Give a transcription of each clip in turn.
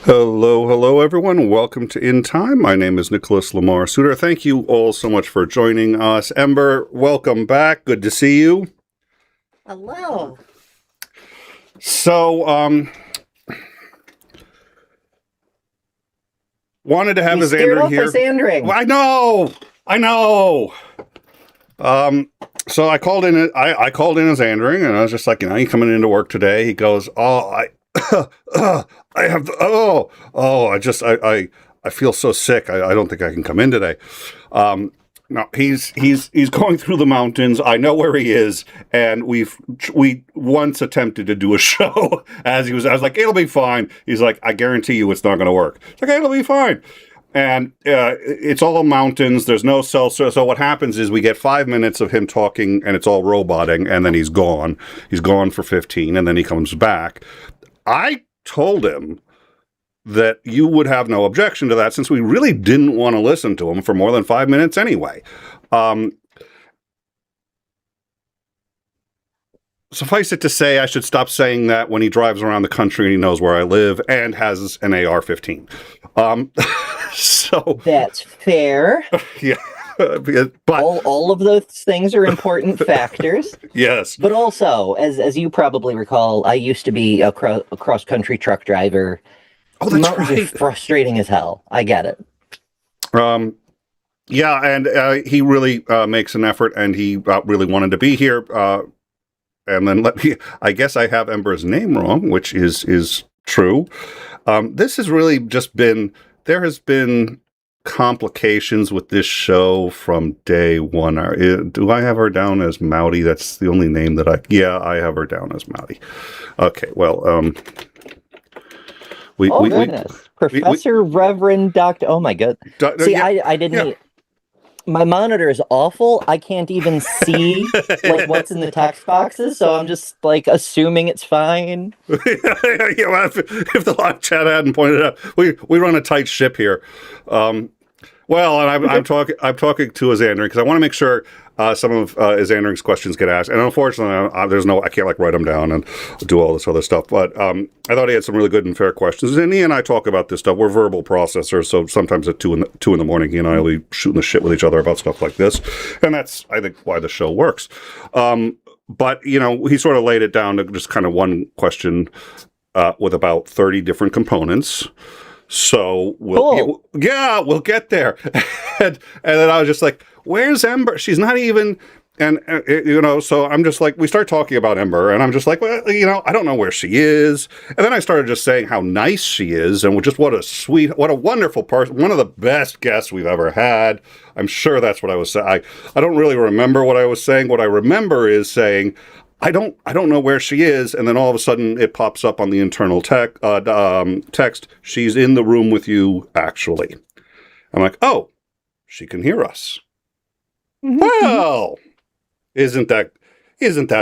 Hello, everyone. Welcome to In Time. My name is Nicholas Lamar Suter. Thank you all so much for joining us. Ember, welcome back. Good to see you. Hello. So, wanted to have Isandring here. Isandring. I know. So I called in. I called in Isandring, and I was just like, you coming into work today? He goes, I have, I feel so sick. I don't think I can come in today. No, he's going through the mountains. I know where he is, and we once attempted to do a show as he was. I was like, it'll be fine. He's like, I guarantee you, it's not going to work. It's like, it'll be fine. And it's all mountains. There's no cell service. So what happens is we get 5 minutes of him talking, and it's all roboting, and then he's gone. He's gone for 15, and then he comes back. I told him that you would have no objection to that since we really didn't want to listen to him for more than 5 minutes anyway. Suffice it to say, I should stop saying that when he drives around the country and he knows where I live and has an AR-15. So that's fair. Yeah. But all of those things are important factors. Yes. But also, as you probably recall, I used to be a cross-country truck driver. Oh, that's Mountains right. are frustrating as hell. I get it. Yeah, and he really makes an effort, and he really wanted to be here. And then I guess I have Ember's name wrong, which is true. This has really just been, there has been complications with this show from day one. Do I have her down as Mowdy? That's the only name that I have her down as Mowdy. Okay, well, Professor Reverend Dr. Oh my god. See, yeah, I didn't. Yeah. My monitor is awful. I can't even see what's in the text boxes, so I'm just assuming it's fine. Well, if the live chat hadn't pointed out, we run a tight ship here. Well, and I'm talking to Isandring because I want to make sure some of Isandring's questions get asked. And unfortunately, I can't write them down and do all this other stuff. But I thought he had some really good and fair questions. And he and I talk about this stuff. We're verbal processors, so sometimes at 2 in the morning, he and I will be shooting the shit with each other about stuff like this. And that's, I think, why the show works. But he sort of laid it down to just kind of one question with about 30 different components. So we'll get there. And then I was just like, where's Ember? She's not even, and so I'm just like, we start talking about Ember, and I'm just like, well, I don't know where she is. And then I started just saying how nice she is, and just what a wonderful person, one of the best guests we've ever had. I'm sure that's what I was saying. I don't really remember what I was saying. What I remember is saying, I don't know where she is, and then all of a sudden it pops up on the internal text. She's in the room with you, actually. I'm like, oh, she can hear us. Mm-hmm. Well, isn't that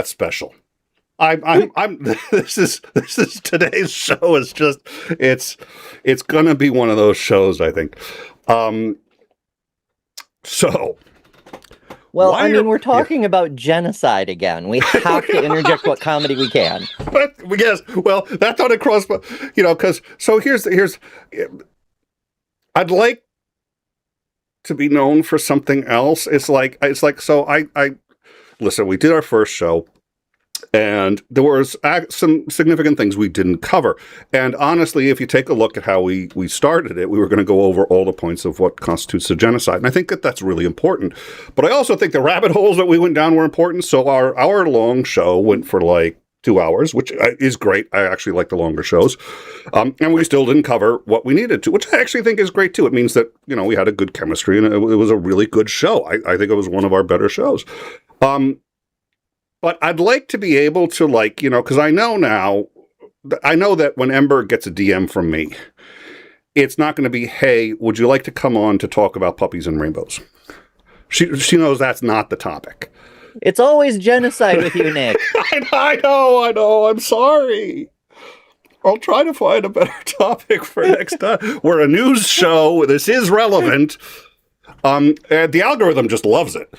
special? This is today's show is just it's gonna be one of those shows, I think. So. Well, we're talking about genocide again. We have to interject what comedy we can. But yes, well, that thought it crossed, because so here's. I'd like to be known for something else. It's like so. I listen. We did our first show, and there was some significant things we didn't cover. And honestly, if you take a look at how we started it, we were going to go over all the points of what constitutes a genocide. And I think that that's really important. But I also think the rabbit holes that we went down were important. So our hour-long show went for 2 hours, which is great. I actually like the longer shows. And we still didn't cover what we needed to, which I actually think is great, too. It means that, we had a good chemistry, and it was a really good show. I think it was one of our better shows. But I'd like to be able to, because I know that when Ember gets a DM from me, it's not going to be, hey, would you like to come on to talk about puppies and rainbows? She knows that's not the topic. It's always genocide with you, Nick. I know. I'm sorry. I'll try to find a better topic for next time. We're a news show. This is relevant. And the algorithm just loves it.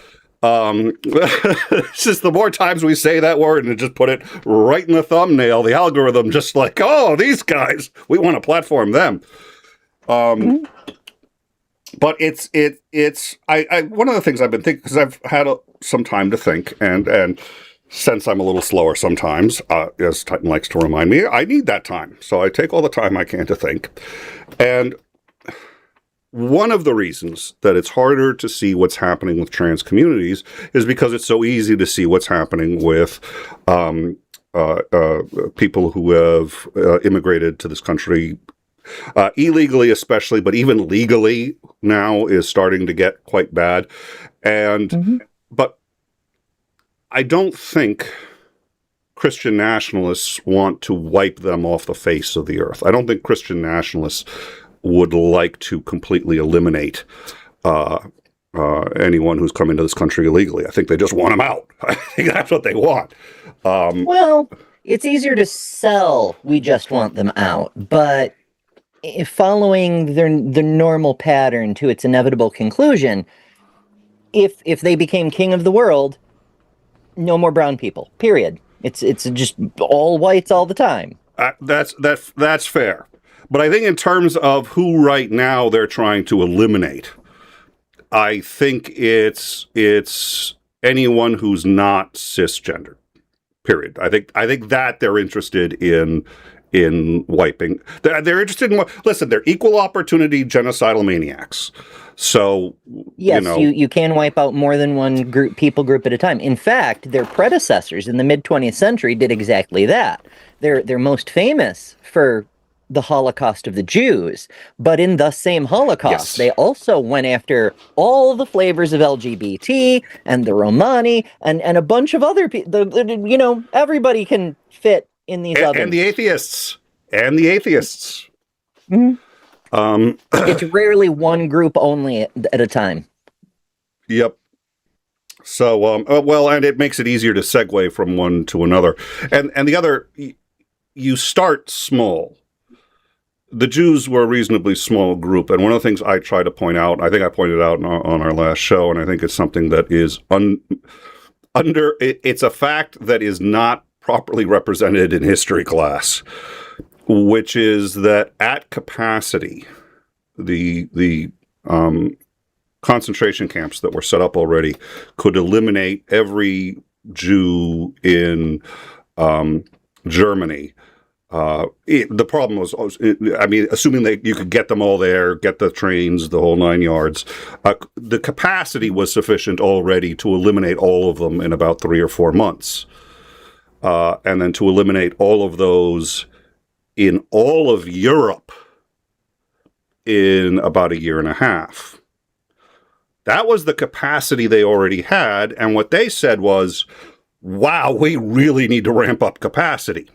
It's just the more times we say that word and just put it right in the thumbnail, the algorithm just like, oh, these guys, we want to platform them. But it's one of the things I've been thinking, because I've had some time to think, and since I'm a little slower sometimes, as Titan likes to remind me, I need that time. So I take all the time I can to think. And one of the reasons that it's harder to see what's happening with trans communities is because it's so easy to see what's happening with people who have immigrated to this country illegally, especially, but even legally now is starting to get quite bad. And but I don't think Christian nationalists want to wipe them off the face of the earth. I don't think Christian nationalists would like to completely eliminate anyone who's come into this country illegally. I think they just want them out. I think that's what they want. Well, it's easier to sell, we just want them out, but following the normal pattern to its inevitable conclusion, if they became king of the world, no more brown people, period. It's just all whites all the time. That's fair. But I think in terms of who right now they're trying to eliminate, I think it's anyone who's not cisgendered. Period. I think that they're interested in wiping. They're interested in listen. They're equal opportunity genocidal maniacs. So yes, you can wipe out more than one people group at a time. In fact, their predecessors in the mid-20th century did exactly that. They're most famous for the Holocaust of the Jews, but in the same Holocaust, they also went after all the flavors of LGBT and the Romani and a bunch of other people. Everybody can fit in these ovens. And the atheists. It's rarely one group only at a time. Yep. So, and it makes it easier to segue from one to another. And the other, you start small. The Jews were a reasonably small group, and one of the things I try to point out, I think I pointed out on our last show, and I think it's something that is it's a fact that is not properly represented in history class, which is that at capacity, the concentration camps that were set up already could eliminate every Jew in Germany. The problem was, assuming that you could get them all there, get the trains, the whole 9 yards, the capacity was sufficient already to eliminate all of them in about 3 or 4 months. And then to eliminate all of those in all of Europe in about 1.5 years. That was the capacity they already had. And what they said was, wow, we really need to ramp up capacity.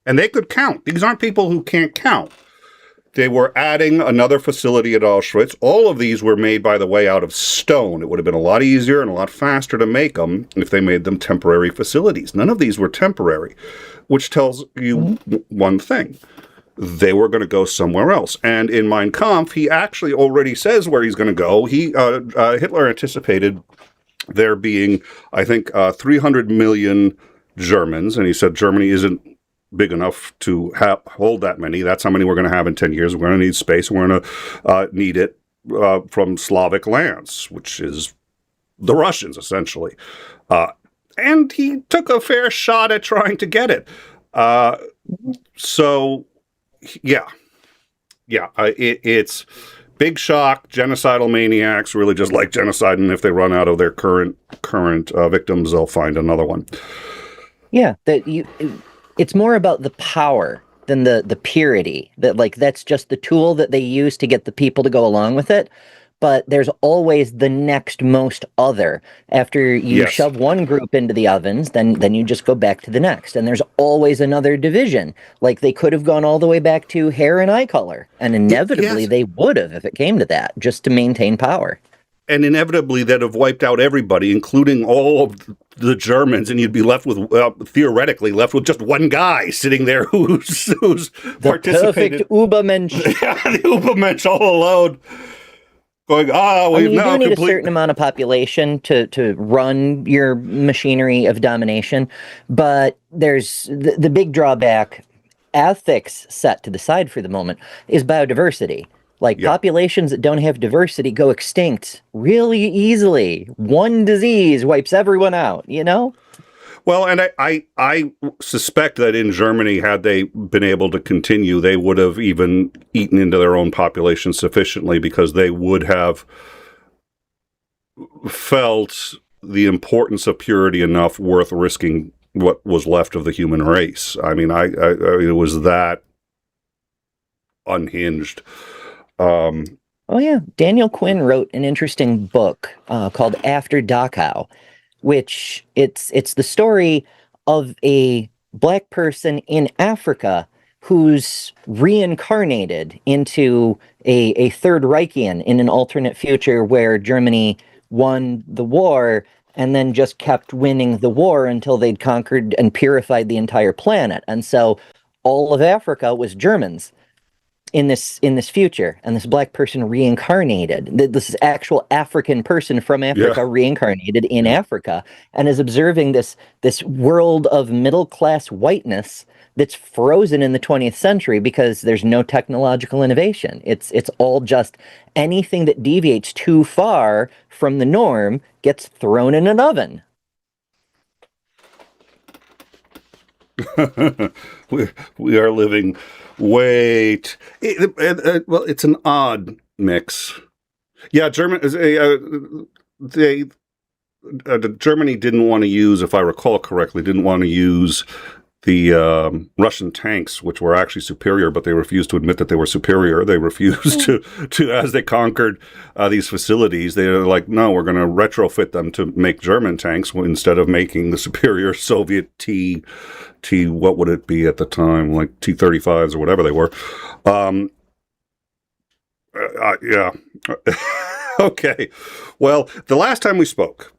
And they could count. These aren't people who can't count. They were adding another facility at Auschwitz. All of these were made, by the way, out of stone. It would have been a lot easier and a lot faster to make them if they made them temporary facilities. None of these were temporary, which tells you one thing. They were going to go somewhere else. And in Mein Kampf, he actually already says where he's going to go. Hitler anticipated there being, I think, 300 million Germans. And he said Germany isn't big enough to hold that many. That's how many we're going to have in 10 years. We're going to need space. We're going to need it from Slavic lands, which is the Russians, essentially. And he took a fair shot at trying to get it. It's big shock. Genocidal maniacs really just like genocide, and if they run out of their current victims, they'll find another one. Yeah, it's more about the power than the purity. That's just the tool that they use to get the people to go along with it. But there's always the next most other. After you shove one group into the ovens, then you just go back to the next. And there's always another division. Like, they could have gone all the way back to hair and eye color. And inevitably they would have if it came to that, just to maintain power. And inevitably that have wiped out everybody, including all of the Germans, and you'd be left with, theoretically, left with just one guy sitting there who's the participated. Perfect Übermensch. Yeah, the Übermensch all alone. going, you do need a certain amount of population to run your machinery of domination, but there's the big drawback, ethics set to the side for the moment, is biodiversity. Like, populations that don't have diversity go extinct really easily. One disease wipes everyone out, you know? Well, and I suspect that in Germany, had they been able to continue, they would have even eaten into their own population sufficiently, because they would have felt the importance of purity enough worth risking what was left of the human race. I mean, it was that unhinged. Oh yeah, Daniel Quinn wrote an interesting book called After Dachau, which it's the story of a black person in Africa who's reincarnated into a Third Reichian in an alternate future where Germany won the war and then just kept winning the war until they'd conquered and purified the entire planet. And so all of Africa was Germans in this future, and this black person reincarnated. This is actual African person from Africa reincarnated in Africa, and is observing this world of middle class whiteness that's frozen in the 20th century because there's no technological innovation. It's all just anything that deviates too far from the norm gets thrown in an oven. we are living well, it's an odd mix. Yeah, Germany didn't want to use, if I recall correctly, the Russian tanks, which were actually superior, but they refused to admit that they were superior. They refused to as they conquered these facilities, they were like, no, we're going to retrofit them to make German tanks instead of making the superior Soviet T, what would it be at the time, like T-35s or whatever they were. Yeah. Okay. Well, the last time we spoke,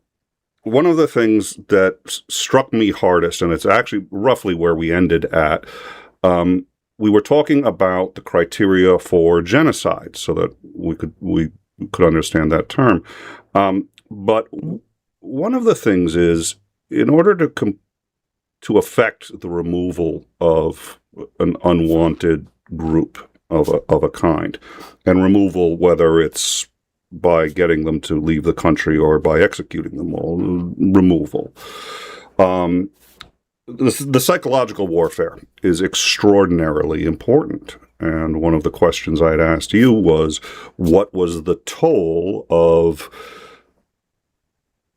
one of the things that struck me hardest, and it's actually roughly where we ended at, we were talking about the criteria for genocide, so that we could understand that term. But one of the things is, in order to affect the removal of an unwanted group of a kind, and removal, whether it's by getting them to leave the country or by executing them all, removal. The psychological warfare is extraordinarily important. And one of the questions I had asked you was, what was the toll of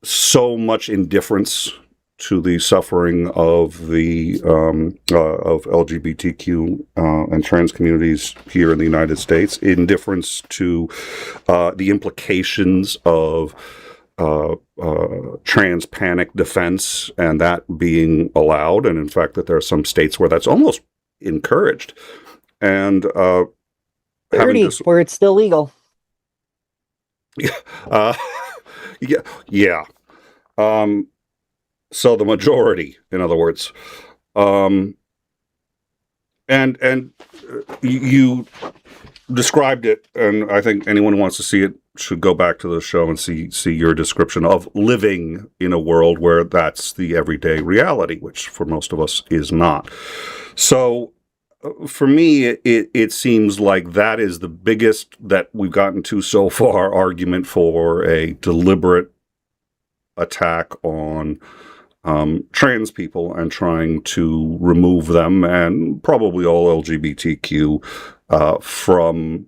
so much indifference to the suffering of the of LGBTQ and trans communities here in the United States, indifference to the implications of trans panic defense, and that being allowed, and in fact that there are some states where that's almost encouraged, and 30 where it's still legal. Yeah. So the majority, in other words, and you described it, and I think anyone who wants to see it should go back to the show and see your description of living in a world where that's the everyday reality, which for most of us is not. So for me, it seems like that is the biggest that we've gotten to so far argument for a deliberate attack on trans people and trying to remove them, and probably all LGBTQ from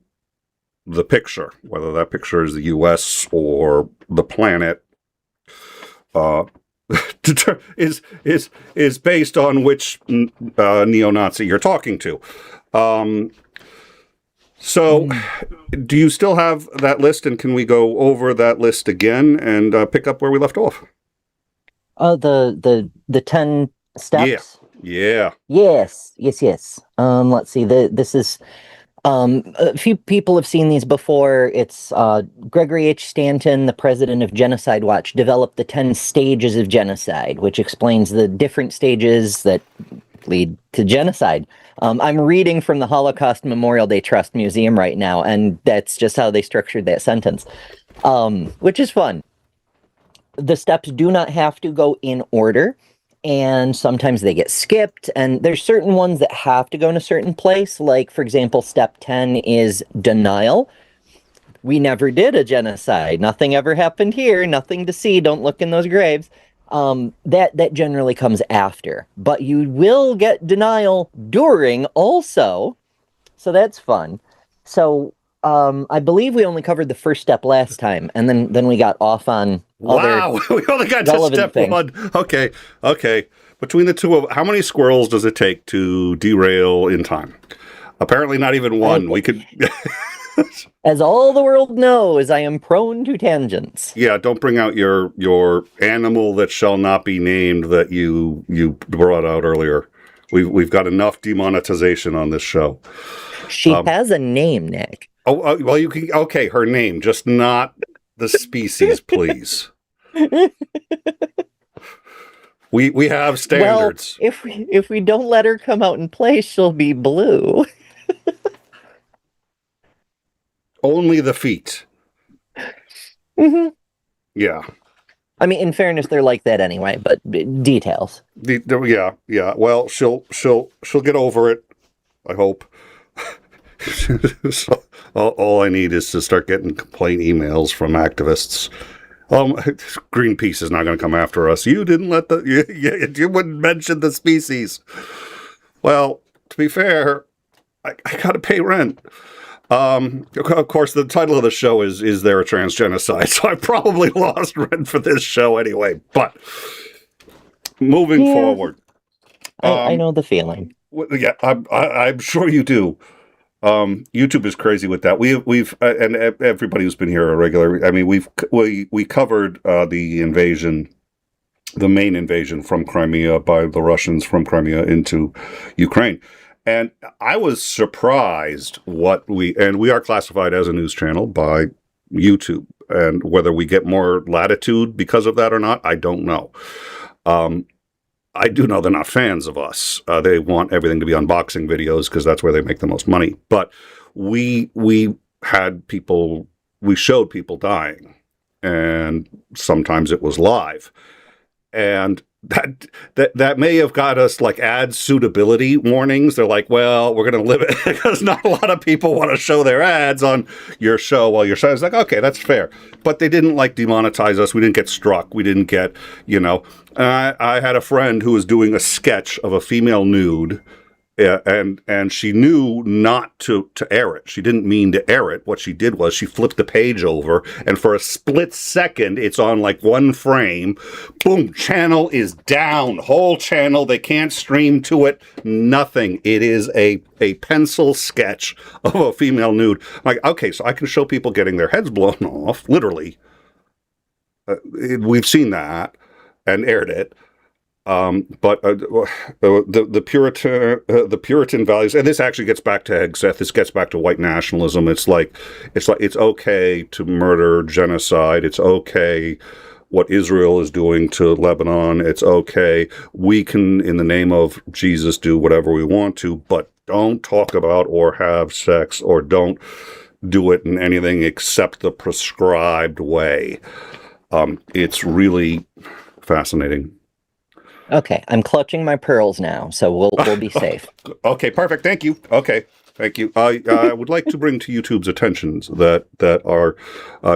the picture, whether that picture is the U.S. or the planet, is based on which neo-Nazi you're talking to. So, do you still have that list, and can we go over that list again and pick up where we left off? The 10 steps? Yeah. Yes. Let's see. This is a few people have seen these before. It's Gregory H. Stanton, the president of Genocide Watch, developed the 10 stages of genocide, which explains the different stages that lead to genocide. I'm reading from the Holocaust Memorial Day Trust Museum right now, and that's just how they structured that sentence, which is fun. The steps do not have to go in order, and sometimes they get skipped, and there's certain ones that have to go in a certain place. Like, for example, step 10 is denial. We never did a genocide. Nothing ever happened here. Nothing to see. Don't look in those graves. That generally comes after. But you will get denial during also. So that's fun. So I believe we only covered the first step last time, and then we got off on wow, we only got to step things. 1. Okay. Between the two of how many squirrels does it take to derail in time? Apparently not even one. We could As all the world knows, I am prone to tangents. Yeah, don't bring out your animal that shall not be named that you brought out earlier. We've got enough demonetization on this show. She has a name, Nick. Oh, well, you can. Okay, her name, just not the species, please. We have standards. Well, if we don't let her come out and play, she'll be blue. Only the feet. Mm-hmm. Yeah. I mean, in fairness, they're like that anyway, but details. Yeah. Well, she'll get over it, I hope. So, all I need is to start getting complaint emails from activists. Greenpeace is not going to come after us. You didn't let you wouldn't mention the species. Well, to be fair, I got to pay rent. Of course, the title of the show is there a Trans-Genocide? So I probably lost rent for this show anyway. But moving forward, I know the feeling. Yeah, I'm sure you do. YouTube is crazy with that. We've and everybody who's been here a regular. I mean, we covered the invasion, the main invasion from Crimea by the Russians from Crimea into Ukraine. And I was surprised we are classified as a news channel by YouTube, and whether we get more latitude because of that or not, I don't know. I do know they're not fans of us. They want everything to be unboxing videos because that's where they make the most money. But we showed people dying, and sometimes it was live. And that may have got us like ad suitability warnings. They're like, well, we're going to limit because not a lot of people want to show their ads on your show while you're showing. It's like, okay, that's fair. But they didn't like demonetize us. We didn't get struck. We didn't get, I had a friend who was doing a sketch of a female nude. And she knew not to air it. She didn't mean to air it. What she did was she flipped the page over, and for a split second, it's on like one frame. Boom, channel is down. Whole channel, they can't stream to it. Nothing. It is a pencil sketch of a female nude. Like, okay, so I can show people getting their heads blown off, literally. We've seen that and aired it. But the Puritan values, and this actually gets back to Hegseth. This gets back to white nationalism. It's like it's okay to murder, genocide. It's okay what Israel is doing to Lebanon. It's okay. We can, in the name of Jesus, do whatever we want to, but don't talk about or have sex, or don't do it in anything except the prescribed way. It's really fascinating. Okay, I'm clutching my pearls now, so we'll be safe. Okay, perfect. Thank you. Okay, thank you. I would like to bring to YouTube's attention that our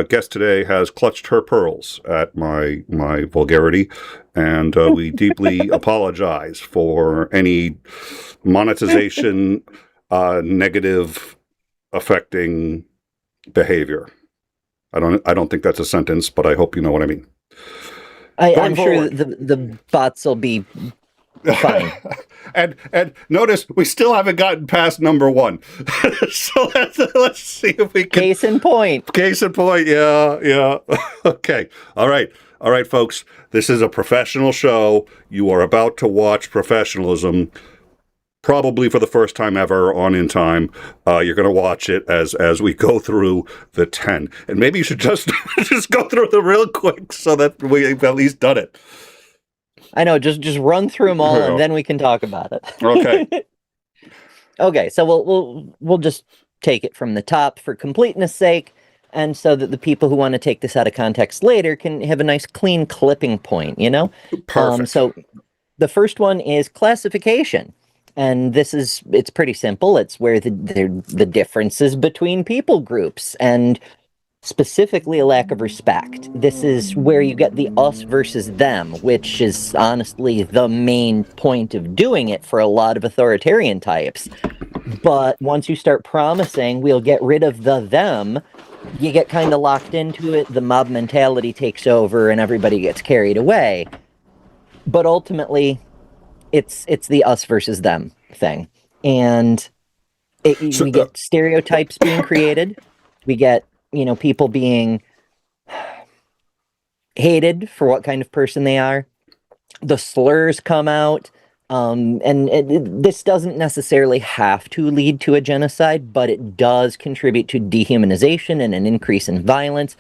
guest today has clutched her pearls at my vulgarity, and we deeply apologize for any monetization, negative affecting behavior. I don't think that's a sentence, but I hope you know what I mean. I'm sure the bots will be fine. and notice we still haven't gotten past number 1. So let's see if we can. Case in point. Yeah. Okay. All right, folks. This is a professional show. You are about to watch professionalism. Probably for the first time ever on In Time. You're going to watch it as we go through the 10. And maybe you should just go through them real quick so that we've at least done it. I know. Just run through them all, and then we can talk about it. Okay. Okay. So we'll just take it from the top for completeness sake, and so that the people who want to take this out of context later can have a nice clean clipping point. Perfect. So the first one is classification. And it's pretty simple. It's where the differences between people groups and specifically a lack of respect. This is where you get the us versus them, which is honestly the main point of doing it for a lot of authoritarian types. But once you start promising we'll get rid of the them, you get kind of locked into it. The mob mentality takes over and everybody gets carried away. But ultimately, it's the us versus them thing. And we get stereotypes being created. We get, people being hated for what kind of person they are. The slurs come out. This doesn't necessarily have to lead to a genocide, but it does contribute to dehumanization and an increase in violence.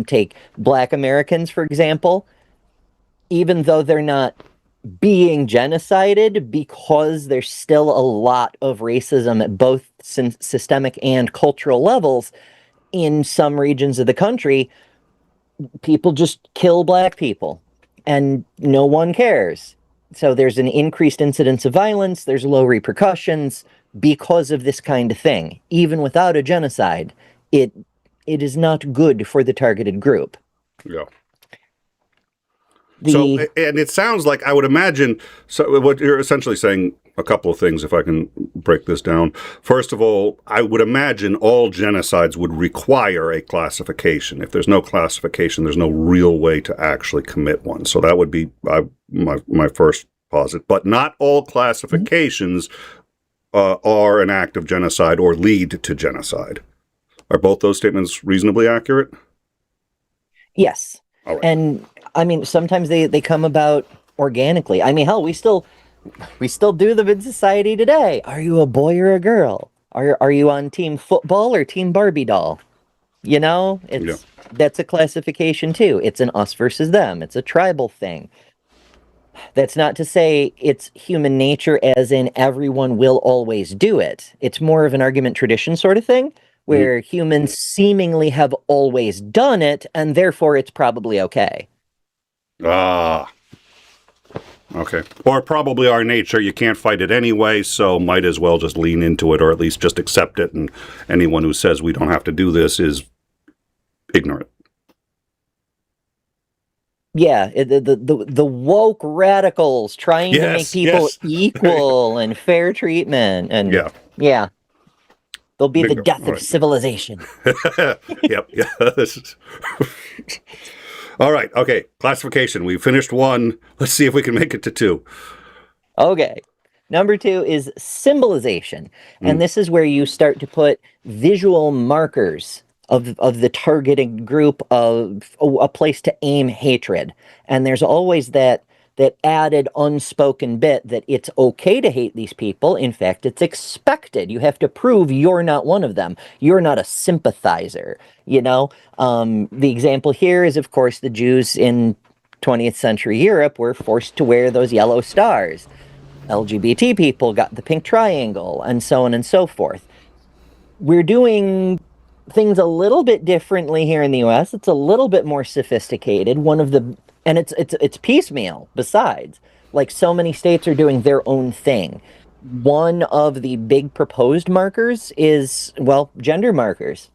Take Black Americans, for example. Even though they're not being genocided, because there's still a lot of racism at both systemic and cultural levels in some regions of the country, people just kill Black people and no one cares. So there's an increased incidence of violence, there's low repercussions because of this kind of thing. Even without a genocide, it is not good for the targeted group. Yeah. And it sounds like, I would imagine, so what you're essentially saying, a couple of things, if I can break this down. First of all, I would imagine all genocides would require a classification. If there's no classification, there's no real way to actually commit one. So that would be my first posit. But not all classifications are an act of genocide or lead to genocide. Are both those statements reasonably accurate? Yes. All right. And I mean, sometimes they come about organically. I mean, hell, we still do them in society today. Are you a boy or a girl? Are you on team football or team Barbie doll? That's a classification too. It's an us versus them. It's a tribal thing. That's not to say it's human nature as in everyone will always do it. It's more of an argument tradition sort of thing, where humans seemingly have always done it, and therefore it's probably okay. Okay. Or probably our nature, you can't fight it anyway, so might as well just lean into it, or at least just accept it, and anyone who says we don't have to do this is ignorant. Yeah, the woke radicals trying to make people equal and fair treatment, and yeah. They'll be the death of civilization. Yep. Yeah. All right. Okay. Classification. We finished one. Let's see if we can make it to two. Okay. Number 2 is symbolization. And this is where you start to put visual markers of the targeted group, of a place to aim hatred. And there's always that added unspoken bit that it's okay to hate these people. In fact, it's expected. You have to prove you're not one of them. You're not a sympathizer, The example here is, of course, the Jews in 20th century Europe were forced to wear those yellow stars. LGBT people got the pink triangle, and so on and so forth. We're doing things a little bit differently here in the US. It's a little bit more sophisticated. And it's piecemeal besides. Like, so many states are doing their own thing. One of the big proposed markers is, gender markers.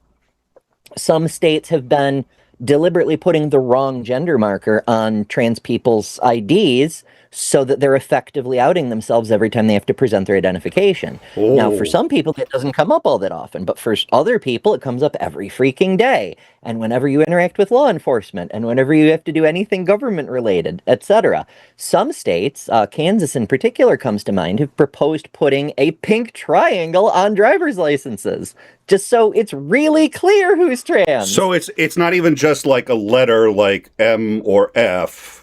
Some states have been deliberately putting the wrong gender marker on trans people's IDs so that they're effectively outing themselves every time they have to present their identification. Oh. Now, for some people, it doesn't come up all that often, but for other people, it comes up every freaking day. And whenever you interact with law enforcement, and whenever you have to do anything government-related, etc. Some states, Kansas in particular comes to mind, have proposed putting a pink triangle on driver's licenses, just so it's really clear who's trans. So it's not even just like a letter like M or F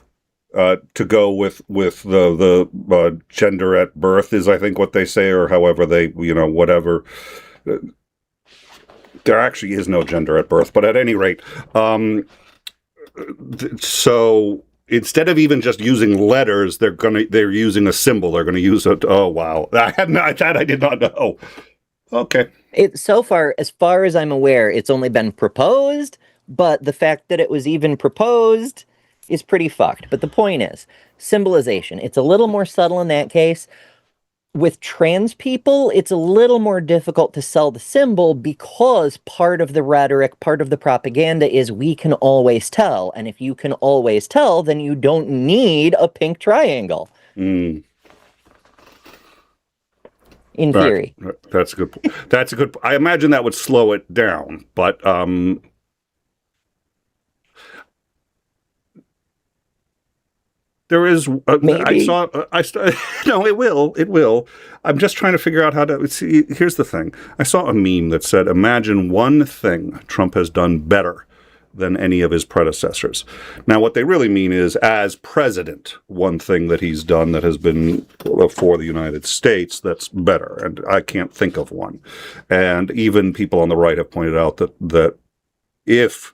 to go with the gender at birth is, I think, what they say, or however they, whatever. There actually is no gender at birth, but at any rate, so instead of even just using letters, they're using a symbol. They're going to use it. Oh wow, I did not know. Okay. So far, as far as I'm aware, it's only been proposed, but the fact that it was even proposed is pretty fucked. But the point is, symbolization. It's a little more subtle in that case. With trans people, it's a little more difficult to sell the symbol because part of the rhetoric, part of the propaganda is we can always tell. And if you can always tell, then you don't need a pink triangle. Mm. In theory. That's a good. That's a good. I imagine that would slow it down, but there is. Maybe. No, it will. It will. I'm just trying to figure out how to see. Here's the thing. I saw a meme that said, "Imagine one thing Trump has done better than any of his predecessors." Now, what they really mean is, as president, one thing that he's done that has been for the United States that's better, and I can't think of one. And even people on the right have pointed out that if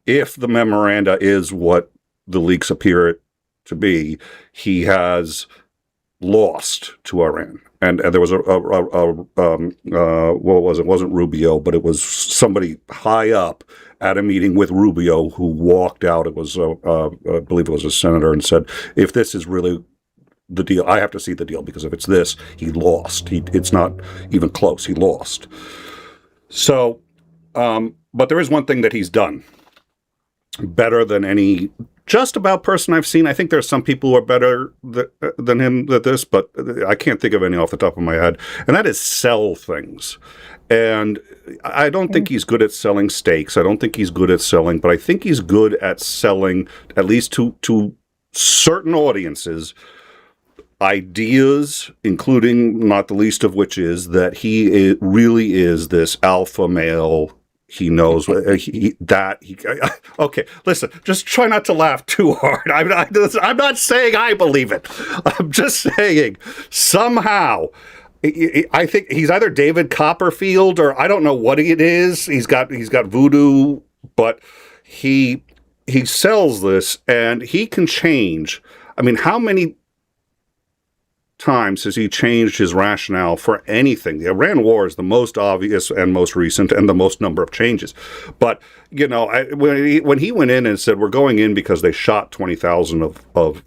the memoranda is what the leaks appear it to be, he has lost to Iran. And there was what was it? It wasn't Rubio, but it was somebody high up at a meeting with Rubio who walked out. It was, I believe it was a senator, and said, if this is really the deal, I have to see the deal, because if it's this, he lost. It's not even close. He lost. So, but there is one thing that he's done better than any just about person I've seen. I think there's some people who are better than him at this, but I can't think of any off the top of my head. And that is sell things. And I don't think he's good at selling steaks. I don't think he's good at selling, but I think he's good at selling, at least to certain audiences, ideas, including, not the least of which is that he really is this alpha male. He knows okay, listen, just try not to laugh too hard. I'm not saying I believe it. I'm just saying somehow, I think he's either David Copperfield or I don't know what it is. He's got voodoo, but he sells this and he can change. I mean, how many times has he changed his rationale for anything? The Iran war is the most obvious and most recent and the most number of changes. But, you know, when he went in and said, we're going in because they shot 20,000 of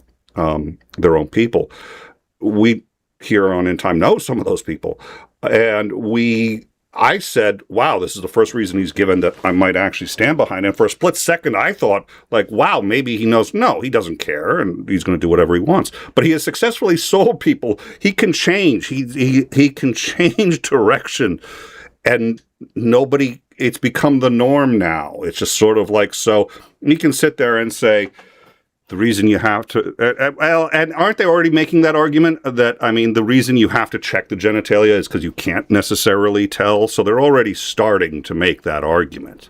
their own people, we here on In Time know some of those people. And I said, wow, this is the first reason he's given that I might actually stand behind. And for a split second, I thought, like, wow, maybe he knows. No, he doesn't care, and he's going to do whatever he wants. But he has successfully sold people. He can change. He can change direction, and nobody. It's become the norm now. It's just sort of like, so he can sit there and say, the reason you have to, well, and aren't they already making that argument that, I mean, the reason you have to check the genitalia is because you can't necessarily tell? So they're already starting to make that argument.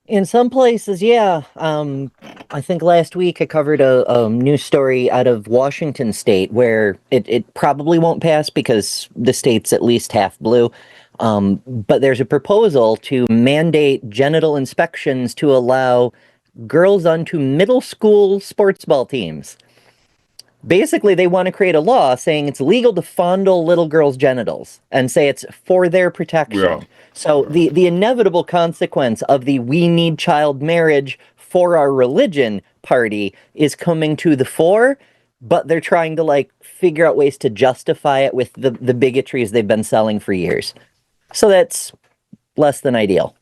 In some places, yeah. I think last week I covered a news story out of Washington State where it probably won't pass because the state's at least half blue. But there's a proposal to mandate genital inspections to allow girls onto middle school sports ball teams. Basically, they want to create a law saying it's legal to fondle little girls' genitals and say it's for their protection. Yeah. So the inevitable consequence of the we need child marriage for our religion party is coming to the fore, but they're trying to like figure out ways to justify it with the bigotries they've been selling for years. So that's less than ideal.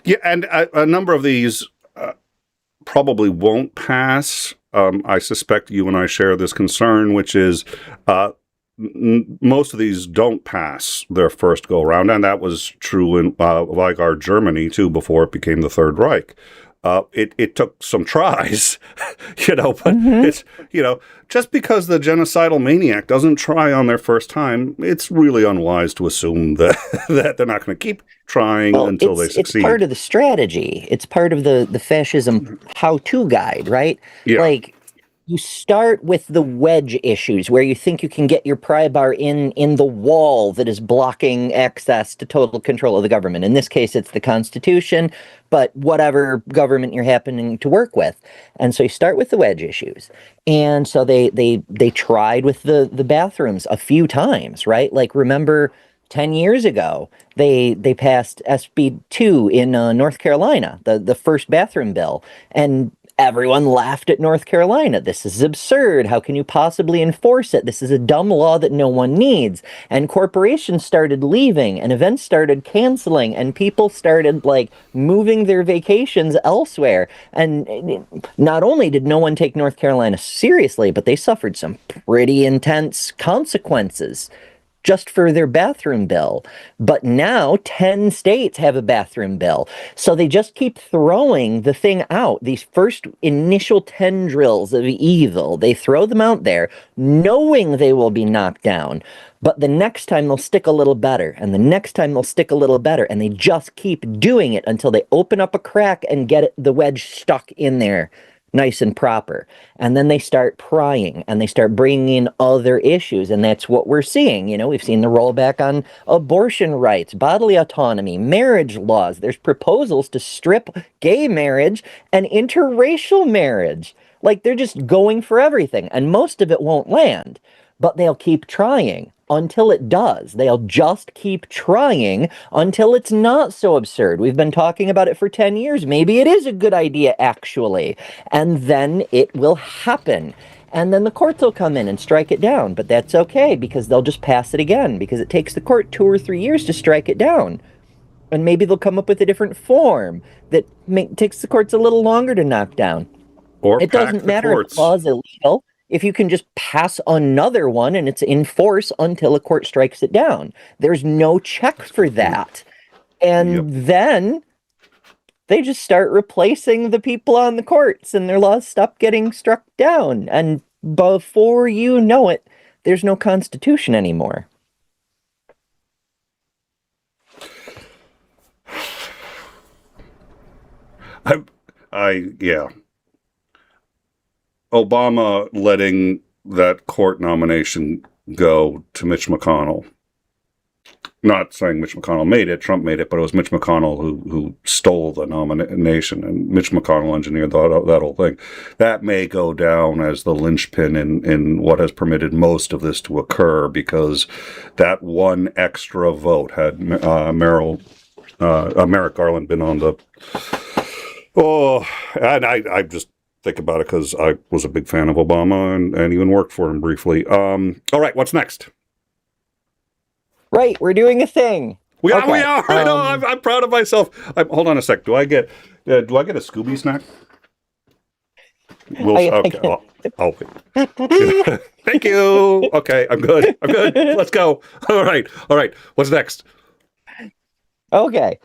Yeah, and a number of these probably won't pass. I suspect you and I share this concern, which is most of these don't pass their first go around, and that was true in like our Germany too before it became the Third Reich. It took some tries, but it's, just because the genocidal maniac doesn't try on their first time, it's really unwise to assume that they're not going to keep trying until they succeed. It's part of the strategy. It's part of the fascism how-to guide, right? Yeah. Like, you start with the wedge issues where you think you can get your pry bar in the wall that is blocking access to total control of the government. In this case, it's the Constitution, but whatever government you're happening to work with. And so you start with the wedge issues. And so they tried with the bathrooms a few times, right? Like, remember 10 years ago, they passed SB 2 in North Carolina, the first bathroom bill, and everyone laughed at North Carolina. This is absurd. How can you possibly enforce it? This is a dumb law that no one needs. And corporations started leaving, and events started canceling, and people started, like, moving their vacations elsewhere. And not only did no one take North Carolina seriously, but they suffered some pretty intense consequences just for their bathroom bill. But now 10 states have a bathroom bill. So they just keep throwing the thing out. These first initial tendrils of evil, they throw them out there knowing they will be knocked down. But the next time they'll stick a little better, and the next time they'll stick a little better, and they just keep doing it until they open up a crack and get the wedge stuck in there nice and proper. And then they start prying and they start bringing in other issues. And that's what we're seeing. You know, we've seen the rollback on abortion rights, bodily autonomy, marriage laws. There's proposals to strip gay marriage and interracial marriage. Like, they're just going for everything. And most of it won't land, but they'll keep trying until it does. They'll just keep trying until it's not so absurd. We've been talking about it for 10 years. Maybe it is a good idea, actually. And then it will happen. And then the courts will come in and strike it down. But that's okay, because they'll just pass it again, because it takes the court 2 or 3 years to strike it down. And maybe they'll come up with a different form that takes the courts a little longer to knock down. Or it doesn't matter if the law is illegal. If you can just pass another one and it's in force until a court strikes it down. There's no check for that. And then they just start replacing the people on the courts and their laws stop getting struck down. And before you know it, there's no Constitution anymore. Yeah. Obama letting that court nomination go to Mitch McConnell. Not saying Mitch McConnell made it, Trump made it, but it was Mitch McConnell who stole the nomination, and Mitch McConnell engineered that whole thing. That may go down as the linchpin in what has permitted most of this to occur, because that one extra vote, had Merrick Garland been on the... Oh, and I just think about it because I was a big fan of Obama and even worked for him briefly. All right, what's next? Right, we're doing a thing. We are. I know. I'm proud of myself. Hold on a sec. Do I get a Scooby snack? Thank you. Okay, I'm good. Let's go. All right. What's next? Okay.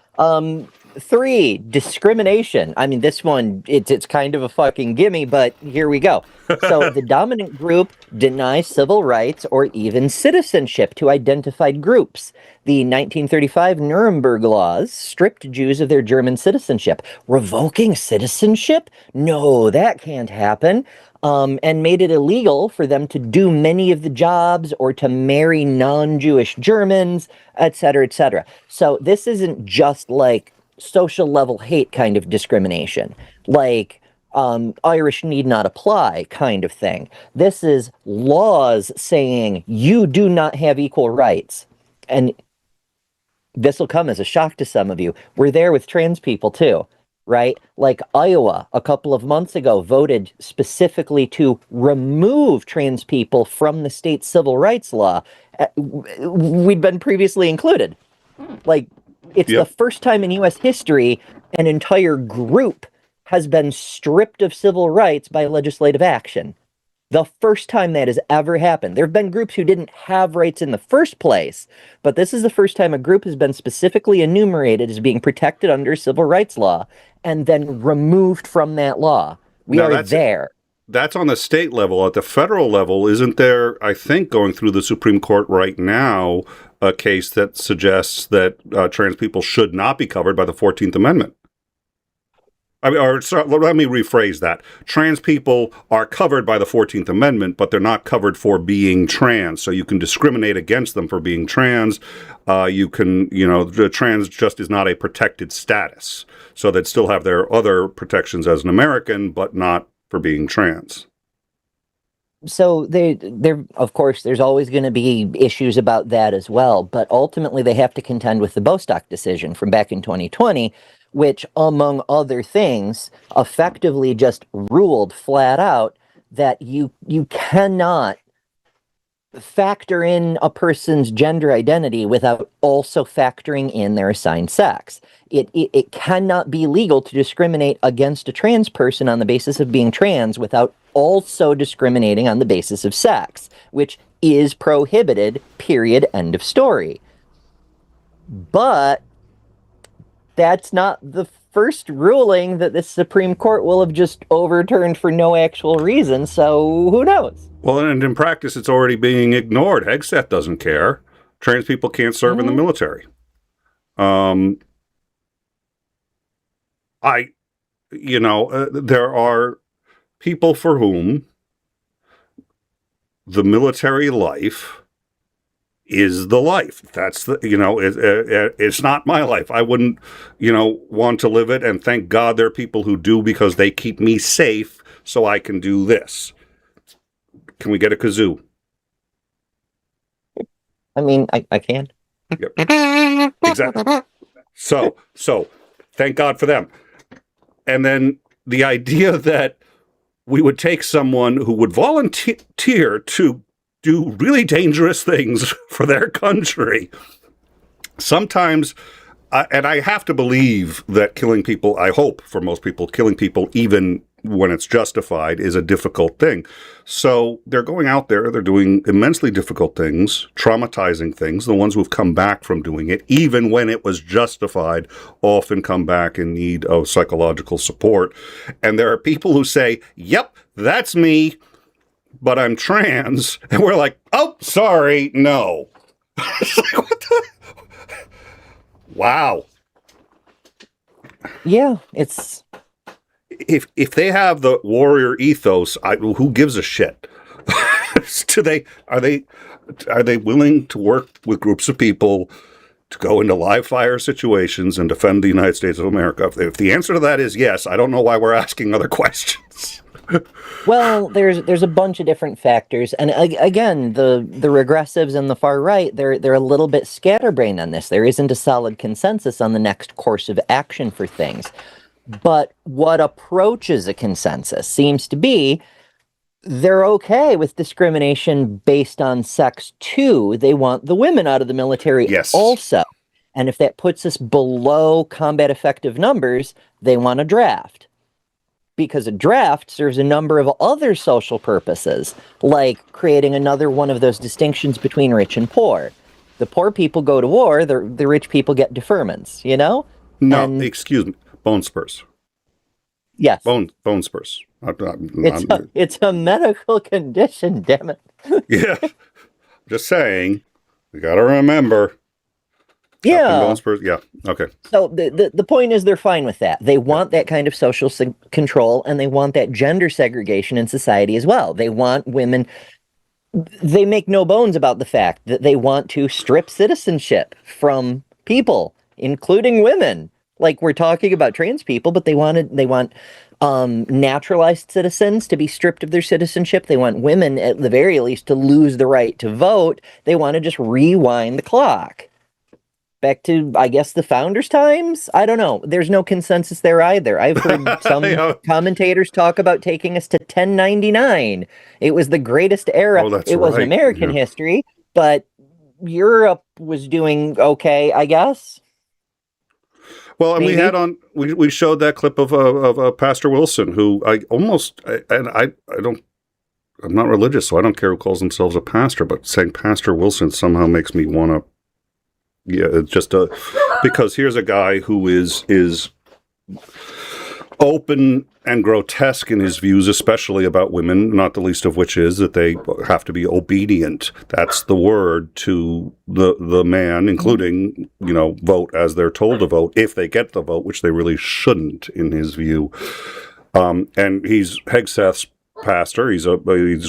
3, discrimination. I mean, this one, it's kind of a fucking gimme, but here we go. So the dominant group denies civil rights or even citizenship to identified groups. The 1935 Nuremberg laws stripped Jews of their German citizenship. Revoking citizenship? No, that can't happen. And made it illegal for them to do many of the jobs or to marry non-Jewish Germans, etc., etc. So this isn't just like social level hate kind of discrimination, like Irish need not apply kind of thing. This is laws saying you do not have equal rights. And this will come as a shock to some of you. We're there with trans people too, right? Like Iowa a couple of months ago voted specifically to remove trans people from the state's civil rights law. We'd been previously included. Like, it's the first time in U.S. history an entire group has been stripped of civil rights by legislative action. The first time that has ever happened. There have been groups who didn't have rights in the first place, but this is the first time a group has been specifically enumerated as being protected under civil rights law and then removed from that law. We are there. That's on the state level. At the federal level, isn't there, I think, going through the Supreme Court right now, a case that suggests that trans people should not be covered by the 14th Amendment? Let me rephrase that. Trans people are covered by the 14th Amendment, but they're not covered for being trans. So you can discriminate against them for being trans. The trans just is not a protected status. So they'd still have their other protections as an American, but not for being trans. So there, of course, there's always going to be issues about that as well. But ultimately, they have to contend with the Bostock decision from back in 2020, which, among other things, effectively just ruled flat out that you cannot factor in a person's gender identity without also factoring in their assigned sex. It cannot be legal to discriminate against a trans person on the basis of being trans without also discriminating on the basis of sex, which is prohibited, period, end of story. But that's not the first ruling that the Supreme Court will have just overturned for no actual reason, so who knows? Well, and in practice, it's already being ignored. Hegseth doesn't care. Trans people can't serve in the military. There are people for whom the military life is the life. That's it's not my life. I wouldn't, want to live it. And thank God there are people who do, because they keep me safe so I can do this. Can we get a kazoo? I mean, I can. Yep. Exactly. So thank God for them. And then the idea that we would take someone who would volunteer to do really dangerous things for their country. Sometimes, and I have to believe that killing people, I hope for most people, killing people even when it's justified is a difficult thing. So they're going out there, they're doing immensely difficult things, traumatizing things. The ones who've come back from doing it, even when it was justified, often come back in need of psychological support. And there are people who say, yep, that's me, but I'm trans. And we're like, oh, sorry, no. It's like, what the? Wow. Yeah, it's... If they have the warrior ethos, who gives a shit? Are they willing to work with groups of people to go into live fire situations and defend the United States of America? If the answer to that is yes, I don't know why we're asking other questions. Well, there's a bunch of different factors, and again, the regressives and the far right, they're a little bit scatterbrained on this. There isn't a solid consensus on the next course of action for things. But what approaches a consensus seems to be they're okay with discrimination based on sex too. They want the women out of the military also. And if that puts us below combat effective numbers, they want a draft. Because a draft serves a number of other social purposes, like creating another one of those distinctions between rich and poor. The poor people go to war, the rich people get deferments, No, excuse me. Bone spurs. Yes. Bone spurs. It's a medical condition, damn it. Yeah. Just saying. We got to remember. Yeah. Bone spurs. Yeah. Okay. So the point is they're fine with that. They want that kind of social control, and they want that gender segregation in society as well. They want women... They make no bones about the fact that they want to strip citizenship from people, including women. Like, we're talking about trans people, but they want naturalized citizens to be stripped of their citizenship. They want women, at the very least, to lose the right to vote. They want to just rewind the clock. Back to, I guess, the founders' times? I don't know. There's no consensus there either. I've heard some commentators talk about taking us to 1099. It was the greatest era. It was American history, but Europe was doing okay, I guess. Well, and maybe. We showed that clip of Pastor Wilson, who I'm not religious, so I don't care who calls themselves a pastor, but saying Pastor Wilson somehow makes me want to, because here's a guy who is open and grotesque in his views, especially about women, not the least of which is that they have to be obedient. That's the word to the man, including, vote as they're told to vote, if they get the vote, which they really shouldn't, in his view. And he's Hegseth's pastor. He's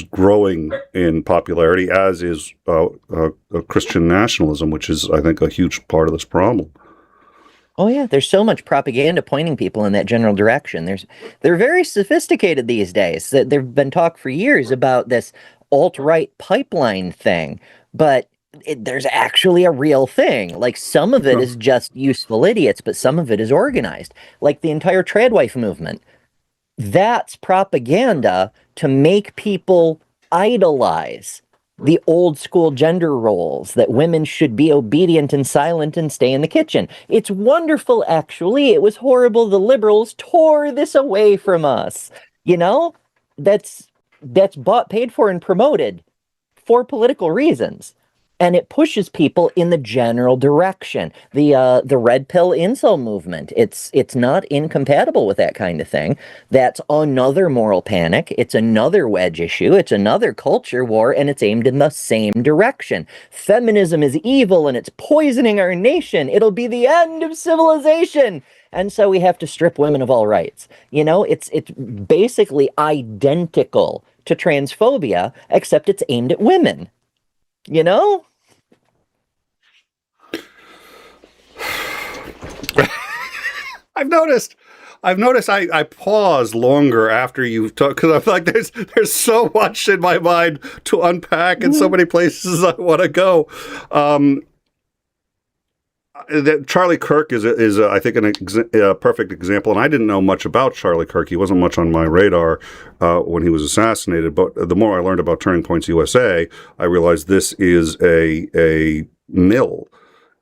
growing in popularity, as is Christian nationalism, which is, I think, a huge part of this problem. Oh yeah, there's so much propaganda pointing people in that general direction. They're very sophisticated these days. There've been talk for years about this alt-right pipeline thing, but there's actually a real thing. Like, some of it is just useful idiots, but some of it is organized. Like the entire tradwife movement. That's propaganda to make people idolize the old school gender roles, that women should be obedient and silent and stay in the kitchen. It's wonderful, actually. It was horrible. The liberals tore this away from us. That's bought, paid for, and promoted for political reasons. And it pushes people in the general direction. The red pill incel movement, it's not incompatible with that kind of thing. That's another moral panic. It's another wedge issue. It's another culture war, and it's aimed in the same direction. Feminism is evil, and it's poisoning our nation. It'll be the end of civilization. And so we have to strip women of all rights. It's basically identical to transphobia, except it's aimed at women. I've noticed I pause longer after you've talked, because I'm like, there's so much in my mind to unpack and so many places I want to go. Charlie Kirk is I think a perfect example, and I didn't know much about Charlie Kirk. He wasn't much on my radar when he was assassinated, but the more I learned about Turning Points USA, I realized this is a mill.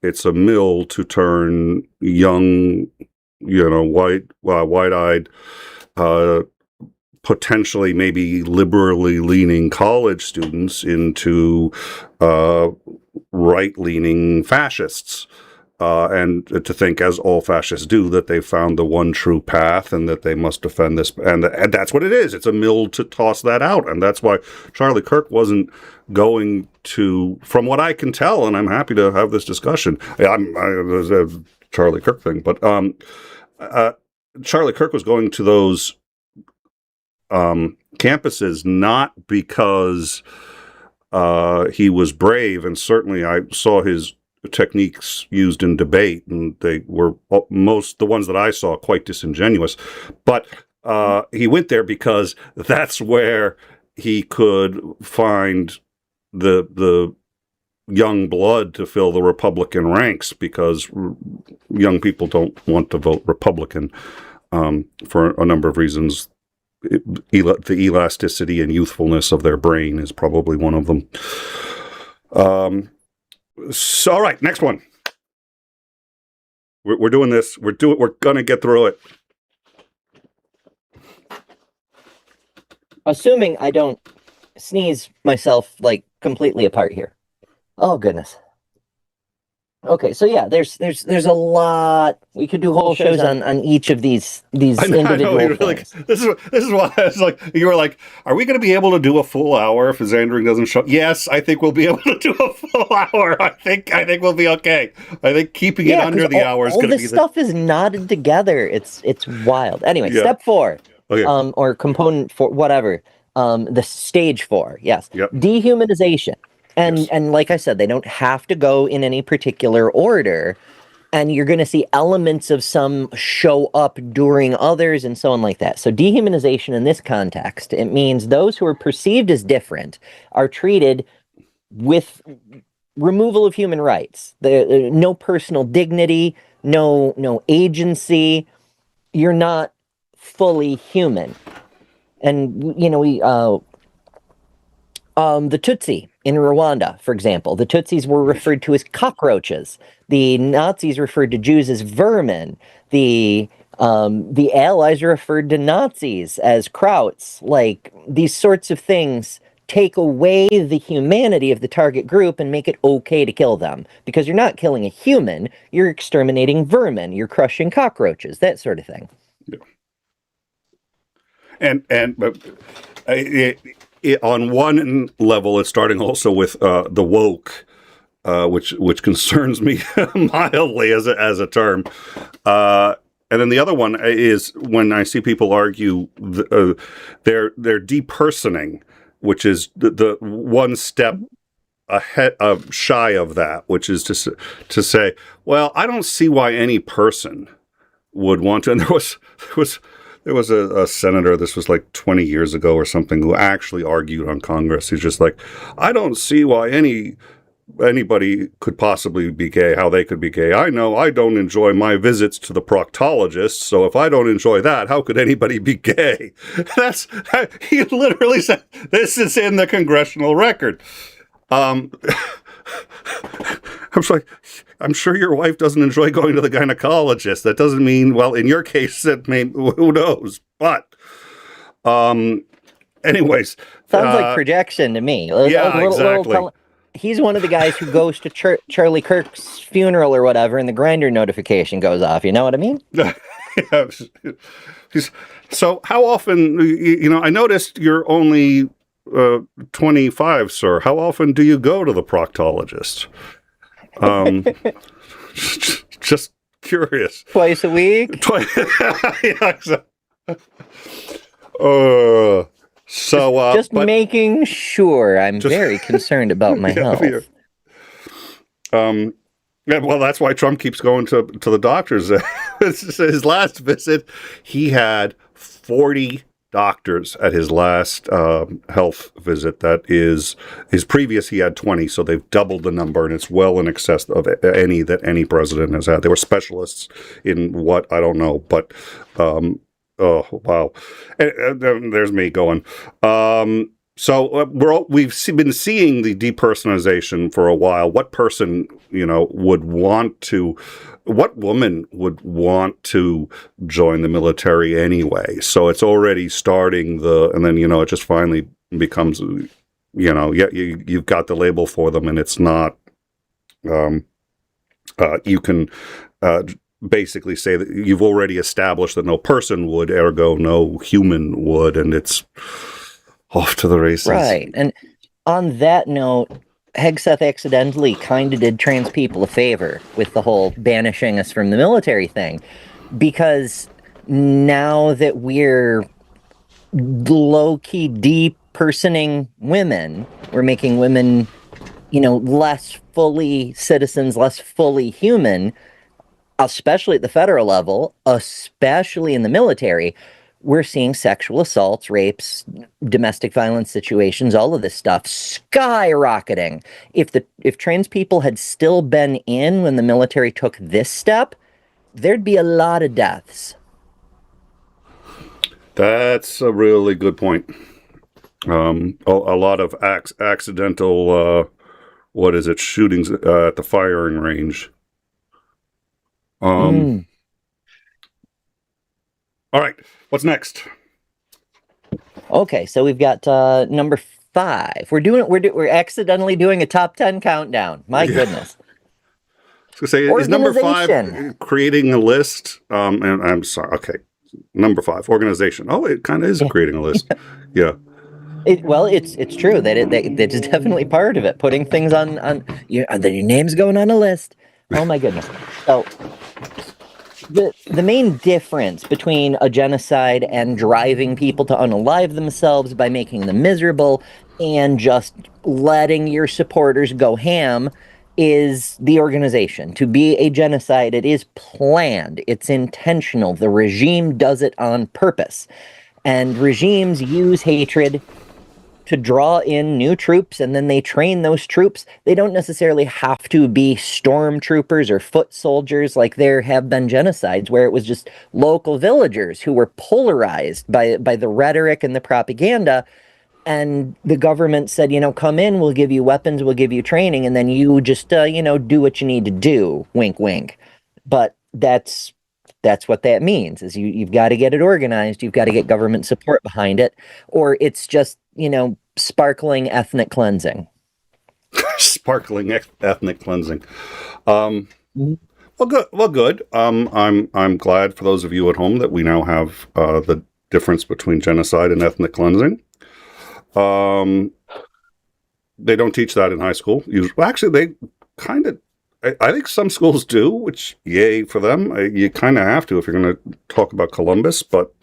It's a mill to turn young, wide-eyed, potentially maybe liberally leaning college students into right-leaning fascists. And to think, as all fascists do, that they've found the one true path and that they must defend this. And that's what it is. It's a mill to toss that out. And that's why Charlie Kirk wasn't going to, from what I can tell, and I'm happy to have this discussion. There's a Charlie Kirk thing, but Charlie Kirk was going to those campuses not because he was brave, and certainly I saw his techniques used in debate, and they were the ones that I saw quite disingenuous. But he went there because that's where he could find the young blood to fill the Republican ranks, because young people don't want to vote Republican for a number of reasons. The elasticity and youthfulness of their brain is probably one of them. So, all right, next one. We're doing this. We're gonna get through it. Assuming I don't sneeze myself completely apart here. Oh goodness. Okay, so yeah, there's a lot. We could do whole shows on each of these individual things. This is why I was like, you were like, are we going to be able to do a full hour if Isandring doesn't show? Yes, I think we'll be able to do a full hour. I think we'll be okay. I think keeping it under the hour is going to be. All this stuff is knotted together. It's wild. Anyway, step 4, okay. Or component 4, whatever. The stage 4, yes. Yep. Dehumanization. And like I said, they don't have to go in any particular order, and you're going to see elements of some show up during others and so on like that. So dehumanization in this context, it means those who are perceived as different are treated with removal of human rights. No personal dignity, no agency. You're not fully human. And, the Tutsi in Rwanda, for example, the Tutsis were referred to as cockroaches. The Nazis referred to Jews as vermin. The Allies referred to Nazis as krauts. Like, these sorts of things take away the humanity of the target group and make it okay to kill them. Because you're not killing a human, you're exterminating vermin, you're crushing cockroaches, that sort of thing. Yeah. On one level, it's starting also with the woke, which concerns me mildly as a term. And then the other one is when I see people argue they're depersoning, which is the one step ahead shy of that, which is to say, well, I don't see why any person would want to. And there was a senator, this was like 20 years ago or something, who actually argued on Congress. He's just like, I don't see why anybody could possibly be gay, how they could be gay. I know I don't enjoy my visits to the proctologist, so if I don't enjoy that, how could anybody be gay? He literally said, this is in the congressional record. I was like, I'm sure your wife doesn't enjoy going to the gynecologist. That doesn't mean, well, in your case, who knows? But, anyways. Sounds like projection to me. Yeah, exactly. He's one of the guys who goes to Charlie Kirk's funeral or whatever, and the Grindr notification goes off. You know what I mean? Yeah. So how often, I noticed you're only 25, sir. How often do you go to the proctologist? Just curious. Twice a week? Yeah, exactly. Just making sure. I'm very concerned about my health. Yeah, well, that's why Trump keeps going to the doctors. His last visit, he had 40 doctors at his last health visit. That is, his previous, he had 20, so they've doubled the number, and it's well in excess of any that any president has had. They were specialists in what, I don't know, but... oh, wow. There's me going. So we've been seeing the depersonalization for a while. What person, would want to, what woman would want to join the military anyway? So it's already starting and then, it just finally becomes, you've got the label for them, and it's not, you can, basically say that you've already established that no person would, ergo no human would, and it's off to the races. Right. And on that note, Hegseth accidentally kind of did trans people a favor with the whole banishing us from the military thing, because now that we're low-key depersoning women, we're making women, less fully citizens, less fully human, especially at the federal level, especially in the military. We're seeing sexual assaults, rapes, domestic violence situations, all of this stuff skyrocketing. If trans people had still been in when the military took this step, there'd be a lot of deaths. That's a really good point. A lot of accidental, shootings at the firing range. All right, what's next? Okay, so we've got number 5. We're accidentally doing a top 10 countdown. My goodness. I was gonna say, is number 5 creating a list? And I'm sorry. Okay, number 5, organization. Oh, it kind of is creating a list. Yeah. It's true that that is definitely part of it. Putting things on your name's going on a list. Oh my goodness. So the main difference between a genocide and driving people to unalive themselves by making them miserable and just letting your supporters go ham is the organization. To be a genocide, it is planned. It's intentional. The regime does it on purpose. And regimes use hatred to draw in new troops, and then they train those troops. They don't necessarily have to be stormtroopers or foot soldiers like there have been genocides where it was just local villagers who were polarized by the rhetoric and the propaganda, and the government said, come in, we'll give you weapons, we'll give you training, and then you just, do what you need to do, wink, wink. But that's what that means, is you've got to get it organized, you've got to get government support behind it, or it's just, sparkling ethnic cleansing. Sparkling ethnic cleansing. Well, good. I'm glad for those of you at home that we now have the difference between genocide and ethnic cleansing. They don't teach that in high school. Well, actually, they kind of, I think some schools do, which yay for them. You kind of have to if you're going to talk about Columbus, but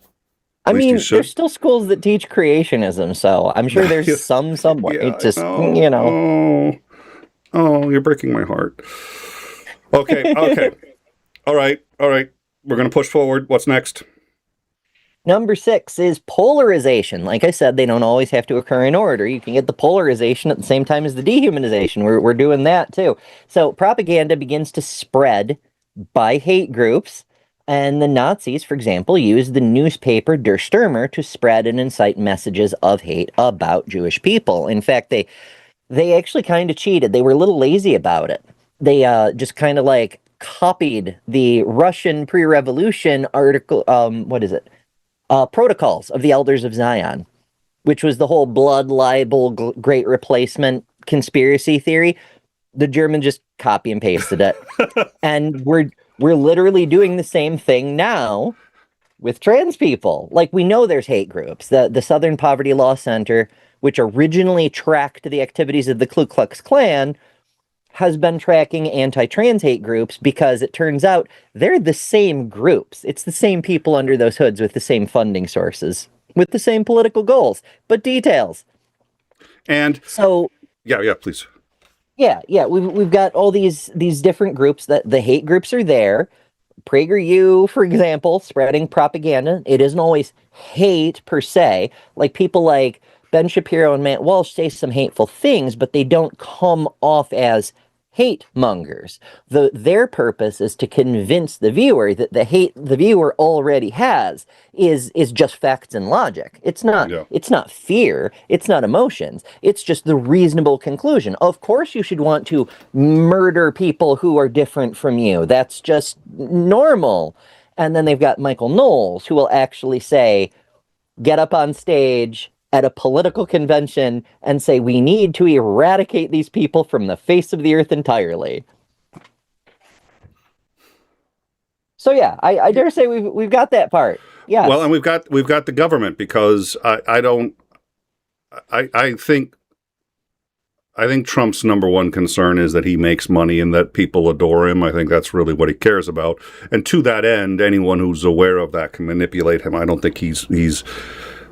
I mean, there's still schools that teach creationism, so I'm sure there's some somewhere. Yeah, it's just, you know. Oh, you're breaking my heart. Okay. All right. We're going to push forward. What's next? Number 6 is polarization. Like I said, they don't always have to occur in order. You can get the polarization at the same time as the dehumanization. We're doing that too. So propaganda begins to spread by hate groups. And the Nazis, for example, used the newspaper Der Stürmer to spread and incite messages of hate about Jewish people. In fact, they actually kind of cheated. They were a little lazy about it. They just kind of like copied the Russian pre-revolution article, Protocols of the Elders of Zion, which was the whole blood libel, great replacement conspiracy theory. The German just copy and pasted it. And we're literally doing the same thing now with trans people. Like, we know there's hate groups. The Southern Poverty Law Center, which originally tracked the activities of the Ku Klux Klan, has been tracking anti-trans hate groups because it turns out they're the same groups. It's the same people under those hoods with the same funding sources, with the same political goals, but details. And so, yeah, please. Yeah, we've got all these different groups. That the hate groups are there. PragerU, for example, spreading propaganda. It isn't always hate per se. Like, people like Ben Shapiro and Matt Walsh say some hateful things, but they don't come off as hate mongers. Their purpose is to convince the viewer that the hate the viewer already has is just facts and logic. It's not fear, it's not emotions, it's just the reasonable conclusion. Of course you should want to murder people who are different from you. That's just normal. And then they've got Michael Knowles, who will actually say, get up on stage at a political convention and say, we need to eradicate these people from the face of the earth entirely. So yeah, I dare say we've got that part. Yeah. Well, and we've got the government, because I think Trump's number one concern is that he makes money and that people adore him. I think that's really what he cares about. And to that end, anyone who's aware of that can manipulate him. I don't think he's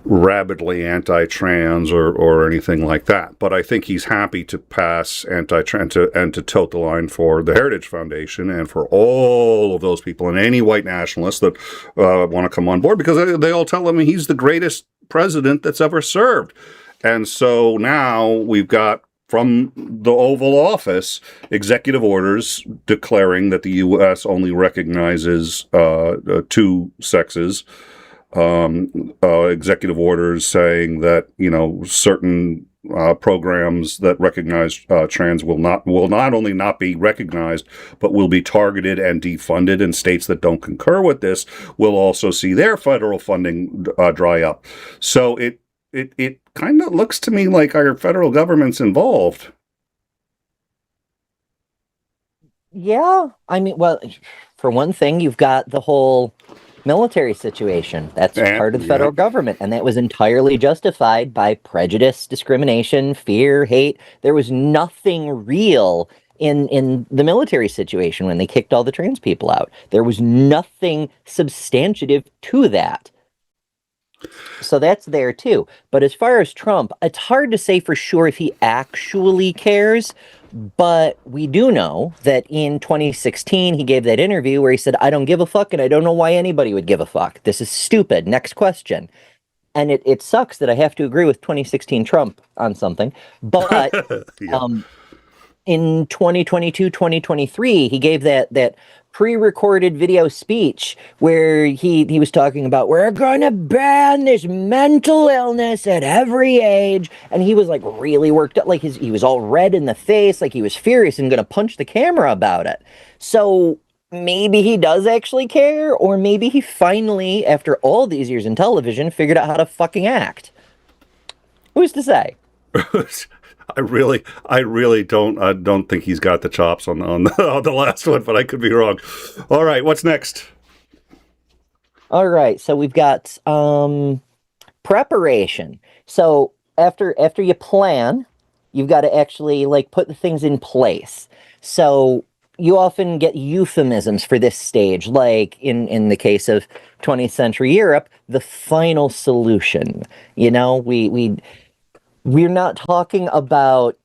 rabidly anti-trans or anything like that. But I think he's happy to pass anti-trans and to tote the line for the Heritage Foundation and for all of those people and any white nationalists that want to come on board, because they all tell him he's the greatest president that's ever served. And so now we've got, from the Oval Office, executive orders declaring that the U.S. only recognizes two sexes. Executive orders saying that, certain programs that recognize trans will not only not be recognized, but will be targeted and defunded. And states that don't concur with this will also see their federal funding dry up. So it kind of looks to me like our federal government's involved. Yeah, I mean, well, for one thing, you've got the whole military situation. That's part of the federal government, and that was entirely justified by prejudice, discrimination, fear, hate. There was nothing real in the military situation when they kicked all the trans people out. There was nothing substantive to that. So that's there too. But as far as Trump, it's hard to say for sure if he actually cares. But we do know that in 2016, he gave that interview where he said, I don't give a fuck, and I don't know why anybody would give a fuck. This is stupid. Next question. And it sucks that I have to agree with 2016 Trump on something. But in 2022, 2023, he gave that pre-recorded video speech where he was talking about, we're going to ban this mental illness at every age. And he was like really worked up, like he was all red in the face, like he was furious and going to punch the camera about it. So maybe he does actually care, or maybe he finally, after all these years in television, figured out how to fucking act. Who's to say? I really don't think he's got the chops on the last one, but I could be wrong. All right, what's next? All right, so we've got preparation. So after you plan, you've got to actually like put the things in place. So you often get euphemisms for this stage, like in the case of 20th century Europe, the final solution. You know, we're not talking about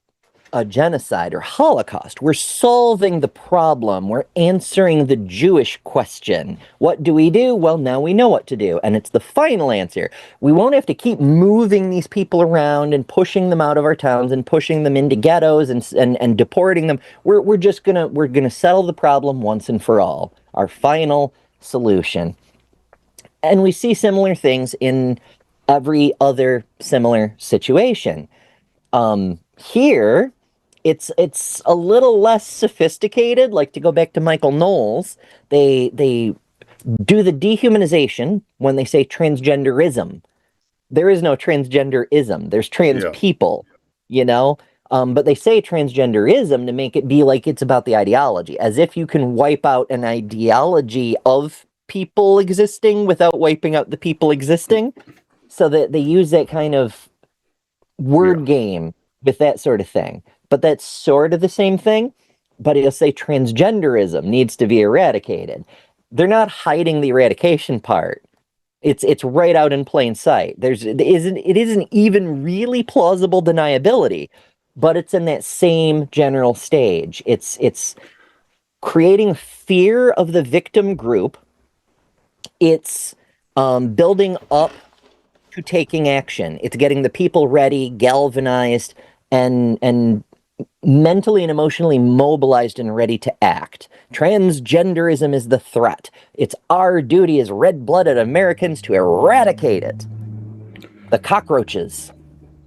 a genocide or Holocaust. We're solving the problem. We're answering the Jewish question. What do we do? Well, now we know what to do, and it's the final answer. We won't have to keep moving these people around and pushing them out of our towns and pushing them into ghettos and deporting them. We're just gonna settle the problem once and for all. Our final solution. And we see similar things in every other similar situation. Here, it's a little less sophisticated. Like, to go back to Michael Knowles, they do the dehumanization when they say transgenderism. There is no transgenderism. There's trans people, you know? But they say transgenderism to make it be like it's about the ideology, as if you can wipe out an ideology of people existing without wiping out the people existing. So that they use that kind of word game with that sort of thing. But that's sort of the same thing. But it'll say transgenderism needs to be eradicated. They're not hiding the eradication part. It's right out in plain sight. It isn't even really plausible deniability, but it's in that same general stage. It's creating fear of the victim group. It's building up to taking action. It's getting the people ready, galvanized, and mentally and emotionally mobilized and ready to act. Transgenderism is the threat. It's our duty as red-blooded Americans to eradicate it. The cockroaches,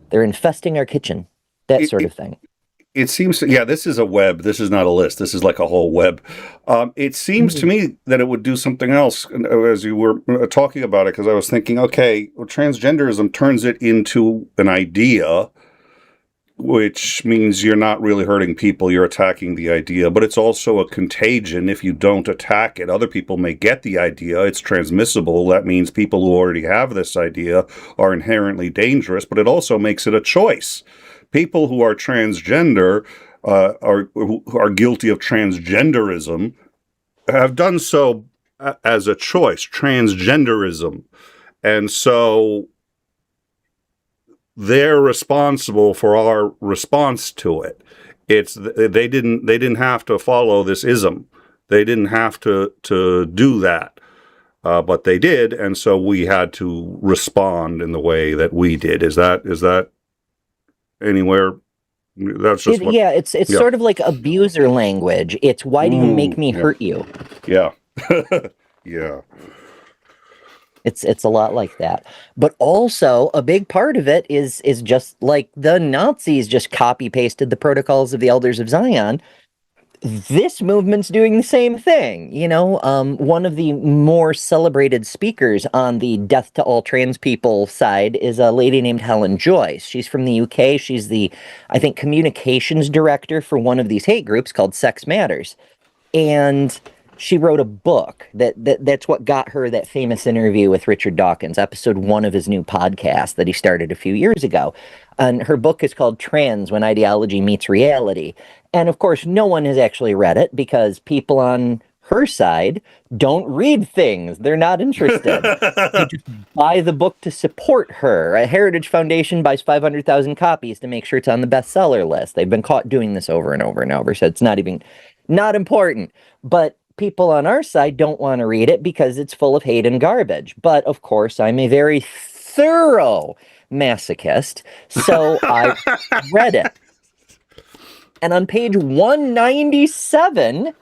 they're infesting our kitchen. That sort of thing. It seems to, this is a web. This is not a list. This is like a whole web. It seems to me that it would do something else as you were talking about it, because I was thinking, okay, well, transgenderism turns it into an idea, which means you're not really hurting people, you're attacking the idea, but it's also a contagion. If you don't attack it, other people may get the idea. It's transmissible. That means people who already have this idea are inherently dangerous, but it also makes it a choice. People who are transgender, who are guilty of transgenderism, have done so as a choice, transgenderism. And so they're responsible for our response to it. They didn't have to follow this ism. They didn't have to do that, but they did, and so we had to respond in the way that we did. Is that anywhere? That's just it's sort of like abuser language. It's why do you make me hurt you? Yeah, yeah. It's a lot like that. But also, a big part of it is just like the Nazis just copy-pasted the protocols of the Elders of Zion. This movement's doing the same thing, you know? One of the more celebrated speakers on the death to all trans people side is a lady named Helen Joyce. She's from the UK. She's the, I think, communications director for one of these hate groups called Sex Matters. And she wrote a book that's what got her that famous interview with Richard Dawkins, episode 1 of his new podcast that he started a few years ago. And her book is called Trans: When Ideology Meets Reality. And of course, no one has actually read it because people on her side don't read things. They're not interested. They just buy the book to support her. A Heritage Foundation buys 500,000 copies to make sure it's on the bestseller list. They've been caught doing this over and over and over, so it's not important. But people on our side don't want to read it because it's full of hate and garbage. But of course, I'm a very thorough masochist, so I read it. And on page 197,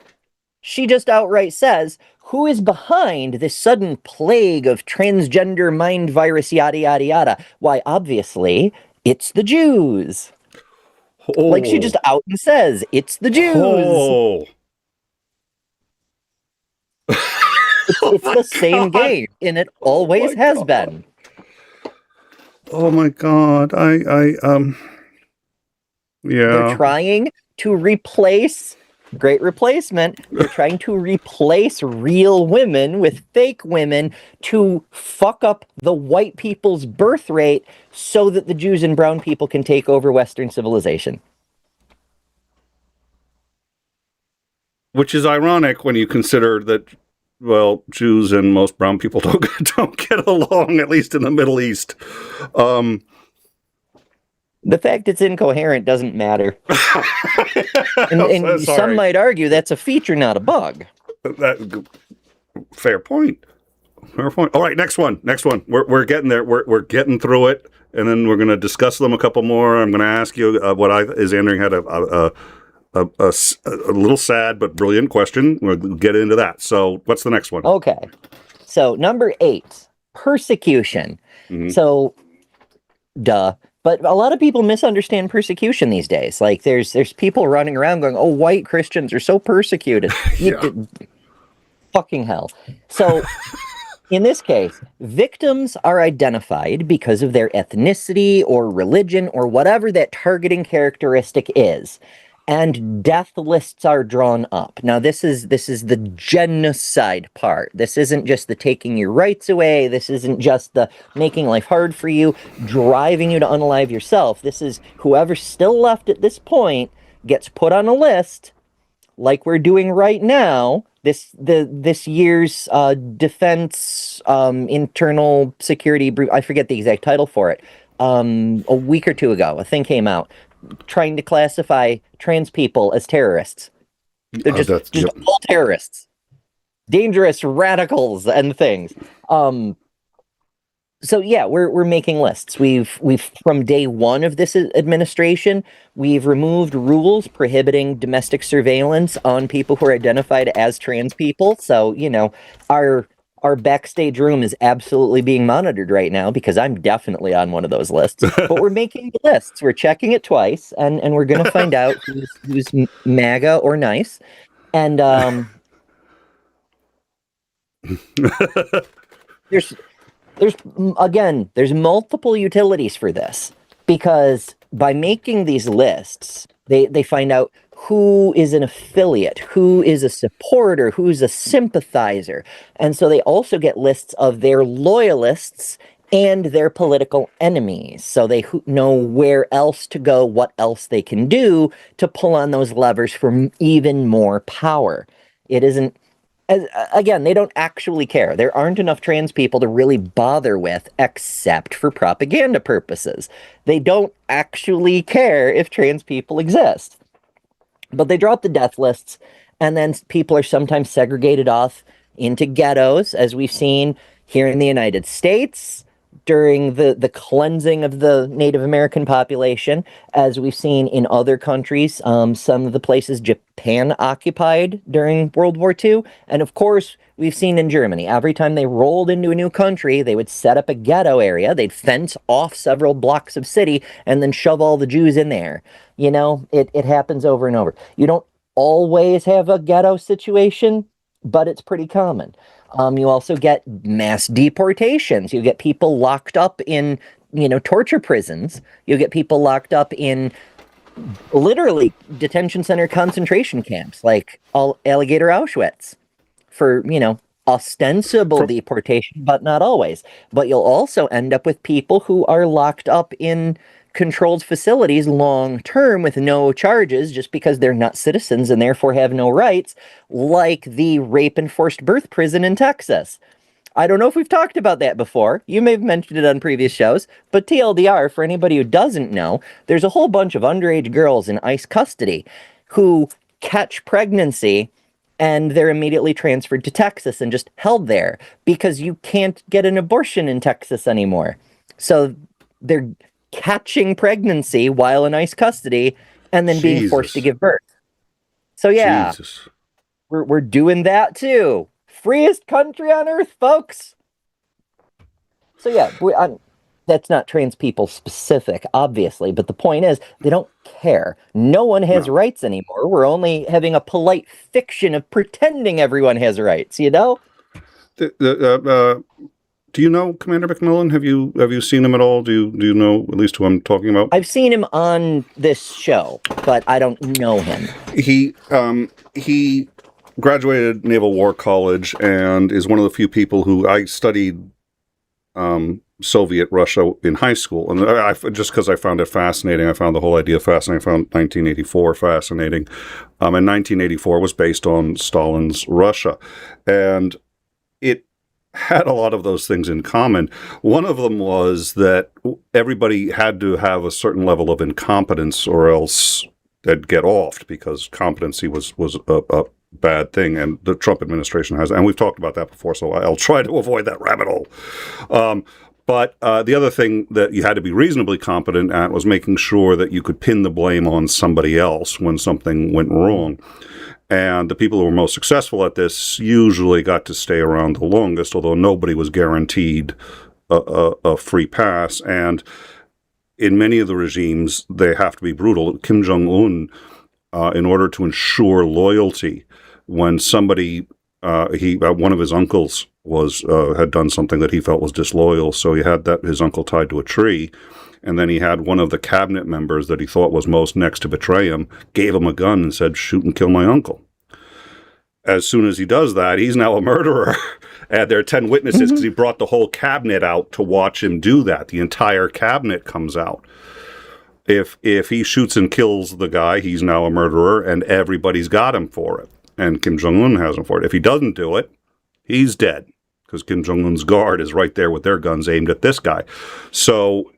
she just outright says, who is behind this sudden plague of transgender mind virus, yada, yada, yada? Why, obviously, it's the Jews. Oh. Like, she just out and says, it's the Jews. Oh. It's the same game, and it always has been. Oh my God. Yeah. They're trying to replace Great replacement. They're trying to replace real women with fake women to fuck up the white people's birth rate so that the Jews and brown people can take over Western civilization. Which is ironic when you consider that, well, Jews and most brown people don't get along, at least in the Middle East. The fact it's incoherent doesn't matter. and some might argue that's a feature, not a bug. Fair point. Fair point. All right, next one. We're getting there. We're getting through it, and then we're going to discuss them a couple more. I'm going to ask you what Isandring had a little sad but brilliant question. We'll get into that. So, what's the next one? Okay. So, number 8, persecution. Mm-hmm. So, duh. But a lot of people misunderstand persecution these days. Like, there's people running around going, "Oh, white Christians are so persecuted." Fucking hell. So, in this case, victims are identified because of their ethnicity or religion or whatever that targeting characteristic is. And death lists are drawn up. Now, this is the genocide part. This isn't just the taking your rights away. This isn't just the making life hard for you, driving you to unalive yourself. This is whoever's still left at this point gets put on a list, like we're doing right now. This year's defense internal security, I forget the exact title for it. A week or two ago, a thing came out trying to classify trans people as terrorists. They're just all terrorists, dangerous radicals and things. So yeah, we're making lists. We've from day one of this administration, we've removed rules prohibiting domestic surveillance on people who are identified as trans people. So, our backstage room is absolutely being monitored right now because I'm definitely on one of those lists. But we're making lists. We're checking it twice, and we're going to find out who's MAGA or nice. And there's multiple utilities for this, because by making these lists, they find out who is an affiliate, who is a supporter, who's a sympathizer. And so they also get lists of their loyalists and their political enemies. So they know where else to go, what else they can do to pull on those levers for even more power. It isn't, again, they don't actually care. There aren't enough trans people to really bother with, except for propaganda purposes. They don't actually care if trans people exist. But they drop the death lists, and then people are sometimes segregated off into ghettos, as we've seen here in the United States during the cleansing of the Native American population, as we've seen in other countries, some of the places Japan occupied during World War II, and of course, we've seen in Germany. Every time they rolled into a new country, they would set up a ghetto area, they'd fence off several blocks of city, and then shove all the Jews in there. It happens over and over. You don't always have a ghetto situation, but it's pretty common. You also get mass deportations. You get people locked up in, torture prisons. You get people locked up in literally detention center concentration camps, like Alligator Auschwitz, for, ostensible deportation, but not always. But you'll also end up with people who are locked up in controlled facilities long term with no charges just because they're not citizens and therefore have no rights, like the rape and forced birth prison in Texas. I don't know if we've talked about that before. You may have mentioned it on previous shows, but TLDR, for anybody who doesn't know, there's a whole bunch of underage girls in ICE custody who catch pregnancy and they're immediately transferred to Texas and just held there because you can't get an abortion in Texas anymore. So they're catching pregnancy while in ICE custody and then being forced to give birth. So yeah, we're doing that too. Freest country on earth, folks. So yeah, that's not trans people specific, obviously, but the point is they don't care. No one has rights anymore. We're only having a polite fiction of pretending everyone has rights, Do you know Commander McMillan? Have you seen him at all? Do you know at least who I'm talking about? I've seen him on this show, but I don't know him. He graduated Naval War College and is one of the few people who I studied Soviet Russia in high school, and just because I found it fascinating. I found the whole idea fascinating. I found 1984 fascinating, and 1984 was based on Stalin's Russia, and it had a lot of those things in common. One of them was that everybody had to have a certain level of incompetence or else they'd get offed, because competency was a bad thing, and the Trump administration has, and we've talked about that before, so I'll try to avoid that rabbit hole. But the other thing that you had to be reasonably competent at was making sure that you could pin the blame on somebody else when something went wrong. And the people who were most successful at this usually got to stay around the longest, although nobody was guaranteed a free pass. And in many of the regimes, they have to be brutal. Kim Jong-un, in order to ensure loyalty, when somebody, one of his uncles had done something that he felt was disloyal, so he had his uncle tied to a tree. And then he had one of the cabinet members that he thought was most next to betray him, gave him a gun and said, "Shoot and kill my uncle." As soon as he does that, he's now a murderer. And there are 10 witnesses because he brought the whole cabinet out to watch him do that. The entire cabinet comes out. If he shoots and kills the guy, he's now a murderer, and everybody's got him for it. And Kim Jong-un has him for it. If he doesn't do it, he's dead, because Kim Jong-un's guard is right there with their guns aimed at this guy. So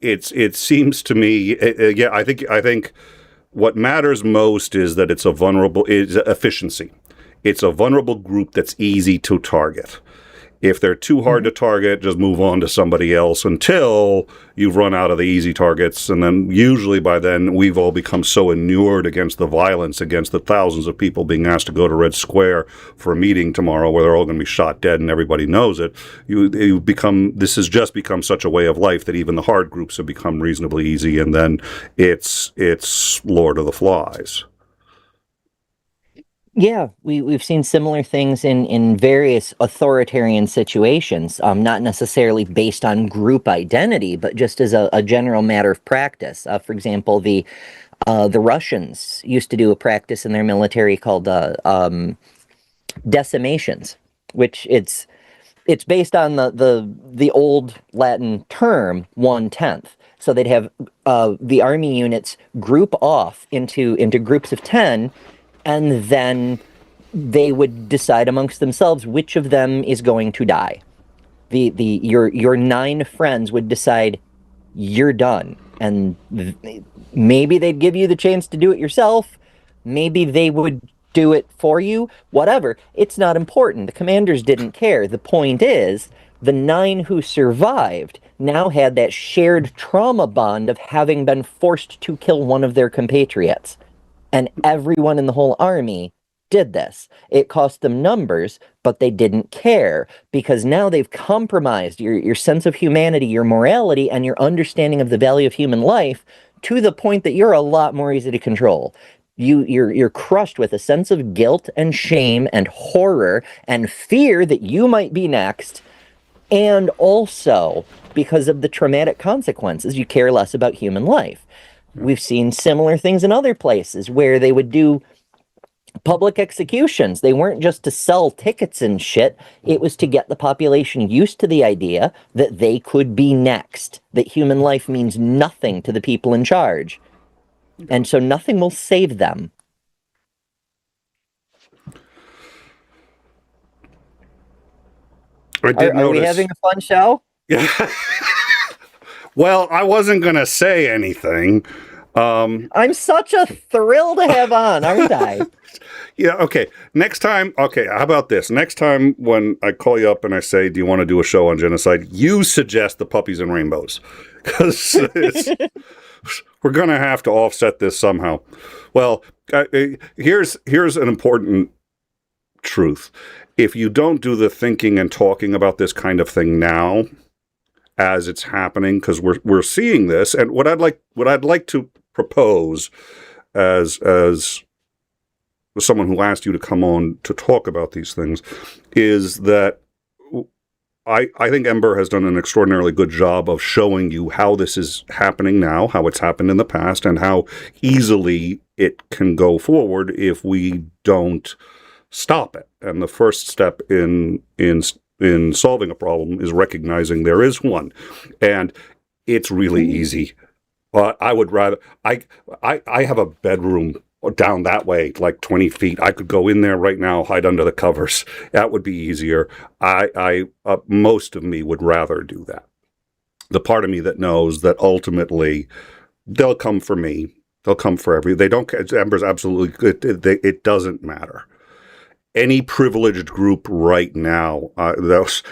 it seems to me, I think what matters most is that it's efficiency. It's a vulnerable group that's easy to target. If they're too hard to target, just move on to somebody else until you've run out of the easy targets. And then usually by then, we've all become so inured against the violence, against the thousands of people being asked to go to Red Square for a meeting tomorrow where they're all going to be shot dead and everybody knows it. This has just become such a way of life that even the hard groups have become reasonably easy. And then it's Lord of the Flies. Yeah, we've seen similar things in various authoritarian situations, not necessarily based on group identity, but just as a general matter of practice. For example, the Russians used to do a practice in their military called decimations, which it's based on the old Latin term 1/10. So they'd have the army units group off into groups of 10. And then they would decide amongst themselves which of them is going to die. Your 9 friends would decide you're done, and maybe they'd give you the chance to do it yourself. Maybe they would do it for you. Whatever. It's not important. The commanders didn't care. The point is, the 9 who survived now had that shared trauma bond of having been forced to kill one of their compatriots. And everyone in the whole army did this. It cost them numbers, but they didn't care, because now they've compromised your sense of humanity, your morality, and your understanding of the value of human life to the point that you're a lot more easy to control. You're crushed with a sense of guilt and shame and horror and fear that you might be next, and also because of the traumatic consequences, you care less about human life. We've seen similar things in other places where they would do public executions. They weren't just to sell tickets and shit. It was to get the population used to the idea that they could be next, that human life means nothing to the people in charge. And so nothing will save them. Are we having a fun show? Yeah. Well, I wasn't going to say anything. I'm such a thrill to have on, aren't I? Yeah, okay. Next time, how about this? Next time when I call you up and I say, do you want to do a show on genocide? You suggest the puppies and rainbows. Because we're going to have to offset this somehow. Well, here's an important truth. If you don't do the thinking and talking about this kind of thing now, as it's happening, because we're seeing this, and what I'd like to propose as someone who asked you to come on to talk about these things is that I think Ember has done an extraordinarily good job of showing you how this is happening now, how it's happened in the past, and how easily it can go forward if we don't stop it. And the first step in solving a problem is recognizing there is one, and it's really easy. I would rather I have a bedroom down that way, like 20 feet. I could go in there right now, hide under the covers. That would be easier. Most of me would rather do that. The part of me that knows that ultimately they'll come for me. They'll come for they don't. Ember's absolutely good. It doesn't matter. Any privileged group right now, Ember's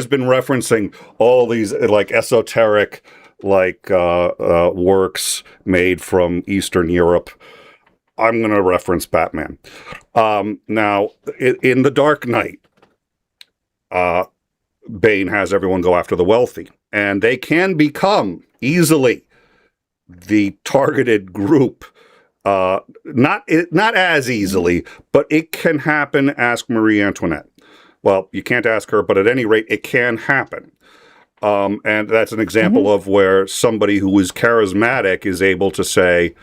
been referencing all these like esoteric works made from Eastern Europe. I'm going to reference Batman. Now, in The Dark Knight, Bane has everyone go after the wealthy, and they can become easily the targeted group. Not as easily, but it can happen. Ask Marie Antoinette. Well, you can't ask her, but at any rate, it can happen. And that's an example of where somebody who is charismatic is able to say,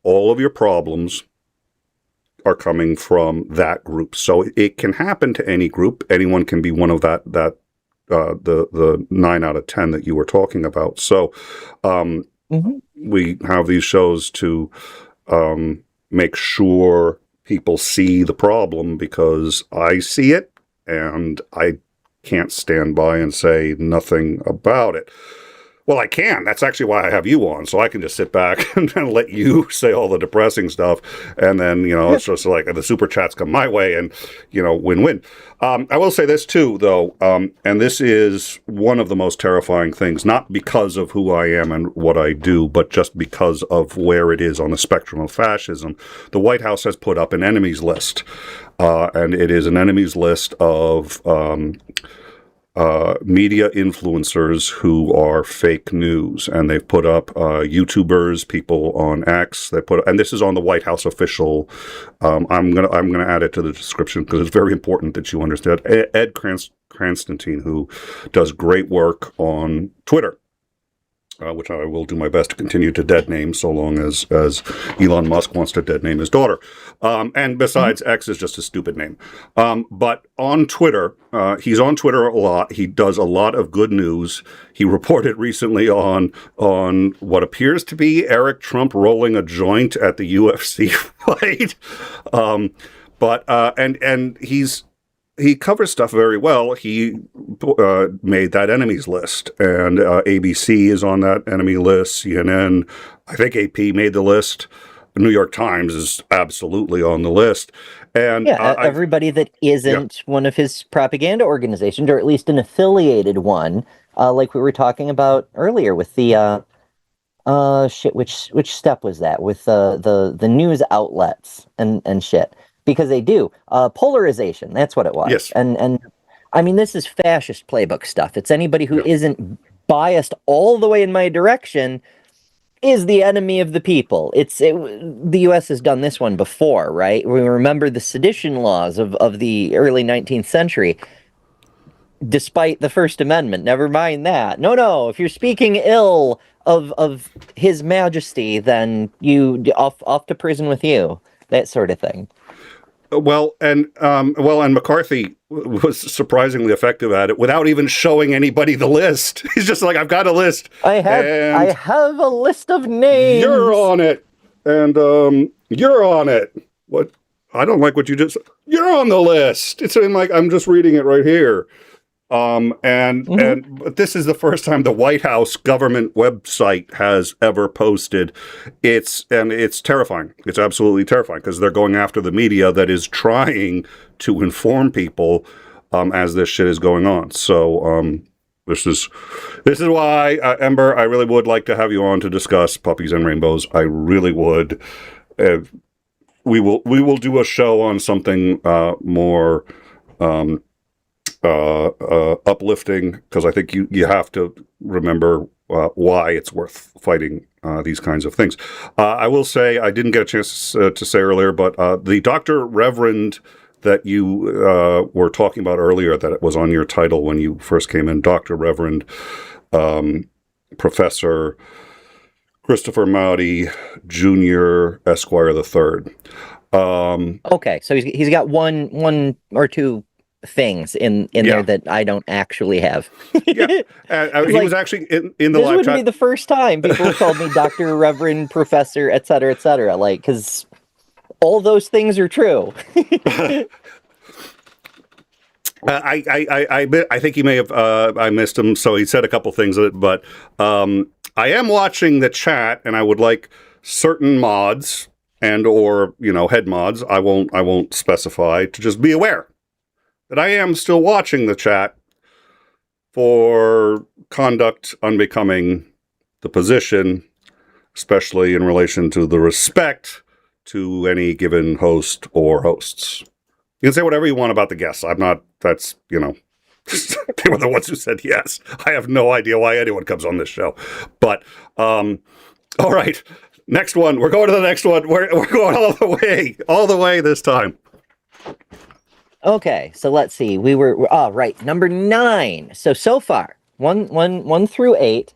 all of your problems are coming from that group. So it can happen to any group. Anyone can be one of the 9 out of 10 that you were talking about. So we have these shows to make sure people see the problem, because I see it and I can't stand by and say nothing about it. Well, I can. That's actually why I have you on, so I can just sit back and let you say all the depressing stuff, and then, it's just like the super chats come my way, and, win-win. I will say this, too, though, and this is one of the most terrifying things, not because of who I am and what I do, but just because of where it is on the spectrum of fascism. The White House has put up an enemies list, and it is an enemies list of media influencers who are fake news, and they've put up YouTubers, people on X. And this is on the White House official. I'm gonna add it to the description because it's very important that you understand. Ed Cranstantine, who does great work on Twitter, which I will do my best to continue to dead name so long as Elon Musk wants to dead name his daughter. And besides, X is just a stupid name. But on Twitter, he's on Twitter a lot. He does a lot of good news. He reported recently on what appears to be Eric Trump rolling a joint at the UFC fight. And he covers stuff very well. He made that enemies list, and ABC is on that enemy list. CNN, I think AP made the list. The New York Times is absolutely on the list. And everybody that isn't one of his propaganda organizations, or at least an affiliated one, like we were talking about earlier with the which step was that with the news outlets and shit. Because they do. Polarization, that's what it was. Yes. And I mean, this is fascist playbook stuff. It's anybody who isn't biased all the way in my direction is the enemy of the people. The U.S. has done this one before, right? We remember the sedition laws of the early 19th century. Despite the First Amendment, never mind that. No, if you're speaking ill of His Majesty, then you off to prison with you. That sort of thing. Well, and McCarthy was surprisingly effective at it without even showing anybody the list. He's just like, I've got a list. I have a list of names. You're on it, and you're on it. What? I don't like what you just. You're on the list. It's like I'm just reading it right here. But this is the first time the White House government website has ever posted. It's terrifying. It's absolutely terrifying because they're going after the media that is trying to inform people as this shit is going on. So this is why Ember, I really would like to have you on to discuss Puppies and Rainbows. I really would. We will do a show on something more uplifting, because I think you have to remember why it's worth fighting these kinds of things. I will say, I didn't get a chance to say earlier, but the Dr. Reverend that you were talking about earlier, that it was on your title when you first came in, Dr. Reverend Professor Christopher Mowdy Jr. Esquire III. Okay, so he's got one or two things in there that I don't actually have. He was actually in the live chat. This wouldn't be the first time people have called me Dr. Reverend Professor, et cetera, like, because all those things are true. I think he may have, I missed him, so he said a couple things, but I am watching the chat, and I would like certain mods and or, head mods, I won't specify, to just be aware that I am still watching the chat for conduct unbecoming the position, especially in relation to the respect to any given host or hosts. You can say whatever you want about the guests. I'm not, that's, they were the ones who said yes. I have no idea why anyone comes on this show. But, all right, next one. We're going to the next one. We're going all the way this time. Okay, so let's see. We were, right, number 9. So far, 1 through 8.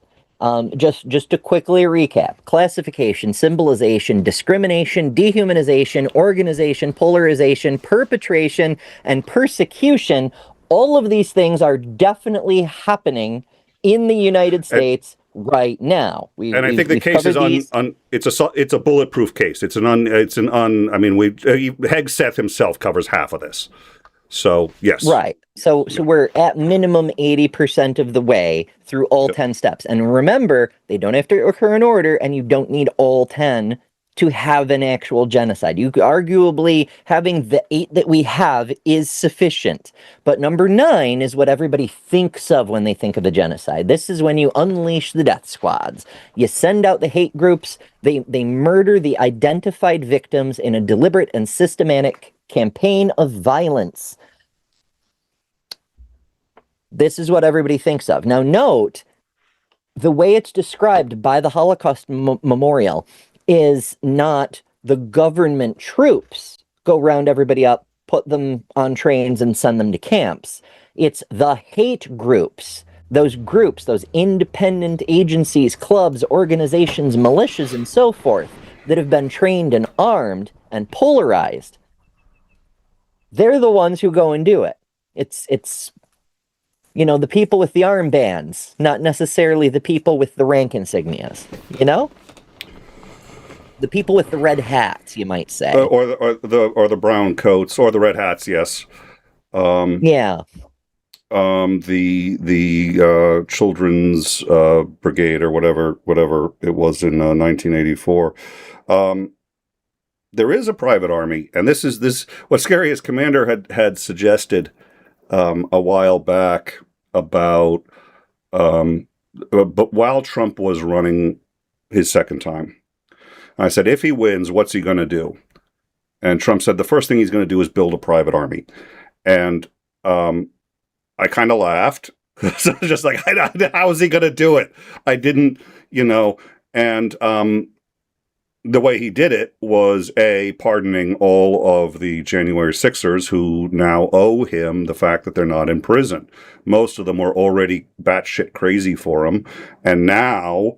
Just to quickly recap: classification, symbolization, discrimination, dehumanization, organization, polarization, perpetration, and persecution. All of these things are definitely happening in the United States right now. I think the case is it's a bulletproof case. Heg Seth himself covers half of this. So, yes. Right. So we're at minimum 80% of the way through all 10 steps. And remember, they don't have to occur in order, and you don't need all 10 to have an actual genocide. You arguably, having the 8 that we have is sufficient. But number 9 is what everybody thinks of when they think of a genocide. This is when you unleash the death squads. You send out the hate groups. They murder the identified victims in a deliberate and systematic campaign of violence. This is what everybody thinks of. Now, note, the way it's described by the Holocaust Memorial is not the government troops go round everybody up, put them on trains, and send them to camps. It's the hate groups, those independent agencies, clubs, organizations, militias, and so forth, that have been trained and armed and polarized. They're the ones who go and do it. It's the people with the armbands, not necessarily the people with the rank insignias, The people with the red hats, you might say. Or the brown coats, or the red hats, yes. Yeah. The Children's Brigade, or whatever it was in 1984. There is a private army, and what's scary is Commander had suggested a while back about, but while Trump was running his second time, I said, if he wins, what's he going to do? And Trump said the first thing he's going to do is build a private army. And I kind of laughed. So just like, how is he going to do it? I didn't, and the way he did it was pardoning all of the January 6ers who now owe him the fact that they're not in prison. Most of them were already batshit crazy for him, and now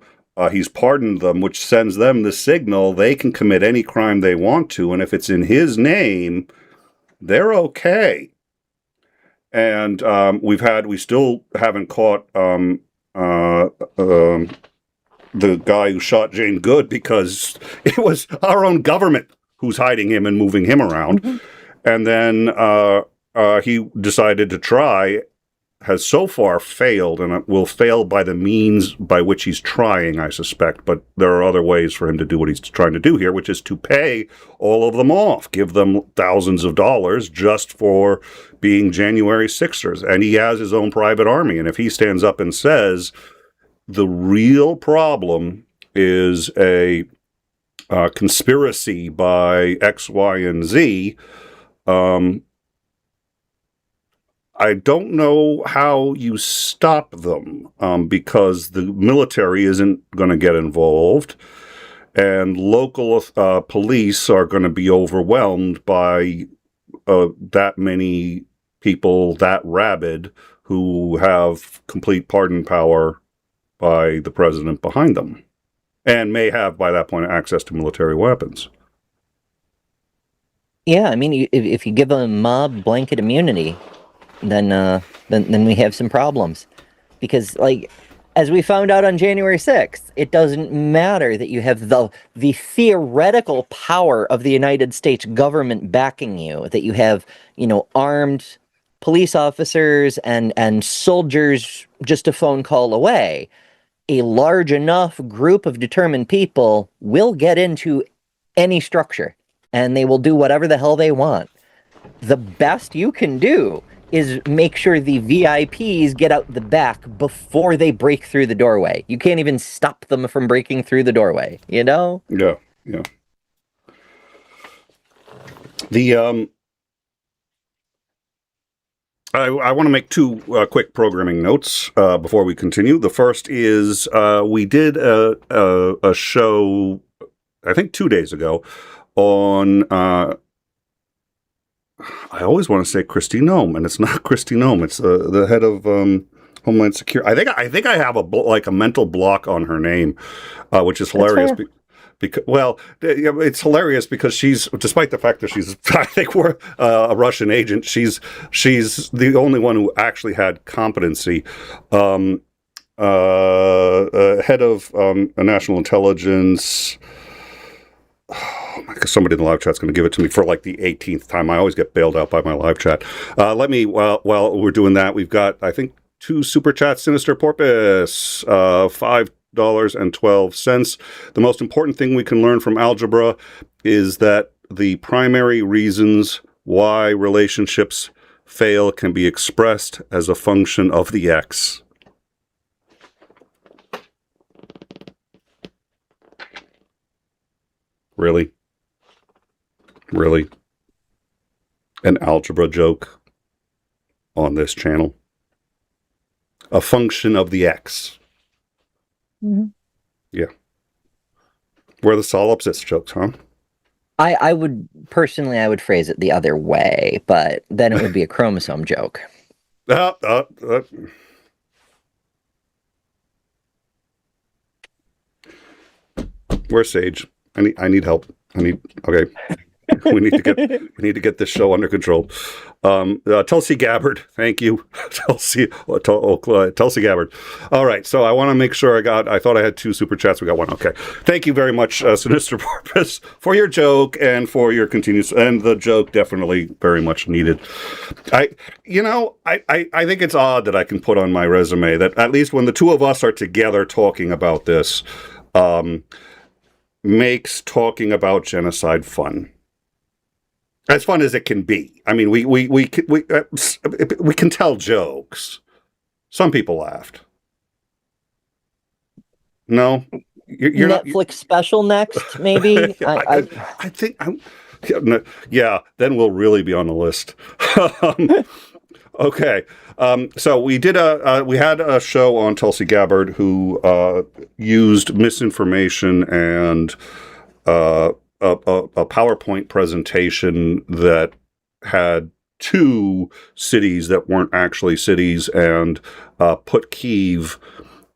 he's pardoned them, which sends them the signal they can commit any crime they want to, and if it's in his name, they're okay. And we still haven't caught the guy who shot Jane Goode, because it was our own government who's hiding him and moving him around. Mm-hmm. And then he decided to try, has so far failed, and will fail by the means by which he's trying, I suspect. But there are other ways for him to do what he's trying to do here, which is to pay all of them off, give them thousands of dollars just for being January 6ers. And he has his own private army. And if he stands up and says, the real problem is a conspiracy by X, Y, and Z, I don't know how you stop them, because the military isn't going to get involved, and local police are going to be overwhelmed by that many people that rabid who have complete pardon power by the president behind them, and may have by that point access to military weapons. Yeah, I mean, if you give a mob blanket immunity, then we have some problems, because like, as we found out on January 6th, it doesn't matter that you have the theoretical power of the United States government backing you, that you have, armed police officers and soldiers just a phone call away. A large enough group of determined people will get into any structure, and they will do whatever the hell they want. The best you can do is make sure the VIPs get out the back before they break through the doorway. You can't even stop them from breaking through the doorway, you know? Yeah, yeah. The I want to make two quick programming notes before we continue. The first is we did a show, I think 2 days ago, on I always want to say Kristi Noem, and it's not Kristi Noem. It's the head of Homeland Security. I think I have a mental block on her name, which is hilarious. Because it's hilarious because she's, despite the fact that she's, I think we're a Russian agent, she's the only one who actually had competency. Head of national intelligence. Oh my God, somebody in the live chat's going to give it to me for like the 18th time. I always get bailed out by my live chat. While we're doing that, we've got, I think, 2 super chats. Sinister Porpoise, $5.12. The most important thing we can learn from algebra is that the primary reasons why relationships fail can be expressed as a function of the x. Really? Really? An algebra joke on this channel? A function of the x. Mm-hmm. Yeah. Where the solipsist jokes, huh? I would phrase it the other way, but then it would be a chromosome joke. Where's Sage? I need help. Okay. we need to get this show under control. Tulsi Gabbard, thank you. Tulsi Gabbard. All right, so I want to make sure I thought I had 2 super chats. We got 1. Okay. Thank you very much, Sinister Porpoise, for your joke and for your continuous, and the joke definitely very much needed. I think it's odd that I can put on my resume that at least when the 2 of us are together talking about this, makes talking about genocide fun. As fun as it can be. I mean, we can tell jokes. Some people laughed. No, you're Netflix special next, maybe. I think. Yeah, then we'll really be on the list. Okay, so we had a show on Tulsi Gabbard who used misinformation and a PowerPoint presentation that had 2 cities that weren't actually cities and put Kyiv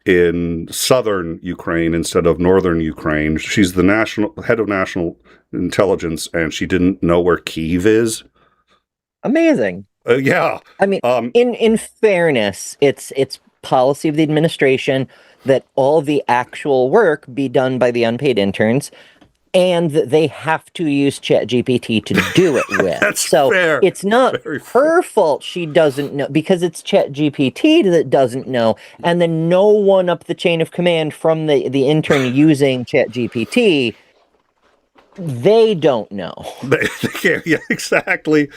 in southern Ukraine instead of northern Ukraine. She's the head of national intelligence, and she didn't know where Kyiv is. Amazing. Yeah. I mean, in fairness, it's policy of the administration that all the actual work be done by the unpaid interns, and they have to use ChatGPT to do it with. That's so fair. It's not Very her fault she doesn't know, because it's ChatGPT that doesn't know, and then no one up the chain of command from the intern using ChatGPT, they don't know. They can't, yeah, exactly.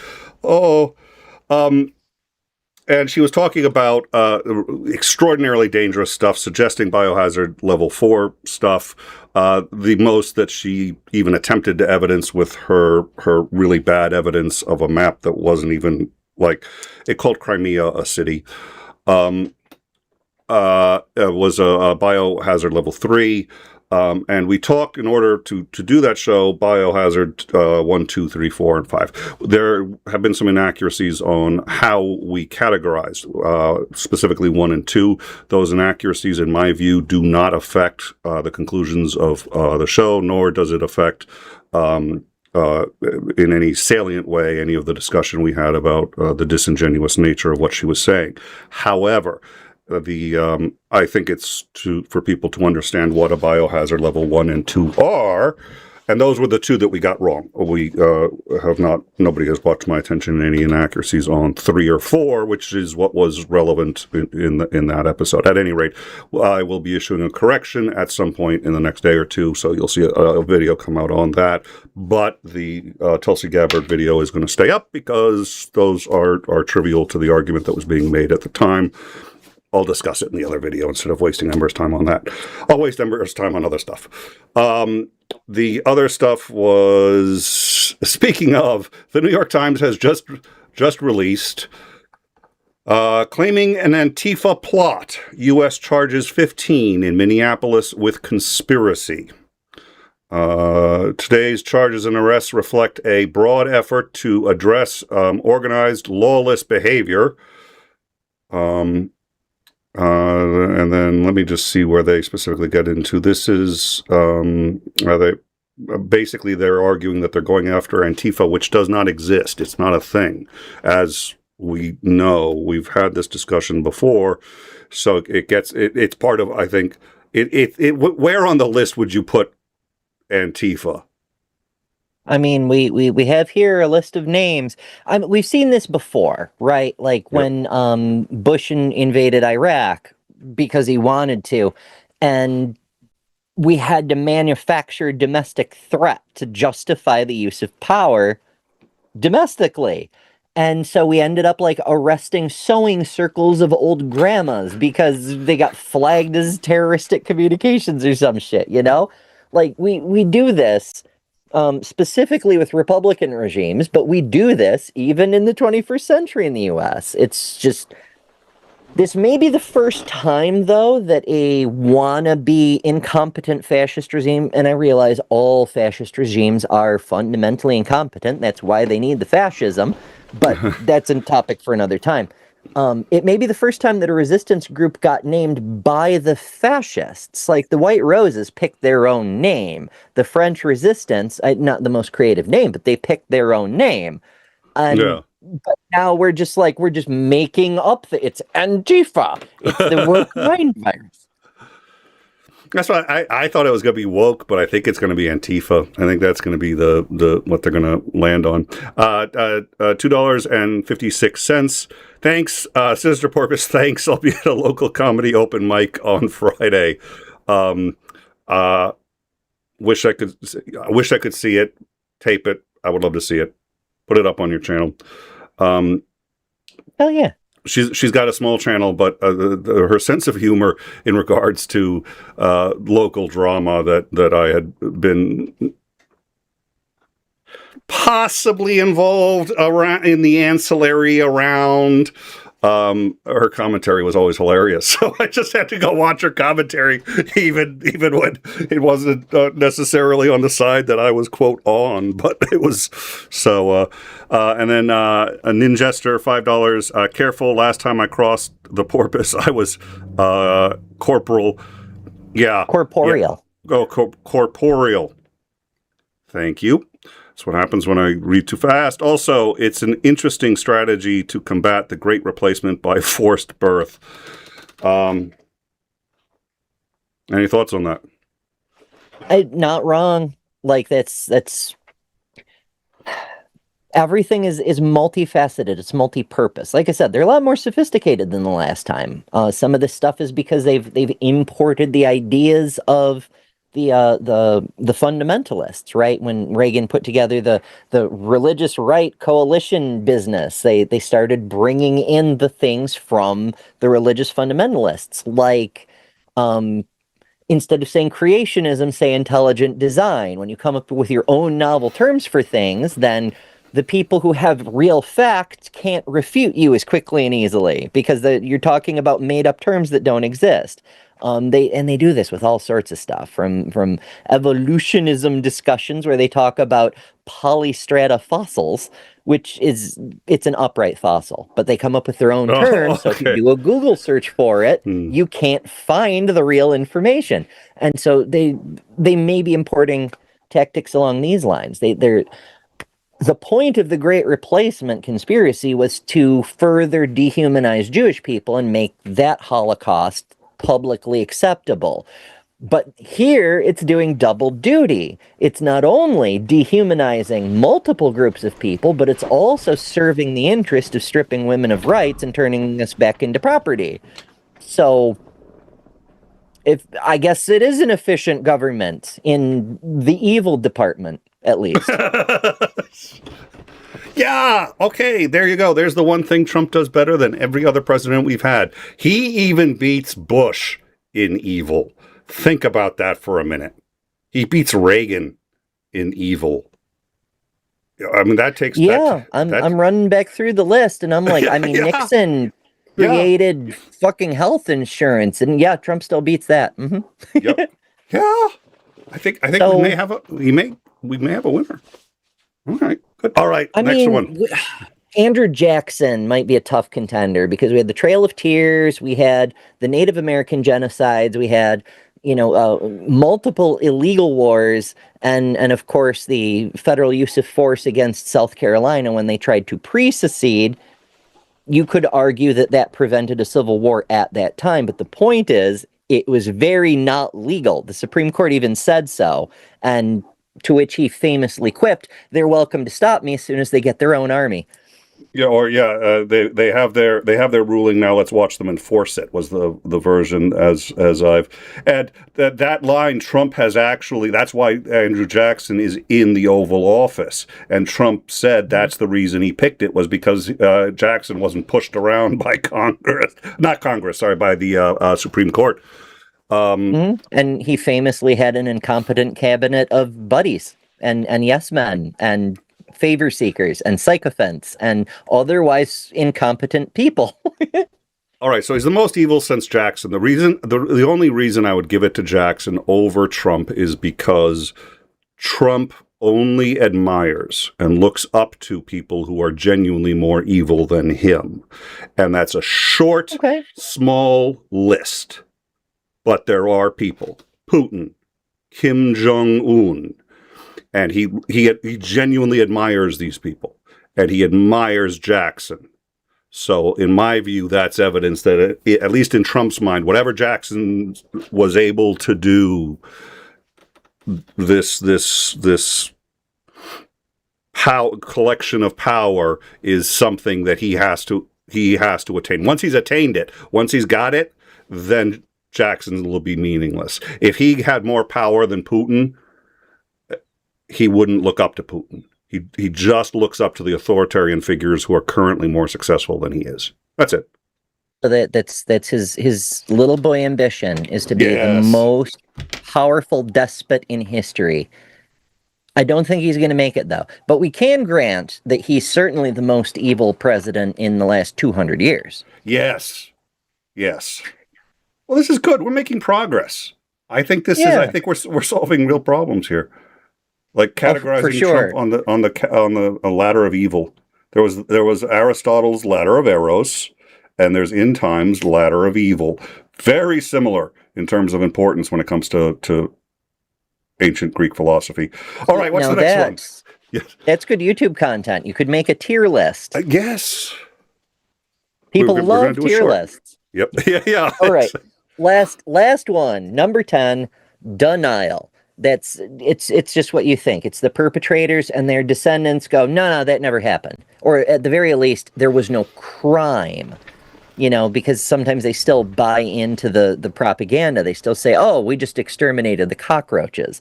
And she was talking about extraordinarily dangerous stuff, suggesting biohazard level 4 stuff. The most that she even attempted to evidence with her really bad evidence of a map that wasn't even, like, it called Crimea a city. It was a biohazard level 3. And we talk, in order to do that show, Biohazard 1, 2, 3, 4, and 5. There have been some inaccuracies on how we categorized, specifically 1 and 2. Those inaccuracies, in my view, do not affect the conclusions of the show, nor does it affect in any salient way any of the discussion we had about the disingenuous nature of what she was saying. However, I think it's for people to understand what a biohazard level 1 and 2 are, and those were the 2 that we got wrong. We nobody has brought to my attention any inaccuracies on 3 or 4, which is what was relevant in that episode. At any rate, I will be issuing a correction at some point in the next day or 2, so you'll see a video come out on that. But the Tulsi Gabbard video is going to stay up because those are trivial to the argument that was being made at the time. I'll discuss it in the other video instead of wasting Ember's time on that. I'll waste Ember's time on other stuff. The other stuff was, speaking of, the New York Times has just released, claiming an Antifa plot. U.S. charges 15 in Minneapolis with conspiracy. Today's charges and arrests reflect a broad effort to address organized lawless behavior. And then let me just see where they specifically get into. This is, basically they're arguing that they're going after Antifa, which does not exist. It's not a thing. As we know, we've had this discussion before. So it's part of, I think, where on the list would you put Antifa? I mean, we have here a list of names. We've seen this before, right? Like when Bush invaded Iraq because he wanted to, and we had to manufacture domestic threat to justify the use of power domestically. And so we ended up like arresting sewing circles of old grandmas because they got flagged as terroristic communications or some shit, you know? Like we do this specifically with Republican regimes, but we do this even in the 21st century in the US. It's just, this may be the first time, though, that a wannabe incompetent fascist regime, and I realize all fascist regimes are fundamentally incompetent, that's why they need the fascism, but that's a topic for another time. It may be the first time that a resistance group got named by the fascists. Like the White Roses picked their own name. The French Resistance, not the most creative name, but they picked their own name. But now we're just making up it's Antifa. It's the woke mind virus. That's why I thought it was going to be woke, but I think it's going to be Antifa. I think that's going to be the what they're going to land on. $2.56. Thanks, Sister Porpoise. Thanks. I'll be at a local comedy open mic on Friday. Wish I could see it. Tape it. I would love to see it. Put it up on your channel. Hell yeah. She's got a small channel, but her sense of humor in regards to local drama that I had been possibly involved around in the ancillary around. Her commentary was always hilarious, so I just had to go watch her commentary, even when it wasn't necessarily on the side that I was quote on, but it was so. And then a Ninjester, $5. Careful, last time I crossed the porpoise, I was corporal. Yeah, corporeal. Yeah. Oh, corporeal. Thank you. That's what happens when I read too fast. Also, it's an interesting strategy to combat the great replacement by forced birth. Any thoughts on that? Not wrong. Like that's everything is multifaceted. It's multi-purpose. Like I said, they're a lot more sophisticated than the last time. Some of this stuff is because they've imported the ideas of the fundamentalists, right? When Reagan put together the religious right coalition business, they started bringing in the things from the religious fundamentalists, like instead of saying creationism, say intelligent design. When you come up with your own novel terms for things, then the people who have real facts can't refute you as quickly and easily because you're talking about made-up terms that don't exist. They do this with all sorts of stuff, from evolutionism discussions where they talk about polystrata fossils, which it's an upright fossil, but they come up with their own term. So if you do a Google search for it, you can't find the real information. And so they may be importing tactics along these lines. The point of the Great Replacement conspiracy was to further dehumanize Jewish people and make that Holocaust publicly acceptable. But here it's doing double duty. It's not only dehumanizing multiple groups of people, but it's also serving the interest of stripping women of rights and turning us back into property. So I guess it is an efficient government in the evil department, at least. Yeah, okay, there you go. There's the one thing Trump does better than every other president we've had. He even beats Bush in evil. Think about that for a minute. He beats Reagan in evil. I mean, that takes... Yeah, I'm running back through the list, and I'm like, I mean, Nixon created fucking health insurance, and Trump still beats that. Mm-hmm. Yep. Yeah. I think so, we may have a winner. All right. Good. All right. Next one. Andrew Jackson might be a tough contender because we had the Trail of Tears, we had the Native American genocides, we had multiple illegal wars, and of course the federal use of force against South Carolina when they tried to pre-secede. You could argue that prevented a civil war at that time, but the point is it was very not legal. The Supreme Court even said so, and to which he famously quipped, "They're welcome to stop me as soon as they get their own army." Yeah, they have their ruling now. Let's watch them enforce it. Was the version as I've and that line Trump has actually. That's why Andrew Jackson is in the Oval Office, and Trump said that's the reason he picked it was because Jackson wasn't pushed around by by the Supreme Court. And he famously had an incompetent cabinet of buddies and yes men and favor seekers and sycophants and otherwise incompetent people. All right, so he's the most evil since Jackson. The only reason I would give it to Jackson over Trump is because Trump only admires and looks up to people who are genuinely more evil than him. And that's a short, small list. But there are people. Putin, Kim Jong-un. And he genuinely admires these people. And he admires Jackson. So in my view, that's evidence that, at least in Trump's mind, whatever Jackson was able to do, this collection of power is something that he has to attain. Once he's attained it, once he's got it, then Jackson will be meaningless. If he had more power than Putin, he wouldn't look up to Putin. He just looks up to the authoritarian figures who are currently more successful than he is. That's it. So that's his little boy ambition is to be the most powerful despot in history. I don't think he's going to make it, though. But we can grant that he's certainly the most evil president in the last 200 years. Yes. Well, this is good. We're making progress. I think I think we're solving real problems here. Like categorizing Trump on the ladder of evil. There was Aristotle's ladder of Eros, and there's in time's ladder of evil. Very similar in terms of importance when it comes to ancient Greek philosophy. All right, what's the next one? Yes. That's good YouTube content. You could make a tier list. Yes. People love tier lists. Yep. Yeah. All right. Last one, number 10, denial. It's just what you think. It's the perpetrators and their descendants go, no, that never happened. Or at the very least, there was no crime. Because sometimes they still buy into the propaganda. They still say, oh, we just exterminated the cockroaches.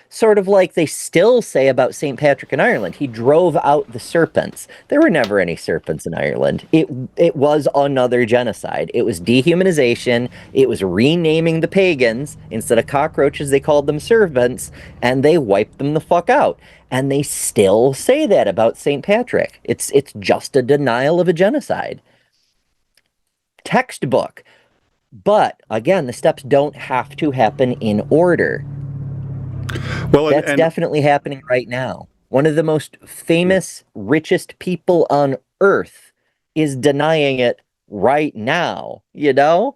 Sort of like they still say about St. Patrick in Ireland. He drove out the serpents. There were never any serpents in Ireland. It was another genocide. It was dehumanization. It was renaming the pagans. Instead of cockroaches, they called them serpents, and they wiped them the fuck out. And they still say that about St. Patrick. It's just a denial of a genocide. Textbook. But again, the steps don't have to happen in order. Well, That's definitely happening right now. One of the most famous, richest people on earth is denying it right now, you know?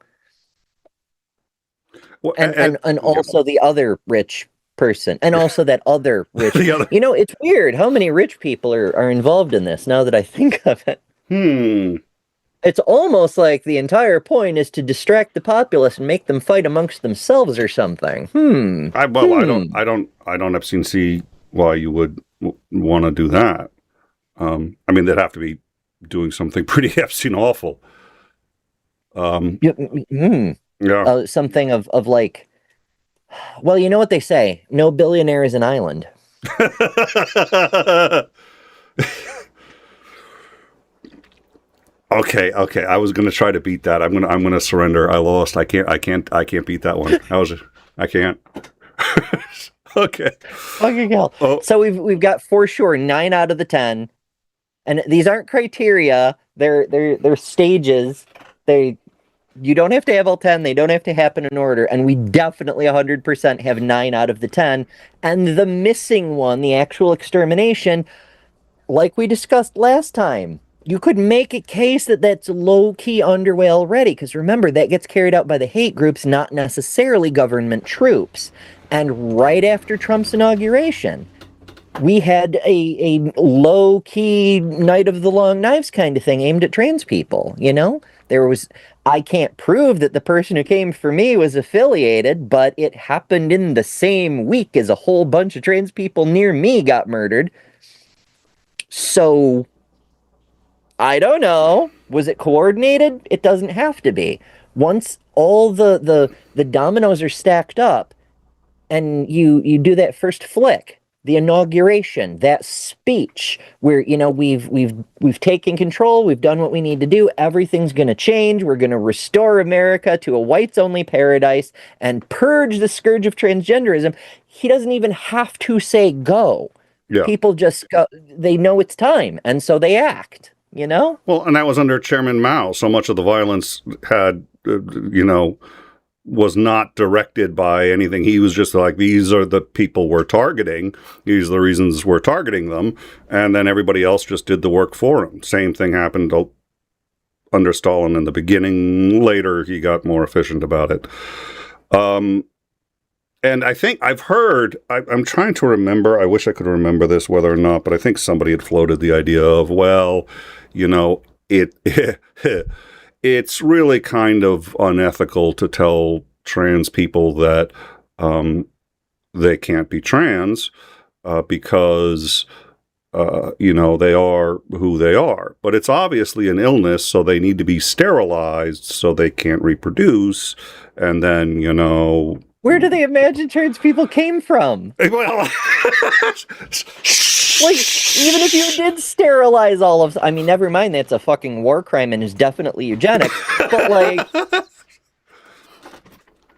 Well, and also the other rich person, and also that other rich. the other. You know, it's weird how many rich people are involved in this now that I think of it. It's almost like the entire point is to distract the populace and make them fight amongst themselves or something. I don't see why you would want to do that. I mean, they'd have to be doing something pretty Epstein awful. Something of like, well, you know what they say, no billionaire is an island. Okay. I was going to try to beat that. I'm going to surrender. I lost. I can't beat that one. I can't. Okay. Fucking hell. Oh. So we've got for sure 9 out of the 10. And these aren't criteria. They're stages. You don't have to have all 10. They don't have to happen in order. And we definitely 100% have 9 out of the 10. And the missing one, the actual extermination, like we discussed last time, you could make a case that that's low-key underway already. Because remember, that gets carried out by the hate groups, not necessarily government troops. And right after Trump's inauguration, we had a low-key Night of the Long Knives kind of thing aimed at trans people, you know? I can't prove that the person who came for me was affiliated, but it happened in the same week as a whole bunch of trans people near me got murdered. So, I don't know. Was it coordinated? It doesn't have to be. Once all the dominoes are stacked up, and you do that first flick, the inauguration, that speech where, you know, we've taken control, we've done what we need to do, everything's going to change, we're going to restore America to a whites-only paradise and purge the scourge of transgenderism. He doesn't even have to say go. Yeah. People just go, they know it's time, and so they act, you know? Well, and that was under Chairman Mao. So much of the violence had, was not directed by anything. He was just like, these are the people we're targeting. These are the reasons we're targeting them. And then everybody else just did the work for him. Same thing happened under Stalin in the beginning. Later, he got more efficient about it. And I think I've heard, I'm trying to remember, I wish I could remember this, whether or not, but I think somebody had floated the idea of, well, you know, it's really kind of unethical to tell trans people that they can't be trans because, they are who they are. But it's obviously an illness, so they need to be sterilized so they can't reproduce. And then, where do they imagine trans people came from? Well, like, even if you did sterilize all of... I mean, never mind, that's a fucking war crime and is definitely eugenics. But, like,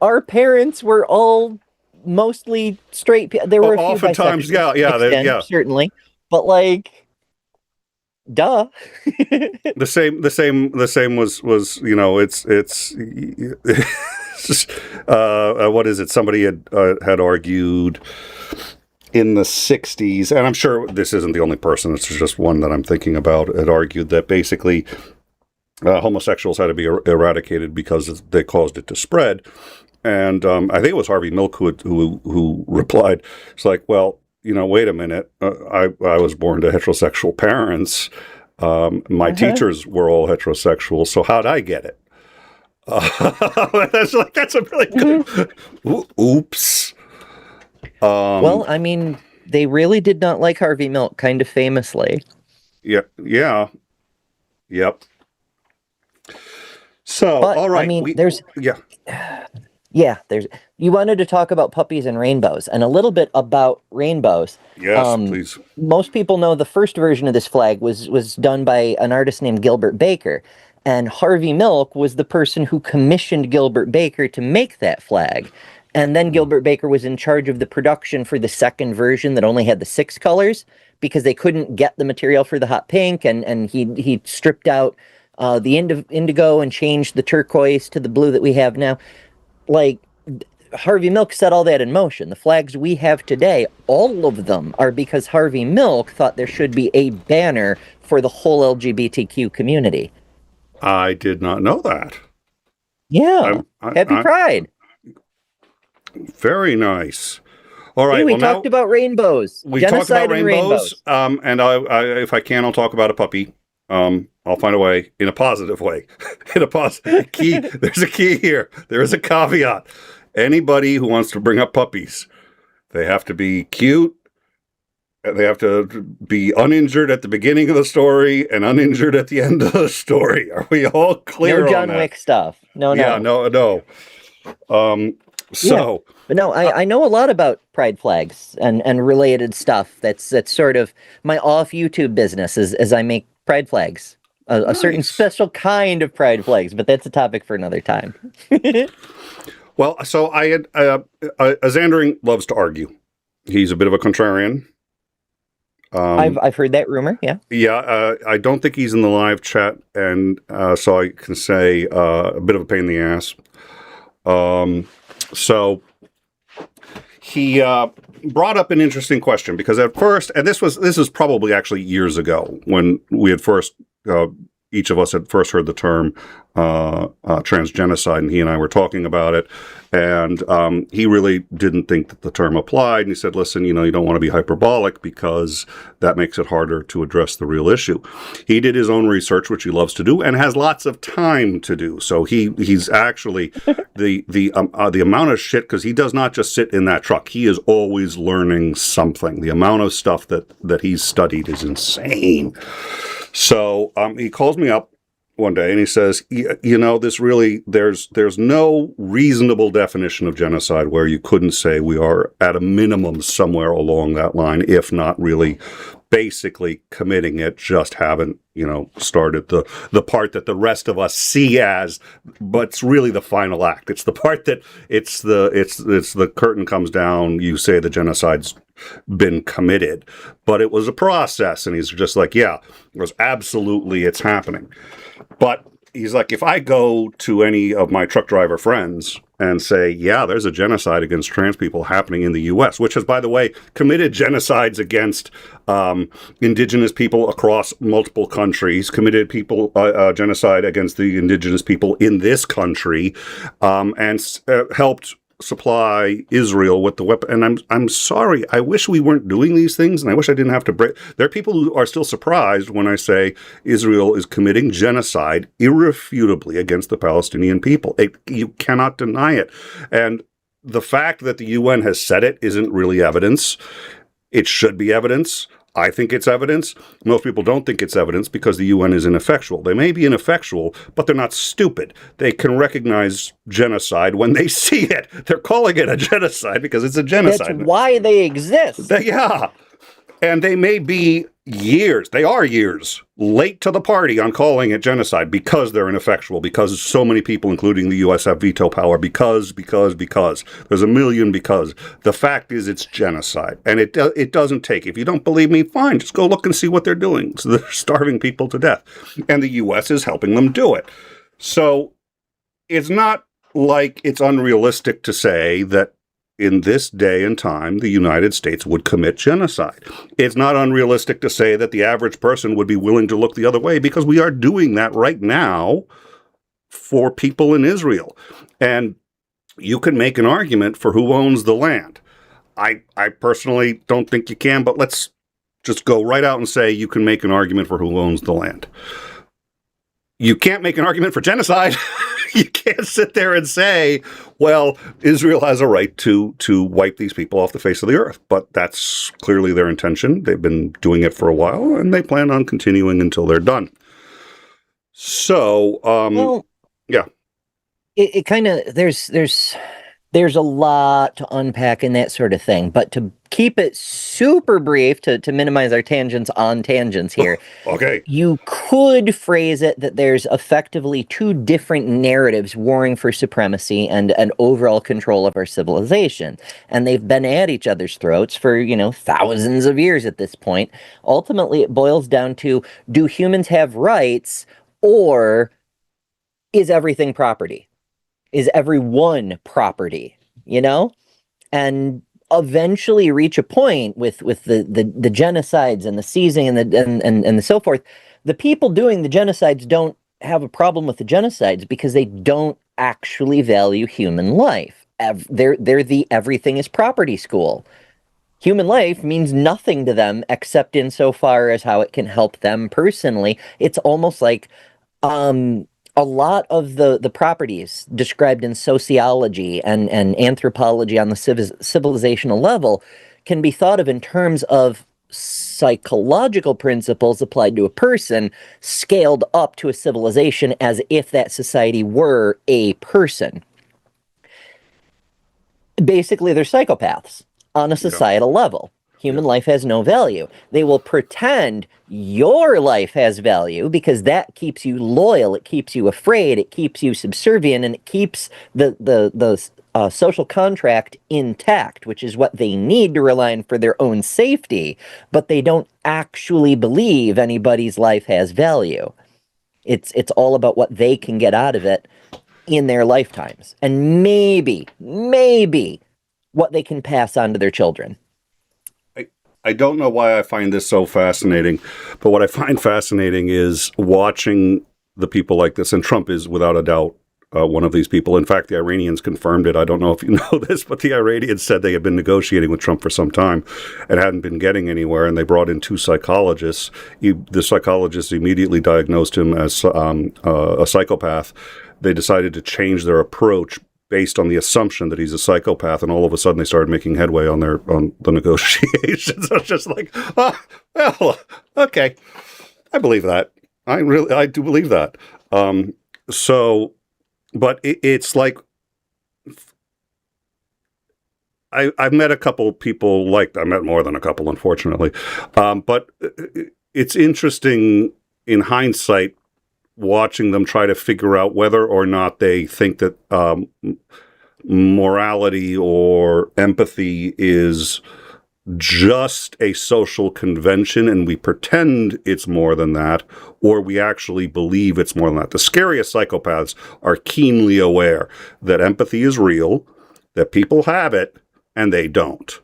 our parents were all mostly straight people. There were a few oftentimes, yeah, certainly. But, like, duh. The same was what is it? Somebody had argued in the 60s, and I'm sure this isn't the only person, it's just one that I'm thinking about, had argued that basically homosexuals had to be eradicated because they caused it to spread. And I think it was Harvey Milk who replied, it's like, well, wait a minute, I was born to heterosexual parents. My teachers were all heterosexual, so how'd I get it? That's a really good... Oops. Well, I mean, they really did not like Harvey Milk, kind of famously. Yep. So, but, all right. I mean, you wanted to talk about puppies and rainbows, and a little bit about rainbows. Yes, please. Most people know the first version of this flag was done by an artist named Gilbert Baker, and Harvey Milk was the person who commissioned Gilbert Baker to make that flag. And then Gilbert Baker was in charge of the production for the second version that only had the 6 colors because they couldn't get the material for the hot pink, and he stripped out the indigo and changed the turquoise to the blue that we have now. Like, Harvey Milk set all that in motion. The flags we have today, all of them are because Harvey Milk thought there should be a banner for the whole LGBTQ community. I did not know that. Yeah. Happy Pride. Very nice. All right. Hey, we talked about rainbows. We talked about rainbows. And if I can, I'll talk about a puppy. I'll find a way, in a positive way. In a positive key. There's a key here. There is a caveat. Anybody who wants to bring up puppies, they have to be cute. They have to be uninjured at the beginning of the story and uninjured at the end of the story. Are we all clear on that? No John Wick stuff. No. Yeah, no. So, yeah. But no, I know a lot about pride flags and related stuff. That's sort of my off YouTube business as I make pride flags. A certain special kind of pride flags, but that's a topic for another time. Well, so Isandring loves to argue. He's a bit of a contrarian. I've heard that rumor. Yeah. Yeah. I don't think he's in the live chat, and so I can say a bit of a pain in the ass. So he brought up an interesting question, because at first, and this is probably actually years ago when we had first. Each of us had first heard the term Trans-Genocide, and he and I were talking about it, and he really didn't think that the term applied, and he said, listen, you don't want to be hyperbolic because that makes it harder to address the real issue. He did his own research, which he loves to do, and has lots of time to do, so he's actually, the amount of shit, because he does not just sit in that truck, he is always learning something. The amount of stuff that he's studied is insane. So he calls me up one day and he says, this really, there's no reasonable definition of genocide where you couldn't say we are at a minimum somewhere along that line, if not really basically committing it, just haven't, started the part that the rest of us see as, but it's really the final act. It's the part that it's the curtain comes down, you say the genocide's been committed, but it was a process. And he's just like, yeah, it was absolutely, it's happening. But he's like, if I go to any of my truck driver friends and say, yeah, there's a genocide against trans people happening in the U.S., which has, by the way, committed genocides against indigenous people across multiple countries, committed genocide against the indigenous people in this country, and helped supply Israel with the weapon. And I'm sorry, I wish we weren't doing these things, and I wish I didn't have to break. There are people who are still surprised when I say Israel is committing genocide irrefutably against the Palestinian people. You cannot deny it. And the fact that the UN has said it isn't really evidence. It should be evidence. I think it's evidence. Most people don't think it's evidence because the UN is ineffectual. They may be ineffectual, but they're not stupid. They can recognize genocide when they see it. They're calling it a genocide because it's a genocide. That's why they exist. Yeah. And they may be years late to the party on calling it genocide because they're ineffectual, because so many people, including the U.S., have veto power, because. There's a million because. The fact is it's genocide. And it doesn't take. If you don't believe me, fine, just go look and see what they're doing. So they're starving people to death. And the U.S. is helping them do it. So it's not like it's unrealistic to say that in this day and time, the United States would commit genocide. It's not unrealistic to say that the average person would be willing to look the other way, because we are doing that right now for people in Israel. And you can make an argument for who owns the land. I personally don't think you can, but let's just go right out and say you can make an argument for who owns the land. You can't make an argument for genocide. You can't sit there and say, well, Israel has a right to wipe these people off the face of the earth. But that's clearly their intention. They've been doing it for a while, and they plan on continuing until they're done. So, yeah. It kind of, there's a lot to unpack in that sort of thing, but to keep it super brief, to minimize our tangents on tangents here. Okay. You could phrase it that there's effectively two different narratives warring for supremacy and overall control of our civilization. And they've been at each other's throats for, thousands of years at this point. Ultimately, it boils down to, do humans have rights, Or is everything property? Is everyone property? You know? And eventually reach a point with the genocides and the seizing and the so forth. The people doing the genocides don't have a problem with the genocides because they don't actually value human life. They're the everything is property school. Human life means nothing to them except insofar as how it can help them personally. It's almost like a lot of the properties described in sociology and anthropology on the civilizational level can be thought of in terms of psychological principles applied to a person, scaled up to a civilization as if that society were a person. Basically, they're psychopaths on a societal level. Human life has no value. They will pretend your life has value because that keeps you loyal, it keeps you afraid, it keeps you subservient, and it keeps the social contract intact, which is what they need to rely on for their own safety, but they don't actually believe anybody's life has value. It's all about what they can get out of it in their lifetimes, and maybe what they can pass on to their children. I don't know why I find this so fascinating, but what I find fascinating is watching the people like this, and Trump is without a doubt one of these people. In fact, the Iranians confirmed it. I don't know if you know this, but the Iranians said they had been negotiating with Trump for some time and hadn't been getting anywhere, and they brought in 2 psychologists. The psychologists immediately diagnosed him as a psychopath. They decided to change their approach based on the assumption that he's a psychopath, and all of a sudden they started making headway on the negotiations. I was just like, oh, well, okay, I believe that. I do believe that. But it's like I've met a couple people I met more than a couple, unfortunately, but it's interesting in hindsight watching them try to figure out whether or not they think that morality or empathy is just a social convention and we pretend it's more than that, or we actually believe it's more than that. The scariest psychopaths are keenly aware that empathy is real, that people have it, and they don't.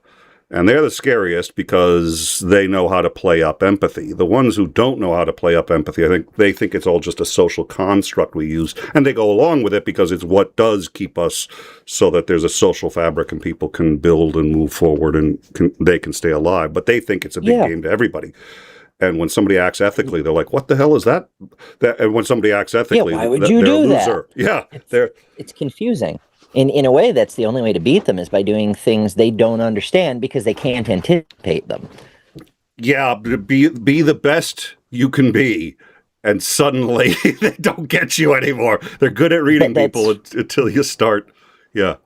And they're the scariest because they know how to play up empathy. The ones who don't know how to play up empathy, I think they think it's all just a social construct we use, and they go along with it because it's what does keep us so that there's a social fabric and people can build and move forward and they can stay alive. But they think it's a big game to everybody. And when somebody acts ethically, they're like, what the hell is that? And when somebody acts ethically, why would you do that? Yeah. It's confusing. In a way, that's the only way to beat them is by doing things they don't understand because they can't anticipate them. Yeah, be the best you can be, and suddenly they don't get you anymore. They're good at reading people until you start. Yeah.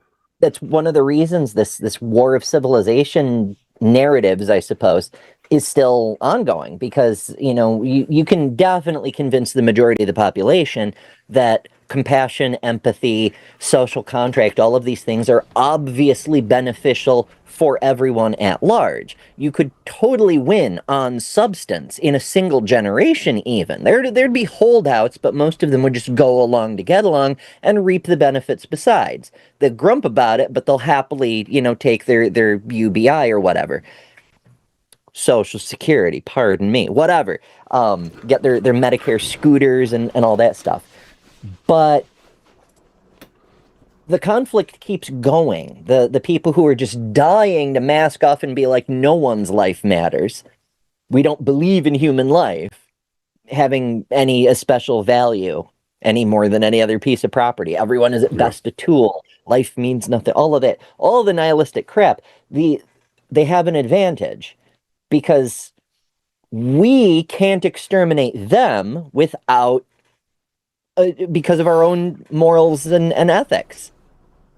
That's one of the reasons this war of civilization narratives, I suppose, is still ongoing, because you can definitely convince the majority of the population that compassion, empathy, social contract, all of these things are obviously beneficial for everyone at large. You could totally win on substance in a single generation even. There'd be holdouts, but most of them would just go along to get along and reap the benefits besides. They grump about it, but they'll happily, take their UBI or whatever. Social Security, pardon me, whatever. Get their Medicare scooters and all that stuff. But the conflict keeps going. The people who are just dying to mask off and be like, no one's life matters. We don't believe in human life having any special value any more than any other piece of property. Everyone is at best a tool. Life means nothing. All of that, all the nihilistic crap. They have an advantage because we can't exterminate them without because of our own morals and ethics.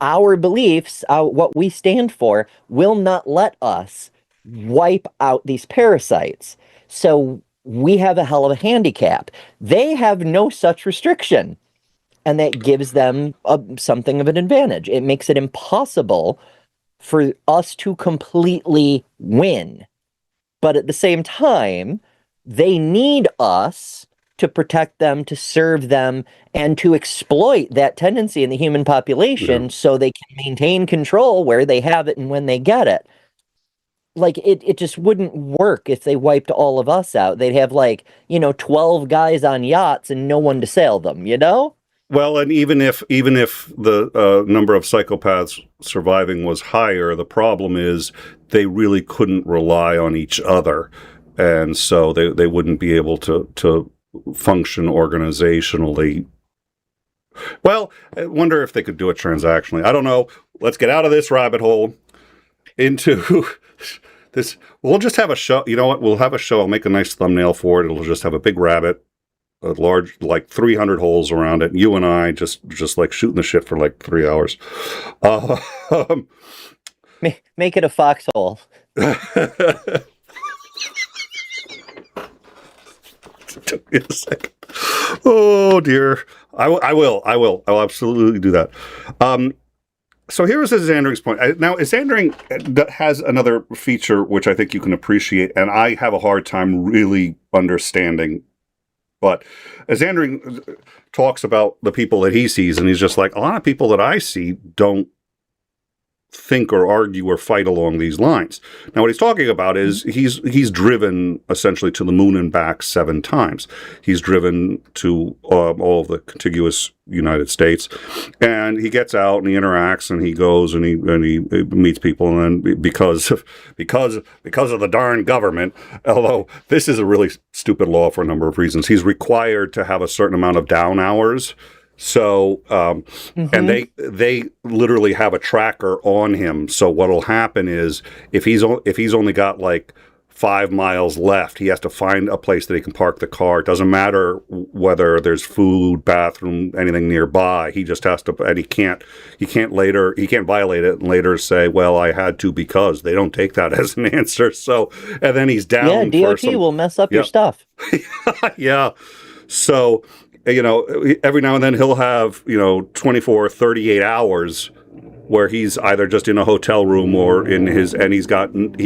Our beliefs, what we stand for, will not let us wipe out these parasites. So we have a hell of a handicap. They have no such restriction, and that gives them something of an advantage. It makes it impossible for us to completely win. But at the same time, they need us to protect them, to serve them, and to exploit that tendency in the human population so they can maintain control where they have it and when they get it. Like, it just wouldn't work if they wiped all of us out. They'd have, like, 12 guys on yachts and no one to sail them, Well, and even if the number of psychopaths surviving was higher, the problem is they really couldn't rely on each other, and so they wouldn't be able to function organizationally. Well, I wonder if they could do it transactionally. I don't know. Let's get out of this rabbit hole into this. We'll just have a show. You know what? We'll have a show. I'll make a nice thumbnail for it. It'll just have a big rabbit, a large, like 300 holes around it. You and I just like shooting the shit for like 3 hours. Make it a foxhole. Took me a second. Oh dear. I will absolutely do that. So here's Isandring's point. Now, Isandring has another feature which I think you can appreciate, and I have a hard time really understanding. But Isandring talks about the people that he sees, and he's just like, a lot of people that I see don't think or argue or fight along these lines. Now, what he's talking about is he's driven essentially to the moon and back 7 times. He's driven to all of the contiguous United States, and he gets out and he interacts and he goes and he meets people, and then because of the darn government, although this is a really stupid law for a number of reasons, he's required to have a certain amount of down hours. So, and they literally have a tracker on him. So what'll happen is if he's only got like 5 miles left, he has to find a place that he can park the car. It doesn't matter whether there's food, bathroom, anything nearby. He just has to, and he can't violate it and later say, well, I had to, because they don't take that as an answer. So, and then he's down. Yeah, DOT will mess up your stuff. Yeah. So, every now and then he'll have, 24, 38 hours where he's either just in a hotel room or in his, and he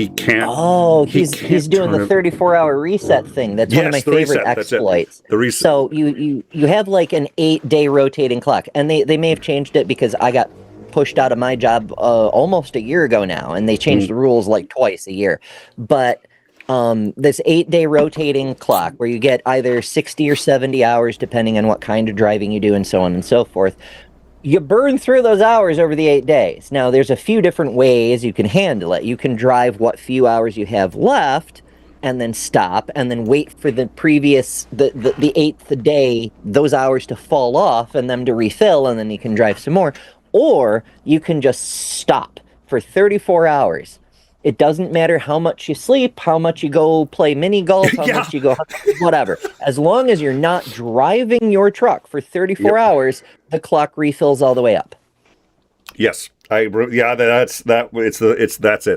can't. Oh, he's doing the 34-hour reset thing. That's one of my favorite exploits. The reset. So you have like an 8-day rotating clock, and they may have changed it because I got pushed out of my job almost a year ago now, and they changed the rules like twice a year. But this 8-day rotating clock where you get either 60 or 70 hours depending on what kind of driving you do and so on and so forth. You burn through those hours over the 8 days. Now, there's a few different ways you can handle it. You can drive what few hours you have left and then stop and then wait for the previous, the 8th day, those hours to fall off and them to refill, and then you can drive some more. Or you can just stop for 34 hours. It doesn't matter how much you sleep, how much you go play mini golf, how much you go, whatever. As long as you're not driving your truck for 34 hours, the clock refills all the way up. Yes. That's it.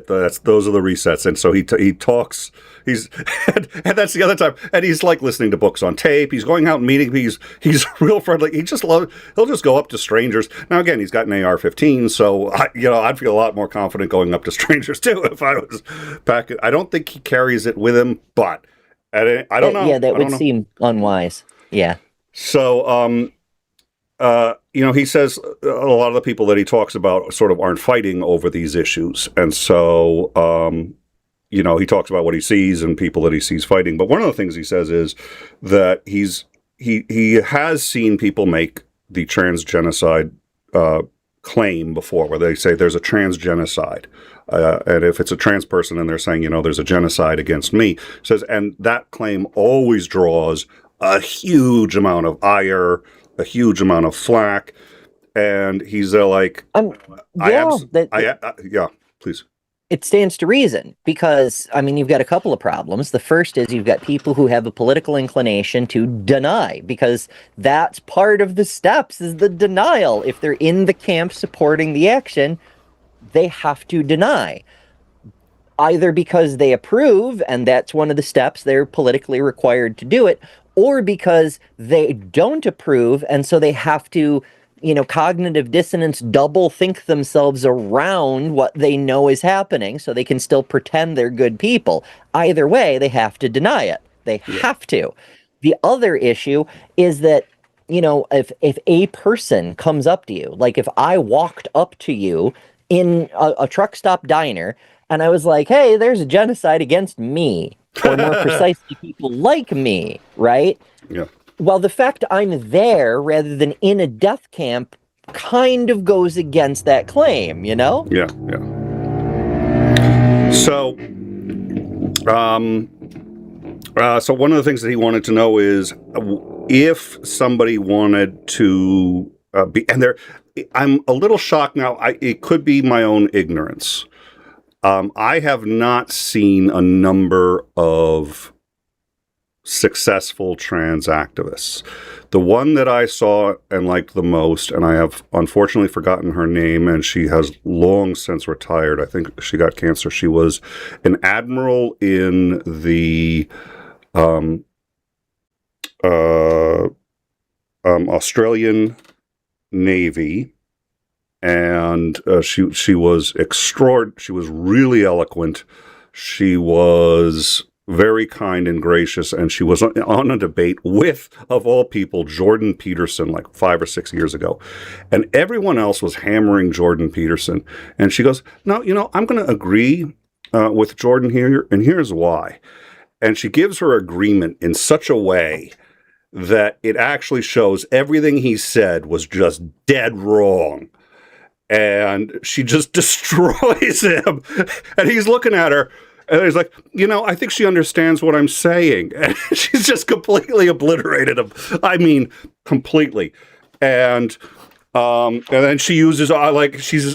Those are the resets. And so he talks, and that's the other time. And he's like listening to books on tape. He's going out and meeting. He's real friendly. He'll just go up to strangers. Now, again, he's got an AR-15. So I'd feel a lot more confident going up to strangers too if I was packing. I don't think he carries it with him, but I don't know. Yeah, that would seem unwise. Yeah. So, he says a lot of the people that he talks about sort of aren't fighting over these issues. And so, he talks about what he sees and people that he sees fighting. But one of the things he says is that he has seen people make the trans-genocide claim before, where they say there's a trans-genocide. And if it's a trans person and they're saying, there's a genocide against me, says, and that claim always draws a huge amount of ire, a huge amount of flack, and he's like, please. It stands to reason because, you've got a couple of problems. The first is you've got people who have a political inclination to deny, because that's part of the steps, is the denial. If they're in the camp supporting the action, they have to deny. Either because they approve, and that's one of the steps, they're politically required to do it, or because they don't approve, and so they have to, cognitive dissonance, double think themselves around what they know is happening so they can still pretend they're good people. Either way, they have to deny it. They have to. The other issue is that, you know, if a person comes up to you, like if I walked up to you in a truck stop diner and I was like, hey, there's a genocide against me, or more precisely, people like me, right? Yeah. Well, the fact I'm there rather than in a death camp kind of goes against that claim, you know? Yeah, yeah. So, so one of the things that he wanted to know is if somebody wanted to be, and I'm a little shocked now. It could be my own ignorance. I have not seen a number of successful trans activists. The one that I saw and liked the most, and I have unfortunately forgotten her name, and she has long since retired. I think she got cancer. She was an admiral in the Australian Navy, and she was extraordinary. She was really eloquent. She was very kind and gracious, and she was on a debate with, of all people, Jordan Peterson, like 5 or 6 years ago. And everyone else was hammering Jordan Peterson. And she goes, no, you know, I'm going to agree with Jordan here, and here's why. And she gives her agreement in such a way that it actually shows everything he said was just dead wrong. And she just destroys him. And he's looking at her, and he's like, you know, I think she understands what I'm saying. And she's just completely obliterated him. I mean, completely. And then she uses,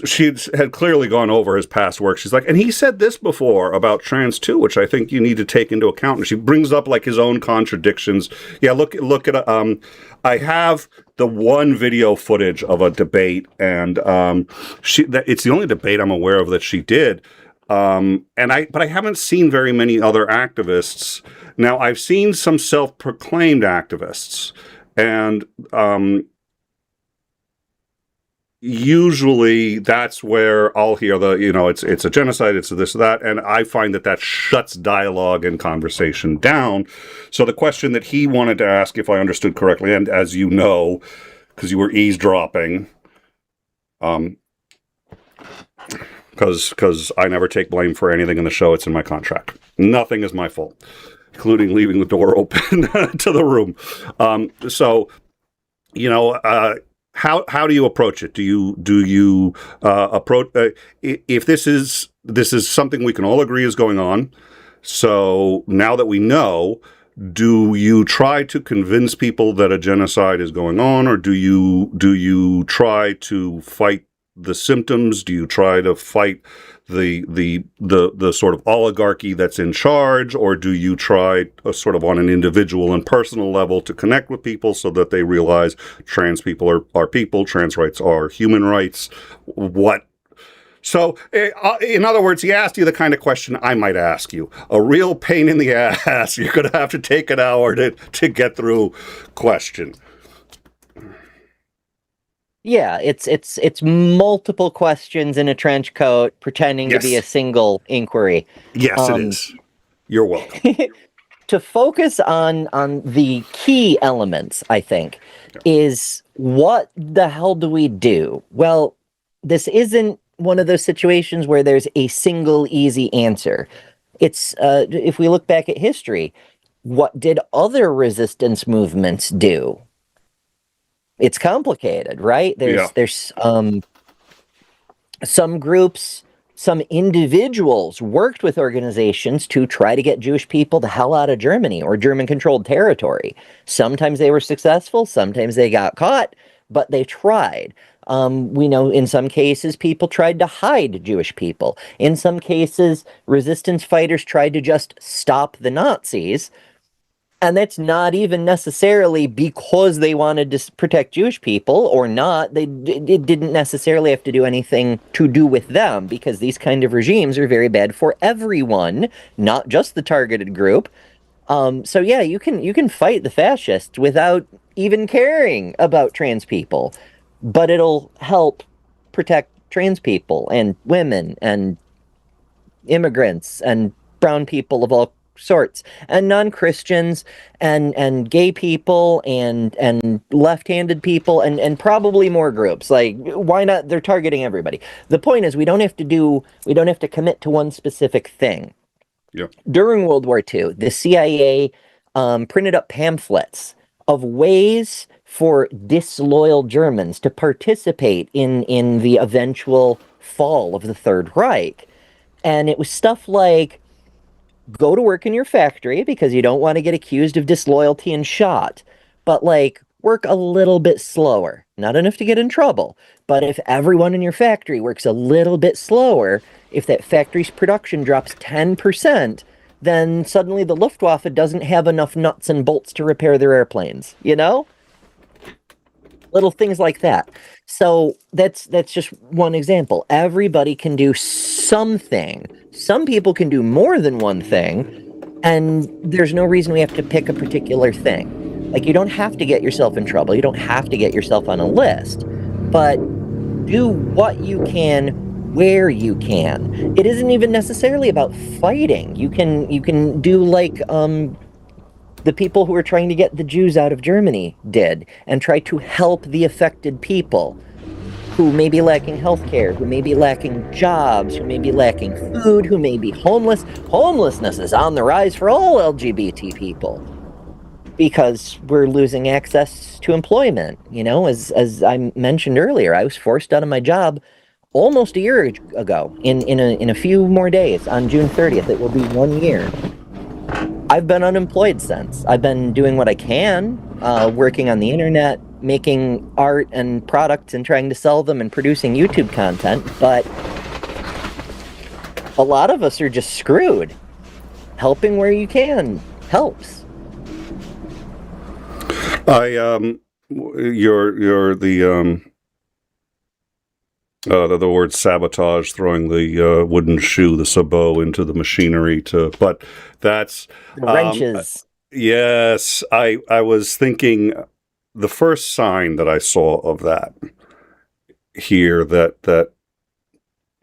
she had clearly gone over his past work. She's like, and he said this before about trans too, which I think you need to take into account. And she brings up like his own contradictions. Yeah, look at, I have the one video footage of a debate, and it's the only debate I'm aware of that she did. But I haven't seen very many other activists. Now, I've seen some self-proclaimed activists, and usually that's where I'll hear it's a genocide, it's this, that, and I find that shuts dialogue and conversation down. So the question that he wanted to ask, if I understood correctly, and as you know, because you were eavesdropping, because I never take blame for anything in the show. It's in my contract. Nothing is my fault, including leaving the door open to the room. So, how do you approach it? Do you approach if this is something we can all agree is going on? So now that we know, do you try to convince people that a genocide is going on, or do you try to fight the symptoms? Do you try to fight the sort of oligarchy that's in charge, or do you try sort of on an individual and personal level to connect with people so that they realize trans people are people, trans rights are human rights? So, in other words, he asked you the kind of question I might ask you. A real pain in the ass. You're going to have to take an hour to get through question. Yeah, it's multiple questions in a trench coat pretending to be a single inquiry. Yes, it is. You're welcome. To focus on the key elements, I think, is what the hell do we do? Well, this isn't one of those situations where there's a single easy answer. It's if we look back at history, what did other resistance movements do? It's complicated, right? There's some groups, some individuals worked with organizations to try to get Jewish people the hell out of Germany or German-controlled territory. Sometimes they were successful, sometimes they got caught, but they tried. We know in some cases people tried to hide Jewish people. In some cases, resistance fighters tried to just stop the Nazis. And that's not even necessarily because they wanted to protect Jewish people or not. It didn't necessarily have to do anything to do with them, because these kind of regimes are very bad for everyone, not just the targeted group. So yeah, you can fight the fascists without even caring about trans people, but it'll help protect trans people and women and immigrants and brown people of all sorts, and non-Christians, and gay people, and left-handed people, and probably more groups. Like, why not? They're targeting everybody. The point is, we don't have to commit to one specific thing. Yeah. During World War II, the CIA printed up pamphlets of ways for disloyal Germans to participate in the eventual fall of the Third Reich. And it was stuff like, go to work in your factory because you don't want to get accused of disloyalty and shot. But, like, work a little bit slower. Not enough to get in trouble. But if everyone in your factory works a little bit slower, if that factory's production drops 10%, then suddenly the Luftwaffe doesn't have enough nuts and bolts to repair their airplanes, you know? Little things like that. So that's just one example. Everybody can do something. Some people can do more than one thing, and there's no reason we have to pick a particular thing. Like, you don't have to get yourself in trouble. You don't have to get yourself on a list, but do what you can where you can. It isn't even necessarily about fighting. You can do like the people who are trying to get the Jews out of Germany did, and try to help the affected people who may be lacking healthcare, who may be lacking jobs, who may be lacking food, who may be homeless. Homelessness is on the rise for all LGBT people because we're losing access to employment. You know, as I mentioned earlier, I was forced out of my job almost a year ago. In a few more days, on June 30th, it will be 1 year. I've been unemployed since. I've been doing what I can, working on the internet, making art and products and trying to sell them and producing YouTube content, but a lot of us are just screwed. Helping where you can helps. You're the word sabotage, throwing the wooden shoe, the sabot, into the machinery but that's wrenches. Yes, I was thinking the first sign that I saw of that here that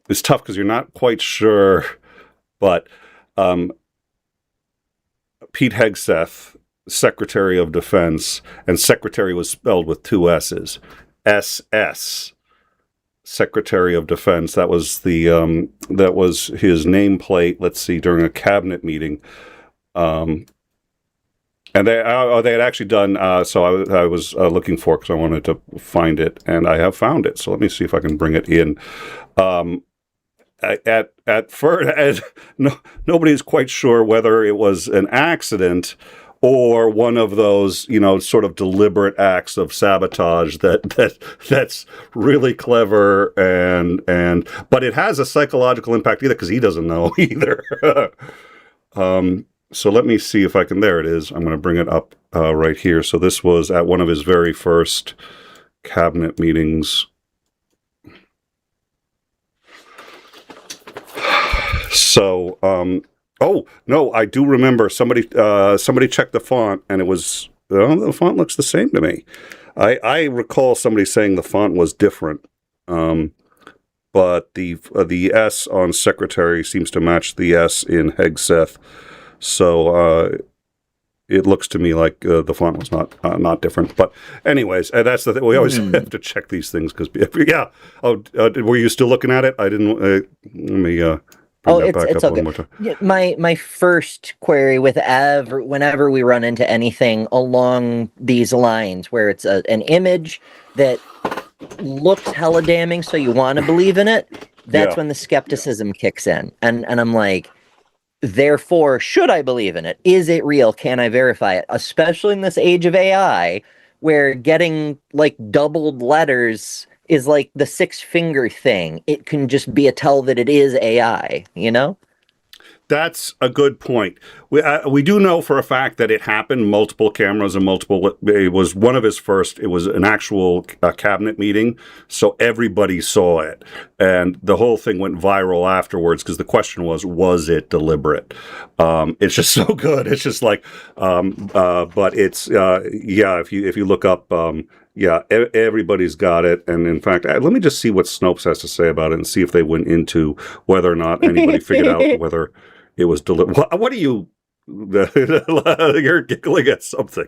is tough because you're not quite sure, but Pete Hegseth, Secretary of Defense, and Secretary was spelled with two S's, SS. Secretary of Defense. That was his nameplate. Let's see, during a cabinet meeting, and they had actually done. So I was looking for it because I wanted to find it, and I have found it. So let me see if I can bring it in. At first, nobody's quite sure whether it was an accident or one of those, sort of deliberate acts of sabotage that's really clever but it has a psychological impact either because he doesn't know either. So let me see if I can. There it is. I'm going to bring it up right here. So this was at one of his very first cabinet meetings. So, oh, no, I do remember somebody checked the font, and it was, the font looks the same to me. I recall somebody saying the font was different, but the S on Secretary seems to match the S in Hegseth, so it looks to me like the font was not different. But anyways, that's the thing. We always have to check these things because, yeah. Oh, were you still looking at it? I didn't. Let me. It's okay. Yeah, my first query with whenever we run into anything along these lines, where it's an image that looks hella damning, so you want to believe in it, that's when the skepticism kicks in, and I'm like, therefore, should I believe in it? Is it real? Can I verify it? Especially in this age of AI, where getting like doubled letters is like the six-finger thing. It can just be a tell that it is AI, you know? That's a good point. We do know for a fact that it happened, multiple cameras and it was one of his first, it was an actual cabinet meeting, so everybody saw it. And the whole thing went viral afterwards because the question was it deliberate? It's just so good. It's just like, but it's, if you look up, everybody's got it. And in fact, let me just see what Snopes has to say about it and see if they went into whether or not anybody figured out whether it was deliberate. What are you You're giggling at something.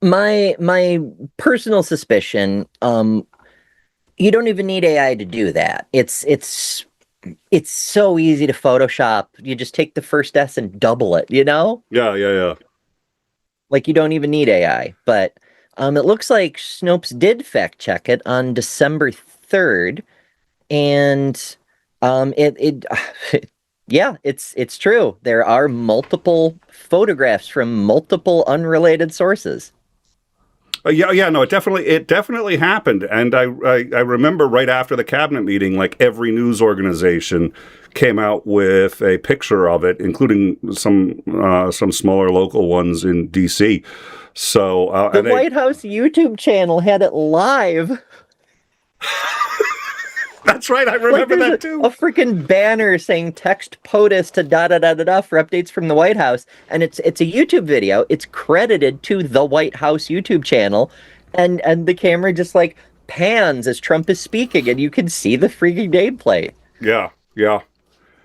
My personal suspicion, you don't even need AI to do that. It's so easy to Photoshop. You just take the first S and double it, you know? Yeah. Like, you don't even need AI. But it looks like Snopes did fact check it on December 3rd, and yeah, it's true. There are multiple photographs from multiple unrelated sources. No, it definitely happened, and I remember right after the cabinet meeting, like every news organization came out with a picture of it, including some smaller local ones in D.C. So the White House YouTube channel had it live. That's right, I remember that too. A freaking banner saying "Text POTUS to da da da da da" for updates from the White House, and it's a YouTube video. It's credited to the White House YouTube channel, and the camera just like pans as Trump is speaking, and you can see the freaking nameplate. Yeah.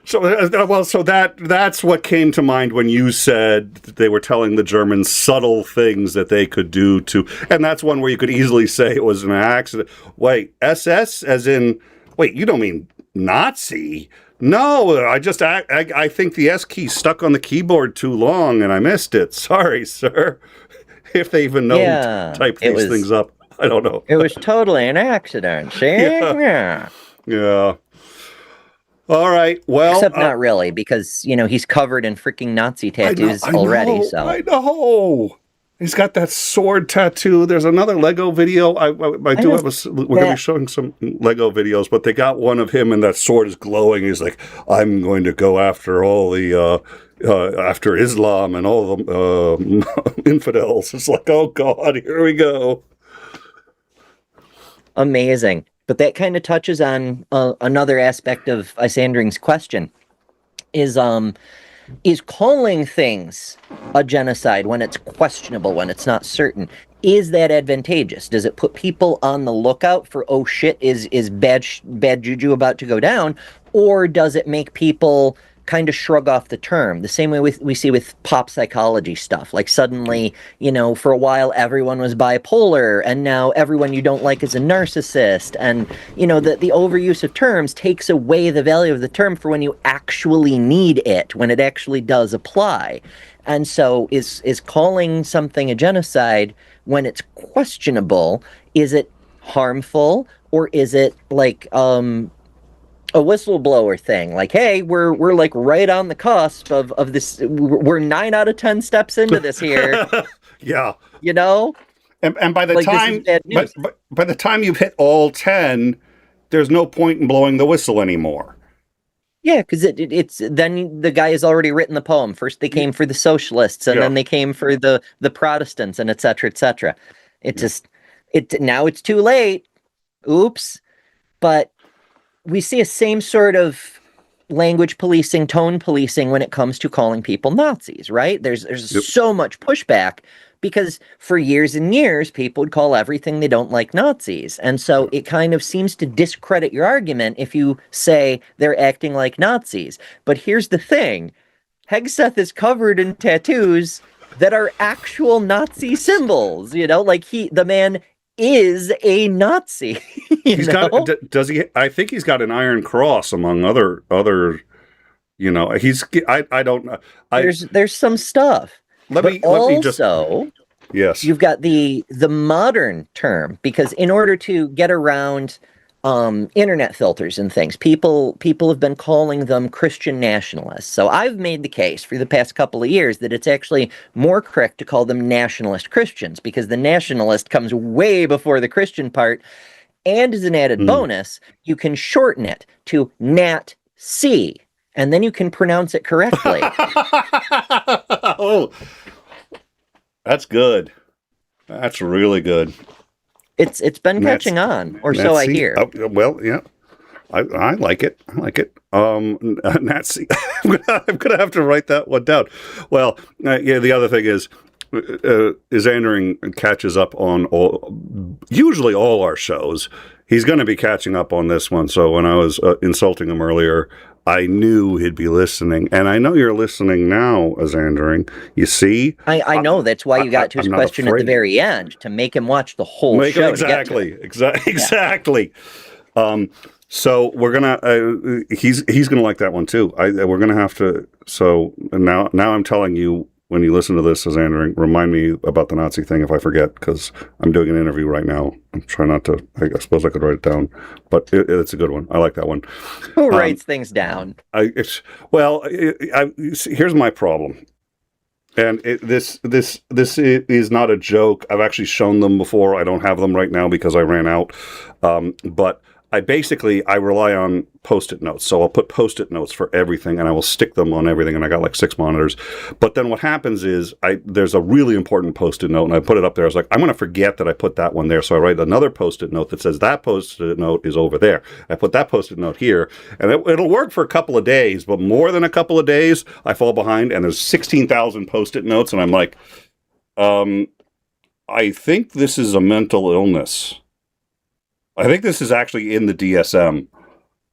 So that's what came to mind when you said they were telling the Germans subtle things that they could do to, and that's one where you could easily say it was an accident. Wait, SS as in. Wait, you don't mean Nazi? No, I think the S key stuck on the keyboard too long and I missed it. Sorry, sir. If they even know to type these things up. I don't know. It was totally an accident, see? Yeah. All right, well... Except not really, because, he's covered in freaking Nazi tattoos already, so... I know! He's got that sword tattoo. There's another Lego video. We're going to be showing some Lego videos, but they got one of him and that sword is glowing. He's like, I'm going to go after all the, after Islam and all the infidels. It's like, oh God, here we go. Amazing. But that kind of touches on another aspect of Isandring's question, is calling things a genocide when it's questionable, when it's not certain, is that advantageous? Does it put people on the lookout for, oh shit, is bad juju about to go down? Or does it make people kind of shrug off the term? The same way we see with pop psychology stuff. Like suddenly, for a while everyone was bipolar, and now everyone you don't like is a narcissist. And, the overuse of terms takes away the value of the term for when you actually need it, when it actually does apply. And so is calling something a genocide when it's questionable, is it harmful, or is it like, a whistleblower thing, like, hey, we're like right on the cusp of this. We're 9 out of 10 steps into this here. Yeah, and by the time by the time you've hit all 10, there's no point in blowing the whistle anymore. Yeah, because it's then the guy has already written the poem. First they came for the socialists, and then they came for the Protestants, and et cetera, et cetera. Now it's too late. Oops, but. We see a same sort of language policing, tone policing when it comes to calling people Nazis, right? There's so much pushback because for years and years, people would call everything they don't like Nazis. And so it kind of seems to discredit your argument if you say they're acting like Nazis. But here's the thing. Hegseth is covered in tattoos that are actual Nazi symbols, like the man is a Nazi. Does he? I think he's got an Iron Cross among other. I don't know. There's some stuff. Yes, you've got the modern term, because in order to get around internet filters and things, people have been calling them Christian nationalists. So I've made the case for the past couple of years that it's actually more correct to call them nationalist Christians, because the nationalist comes way before the Christian part. And as an added bonus, you can shorten it to Nat-C, and then you can pronounce it correctly. Oh, that's good. That's really good. It's been catching on, or so I hear. Well, yeah, I like it. I like it. Nazi. I'm gonna have to write that one down. Well, the other thing is Isandring catches up on usually all our shows. He's going to be catching up on this one. So when I was insulting him earlier, I knew he'd be listening. And I know you're listening now, Isandring. You see? I know. That's why you got to his question at the very end, to make him watch the whole show. Exactly. So we're gonna he's gonna like that one too. We're gonna have to. So now I'm telling you, when you listen to this, Isandring, remind me about the Nazi thing if I forget, because I'm doing an interview right now. I'm trying not to. I suppose I could write it down, but it's a good one. I like that one. Who writes things down? Here's my problem. And this is not a joke. I've actually shown them before. I don't have them right now because I ran out. But I rely on Post-it notes. So I'll put Post-it notes for everything, and I will stick them on everything. And I got like 6 monitors. But then what happens is there's a really important Post-it note, and I put it up there. I was like, I'm going to forget that I put that one there. So I write another Post-it note that says that Post-it note is over there. I put that Post-it note here, and it'll work for a couple of days. But more than a couple of days, I fall behind, and there's 16,000 Post-it notes, and I'm like, I think this is a mental illness. I think this is actually in the DSM.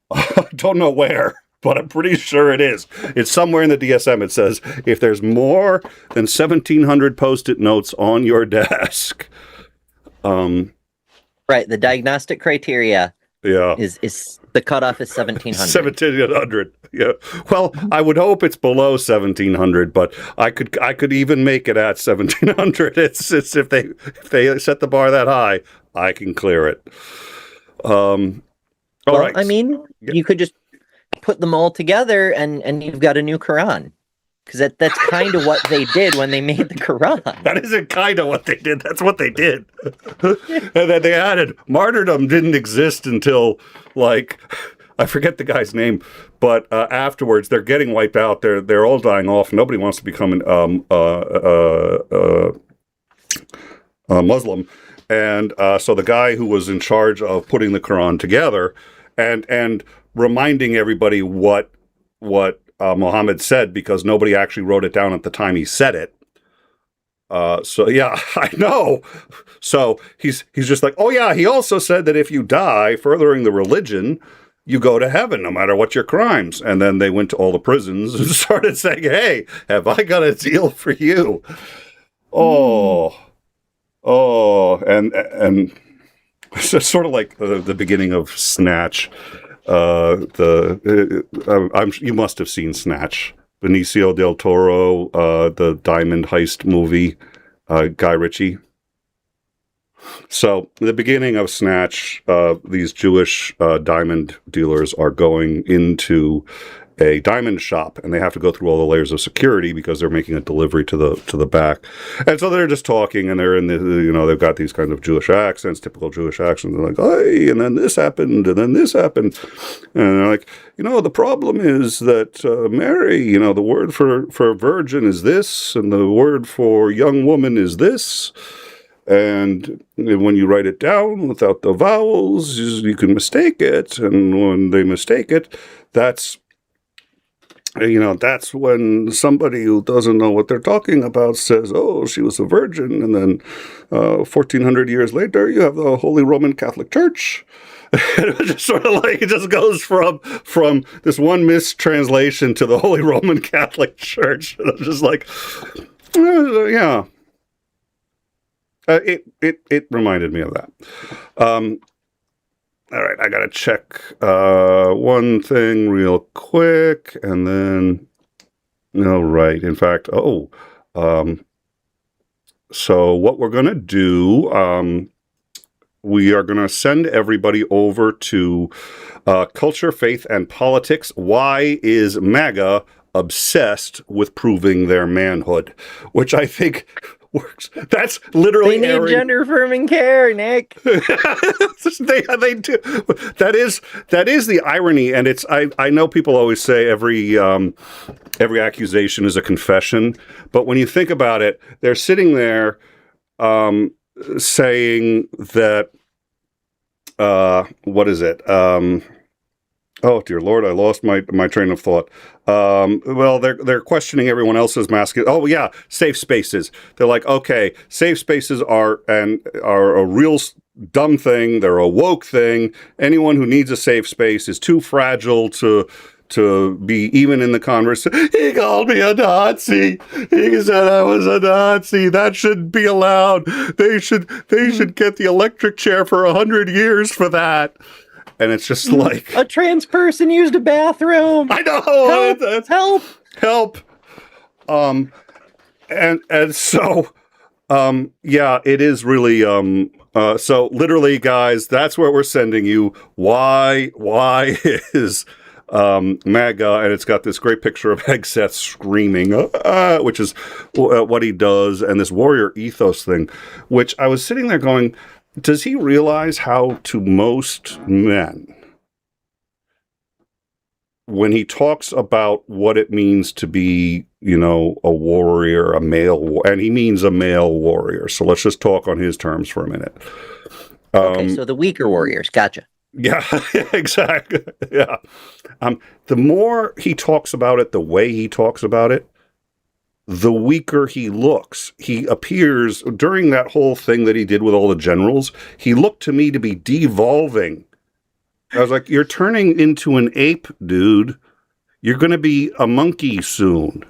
I don't know where, but I'm pretty sure it is. It's somewhere in the DSM. It says, if there's more than 1,700 Post-it notes on your desk. Right, the diagnostic criteria is the cutoff is 1,700. 1,700, yeah. Well, I would hope it's below 1,700, but I could even make it at 1,700. It's if they set the bar that high, I can clear it. All right. I mean, you could just put them all together and you've got a new Quran. Because that's kind of what they did when they made the Quran. That isn't kind of what they did. That's what they did. And then they added, martyrdom didn't exist until, like, I forget the guy's name, but afterwards they're getting wiped out. They're all dying off. Nobody wants to become a Muslim. And so the guy who was in charge of putting the Quran together and reminding everybody what Muhammad said, because nobody actually wrote it down at the time he said it. So yeah, I know. So he's just like, oh yeah, he also said that if you die furthering the religion, you go to heaven no matter what your crimes. And then they went to all the prisons and started saying, hey, have I got a deal for you? And it's sort of like the beginning of Snatch. You must have seen Snatch. Benicio del Toro, the diamond heist movie, Guy Ritchie. So, the beginning of Snatch, these Jewish diamond dealers are going into a diamond shop, and they have to go through all the layers of security because they're making a delivery to the back. And so they're just talking, and they're in the, they've got these kind of Jewish accents, typical Jewish accents. They're like, hey, and then this happened, and then this happened. And they're like, the problem is that Mary, the word for virgin is this, and the word for young woman is this. And when you write it down without the vowels, you can mistake it. And when they mistake it, that's when somebody who doesn't know what they're talking about says, oh, she was a virgin. And then 1,400 years later, you have the Holy Roman Catholic Church. It just sort of like, it just goes from this one mistranslation to the Holy Roman Catholic Church. And I'm just like, yeah. It reminded me of that. All right, I got to check one thing real quick, and then, right, in fact, so what we're going to do, we are going to send everybody over to Culture, Faith, and Politics. Why is MAGA obsessed with proving their manhood? Which I think works. That's literally they need gender affirming care, Nick. they do. That is the irony, and it's I know people always say every accusation is a confession, but when you think about it, they're sitting there saying that what is it? Oh dear Lord, I lost my train of thought. Well, they're questioning everyone else's masculine. Oh yeah, safe spaces. They're like, okay, safe spaces are a real dumb thing. They're a woke thing. Anyone who needs a safe space is too fragile to to be even in the conversation. He called me a Nazi. He said I was a Nazi. That shouldn't be allowed. They should get the electric chair for 100 years for that. And it's just like a trans person used a bathroom. I know. Help. And so yeah, it is really so literally, guys, that's where we're sending you. Why is MAGA, and it's got this great picture of Hegseth screaming, which is what he does, and this warrior ethos thing, which I was sitting there going, does he realize how to most men, when he talks about what it means to be, you know, a warrior, a male, and he means a male warrior. So let's just talk on his terms for a minute. Okay, so the weaker warriors, gotcha. Yeah, exactly. Yeah. The more he talks about it, the way he talks about it, the weaker he looks. He appears, during that whole thing that he did with all the generals, he looked to me to be devolving. I was like, you're turning into an ape, dude. You're going to be a monkey soon.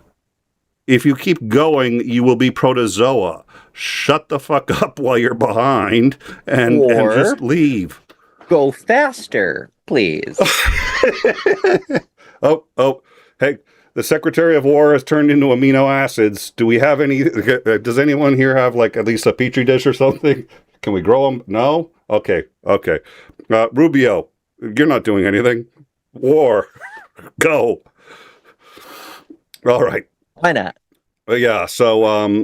If you keep going, you will be protozoa. Shut the fuck up while you're behind and just leave. Go faster, please. Oh, hey, the Secretary of War has turned into amino acids. Do we have any? Does anyone here have like at least a petri dish or something? Can we grow them? No? Okay. Rubio, you're not doing anything. War, go. All right. Why not? Yeah, so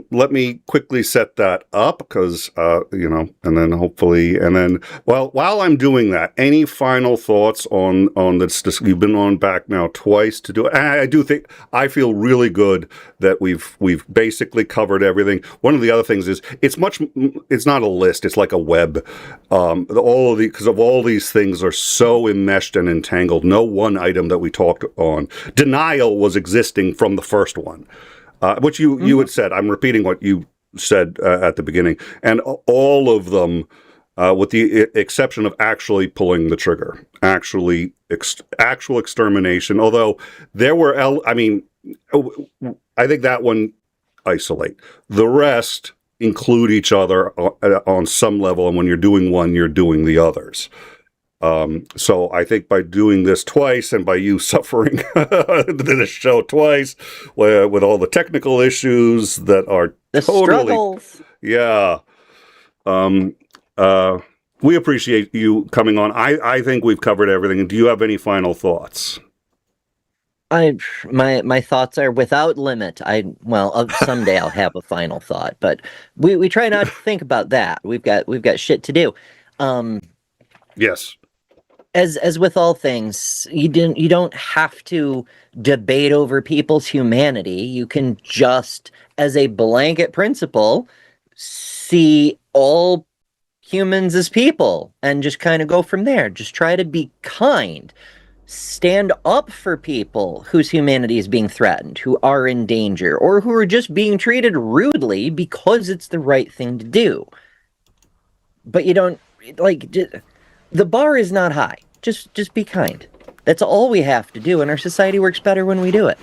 let me quickly set that up because, you know, and then hopefully, and then, well, while I'm doing that, any final thoughts on this? You've been on back now twice to do it. I do think, I feel really good that we've basically covered everything. One of the other things is, it's not a list, it's like a web. Because of all these things are so enmeshed and entangled, no one item that we talked on. Denial was existing from the first one. Which you had said. I'm repeating what you said at the beginning. And all of them, with the exception of actually pulling the trigger, actual extermination. Although there were, I think that one isolate. The rest include each other on some level. And when you're doing one, you're doing the others. So I think by doing this twice and by you suffering this show twice with all the technical issues that are the struggles. Yeah. We appreciate you coming on. I think we've covered everything. Do you have any final thoughts? My thoughts are without limit. Someday I'll have a final thought, but we try not to think about that. We've got shit to do. Yes. As with all things, you don't have to debate over people's humanity. You can just, as a blanket principle, see all humans as people and just kind of go from there. Just try to be kind. Stand up for people whose humanity is being threatened, who are in danger, or who are just being treated rudely because it's the right thing to do. But you don't, the bar is not high. Just be kind. That's all we have to do, and our society works better when we do it.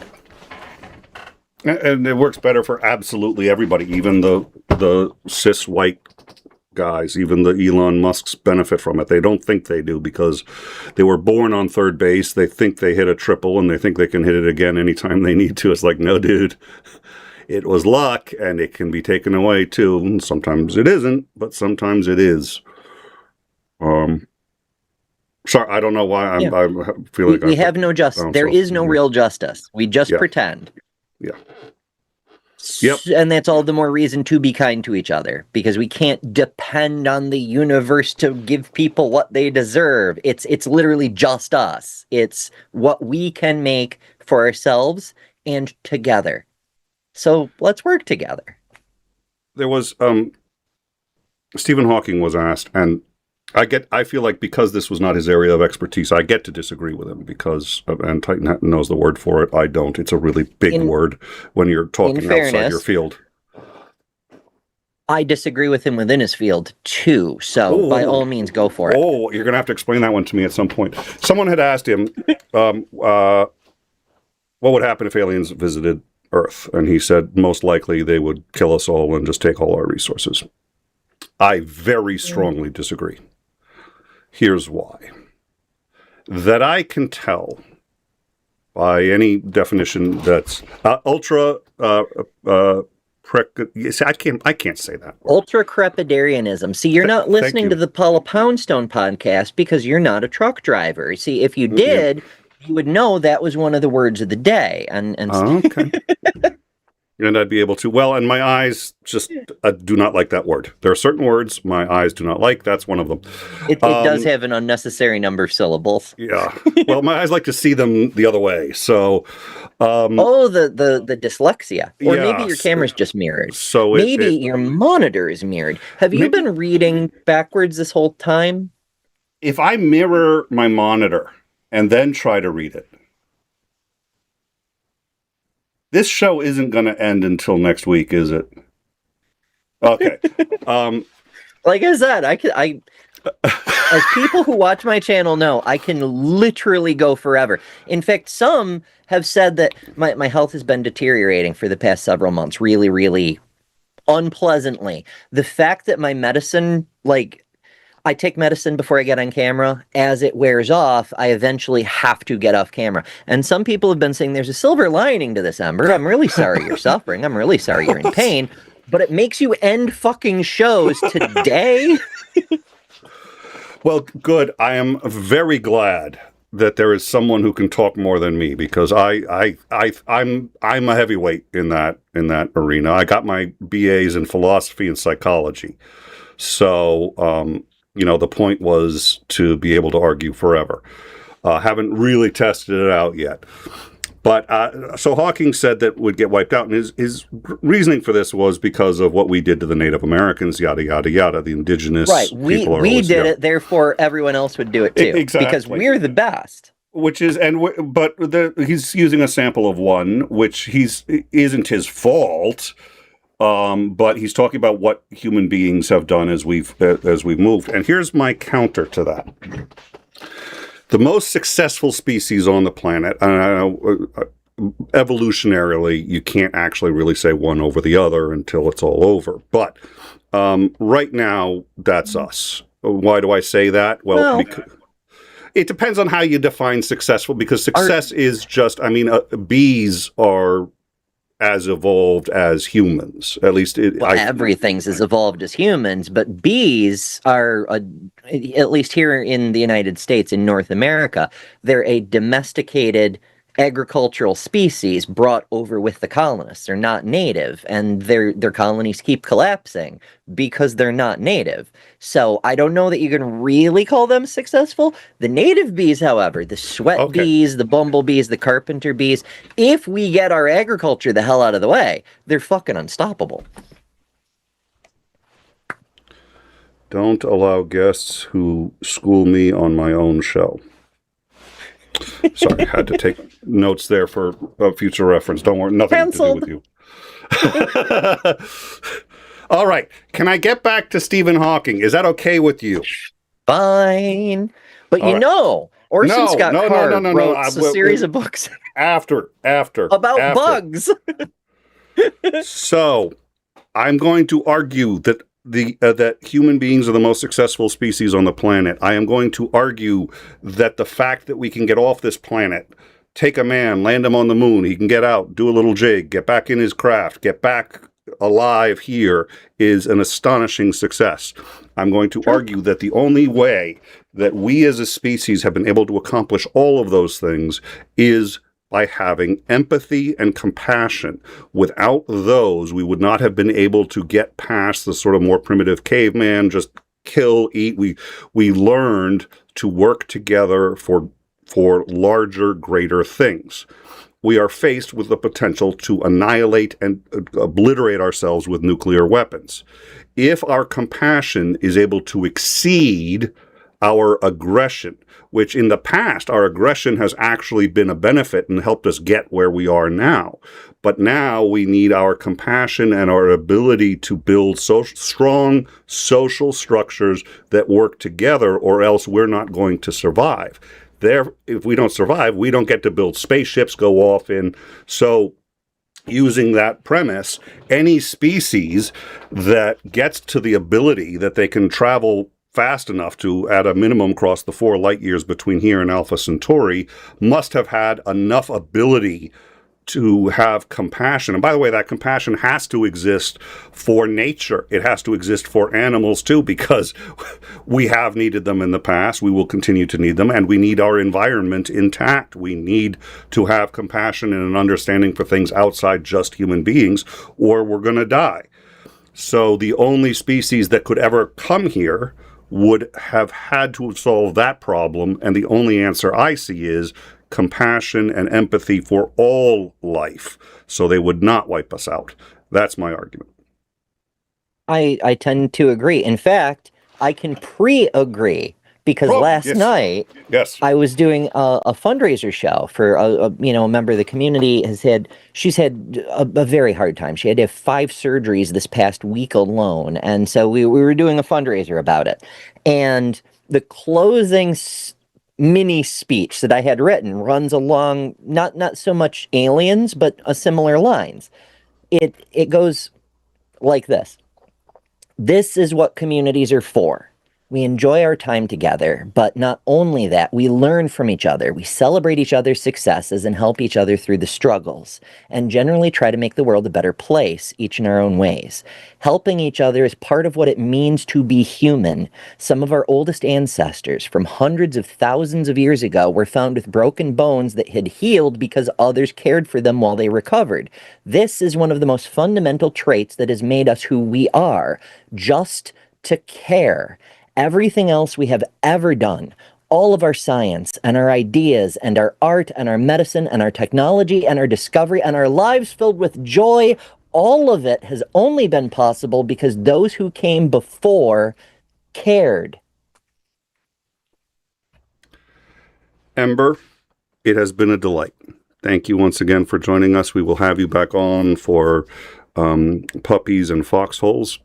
And it works better for absolutely everybody, even the cis white guys, even the Elon Musks benefit from it. They don't think they do because they were born on third base. They think they hit a triple, and they think they can hit it again anytime they need to. It's like, no, dude. It was luck, and it can be taken away, too. And sometimes it isn't, but sometimes it is. Sorry, I don't know why I feel like we have no justice. There is no real justice. We just pretend. Yeah. Yep. And that's all the more reason to be kind to each other, because we can't depend on the universe to give people what they deserve. It's literally just us. It's what we can make for ourselves and together. So let's work together. There was Stephen Hawking was asked, and I feel like because this was not his area of expertise, I get to disagree with him and Titan knows the word for it. I don't. It's a really big word when you're talking outside your field. I disagree with him within his field too. So by all means, go for it. Oh, you're going to have to explain that one to me at some point. Someone had asked him, what would happen if aliens visited Earth? And he said, most likely they would kill us all and just take all our resources. I very strongly disagree. Here's why. That I can tell by any definition that's ultra I can't say that word. Ultra-crepidarianism. See, you're not listening to the Paula Poundstone podcast because you're not a truck driver. See, if you did, you would know that was one of the words of the day. And okay. And I'd be able to. Well, and my eyes just do not like that word. There are certain words my eyes do not like. That's one of them. It does have an unnecessary number of syllables. Yeah. Well, my eyes like to see them the other way. So. The dyslexia. Or maybe your camera's just mirrored. So maybe your monitor is mirrored. Have you been reading backwards this whole time? If I mirror my monitor and then try to read it, this show isn't going to end until next week, is it? Okay. Like I said, as people who watch my channel know, I can literally go forever. In fact, some have said that my health has been deteriorating for the past several months, really, really unpleasantly. The fact that my medicine, I take medicine before I get on camera. As it wears off, I eventually have to get off camera. And some people have been saying there's a silver lining to this, Ember. I'm really sorry you're suffering. I'm really sorry you're in pain. But it makes you end fucking shows today. Well, good. I am very glad that there is someone who can talk more than me, because I'm a heavyweight in that arena. I got my BAs in philosophy and psychology. So, the point was to be able to argue forever. Haven't really tested it out yet. But so Hawking said that would get wiped out, and his reasoning for this was because of what we did to the Native Americans, yada yada yada, the indigenous people. We did it, therefore everyone else would do it too, because we're the best. Which is, he's using a sample of one, which isn't his fault. But he's talking about what human beings have done as we've moved. And here's my counter to that. The most successful species on the planet, evolutionarily, you can't actually really say one over the other until it's all over. But right now, that's us. Why do I say that? Well, because it depends on how you define successful, because success is just, bees are as evolved as humans. At least everything's as evolved as humans, but bees are, at least here in the United States, in North America, they're a domesticated agricultural species brought over with the colonists. They're not native, and their colonies keep collapsing because they're not native. So I don't know that you can really call them successful. The native bees, however, the sweat bees, the bumblebees, the carpenter bees, if we get our agriculture the hell out of the way, they're fucking unstoppable. Don't allow guests who school me on my own show. Sorry, I had to take notes there for future reference. Don't worry, nothing to do with you. All right, can I get back to Stephen Hawking? Is that okay with you? Fine. But Orson Scott Card wrote a series of books. After. About bugs. So, I'm going to argue that that human beings are the most successful species on the planet. I am going to argue that the fact that we can get off this planet, take a man, land him on the moon, he can get out, do a little jig, get back in his craft, get back alive here, is an astonishing success. I'm going to argue that the only way that we as a species have been able to accomplish all of those things is by having empathy and compassion. Without those, we would not have been able to get past the sort of more primitive caveman, just kill, eat. We learned to work together for larger, greater things. We are faced with the potential to annihilate and obliterate ourselves with nuclear weapons. If our compassion is able to exceed our aggression, which in the past, our aggression has actually been a benefit and helped us get where we are now. But now we need our compassion and our ability to build strong social structures that work together, or else we're not going to survive. if we don't survive, we don't get to build spaceships, go off in. So using that premise, any species that gets to the ability that they can travel fast enough to, at a minimum, cross the 4 light years between here and Alpha Centauri, must have had enough ability to have compassion. And by the way, that compassion has to exist for nature. It has to exist for animals too, because we have needed them in the past. We will continue to need them, and we need our environment intact. We need to have compassion and an understanding for things outside just human beings, or we're going to die. So the only species that could ever come here would have had to solve that problem, and the only answer I see is compassion and empathy for all life, so they would not wipe us out. That's my argument. I tend to agree. In fact, I can pre-agree, because last night I was doing a fundraiser show for a member of the community. She's had a very hard time. She had to have 5 surgeries this past week alone, and so we were doing a fundraiser about it. And the closing mini speech that I had written runs along not so much aliens, but similar lines. It goes like this. This is what communities are for. We enjoy our time together, but not only that, we learn from each other. We celebrate each other's successes and help each other through the struggles, and generally try to make the world a better place, each in our own ways. Helping each other is part of what it means to be human. Some of our oldest ancestors, from hundreds of thousands of years ago, were found with broken bones that had healed because others cared for them while they recovered. This is one of the most fundamental traits that has made us who we are, just to care. Everything else we have ever done, all of our science and our ideas and our art and our medicine and our technology and our discovery and our lives filled with joy, all of it has only been possible because those who came before cared. Ember, it has been a delight. Thank you once again for joining us. We will have you back on for puppies and foxholes.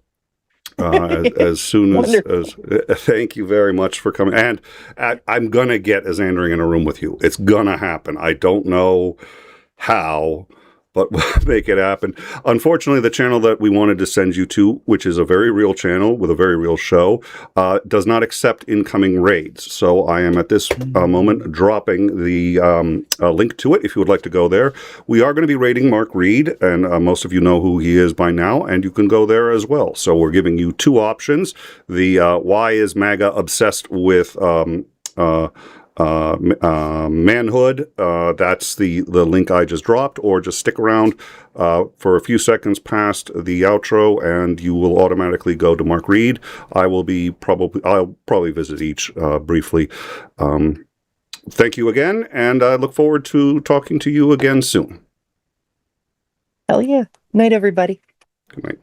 As soon as thank you very much for coming. And I'm going to get Isandring in a room with you. It's going to happen. I don't know how, but we'll make it happen. Unfortunately, the channel that we wanted to send you to, which is a very real channel with a very real show, does not accept incoming raids. So I am at this moment dropping the link to it if you would like to go there. We are going to be raiding Mark Reed, and most of you know who he is by now, and you can go there as well. So we're giving you 2 options. The why is MAGA obsessed with manhood, that's the link I just dropped, or just stick around for a few seconds past the outro and you will automatically go to Mark Reed. I'll probably visit each briefly. Thank you again, and I look forward to talking to you again soon. Hell yeah. Night, everybody. Good night.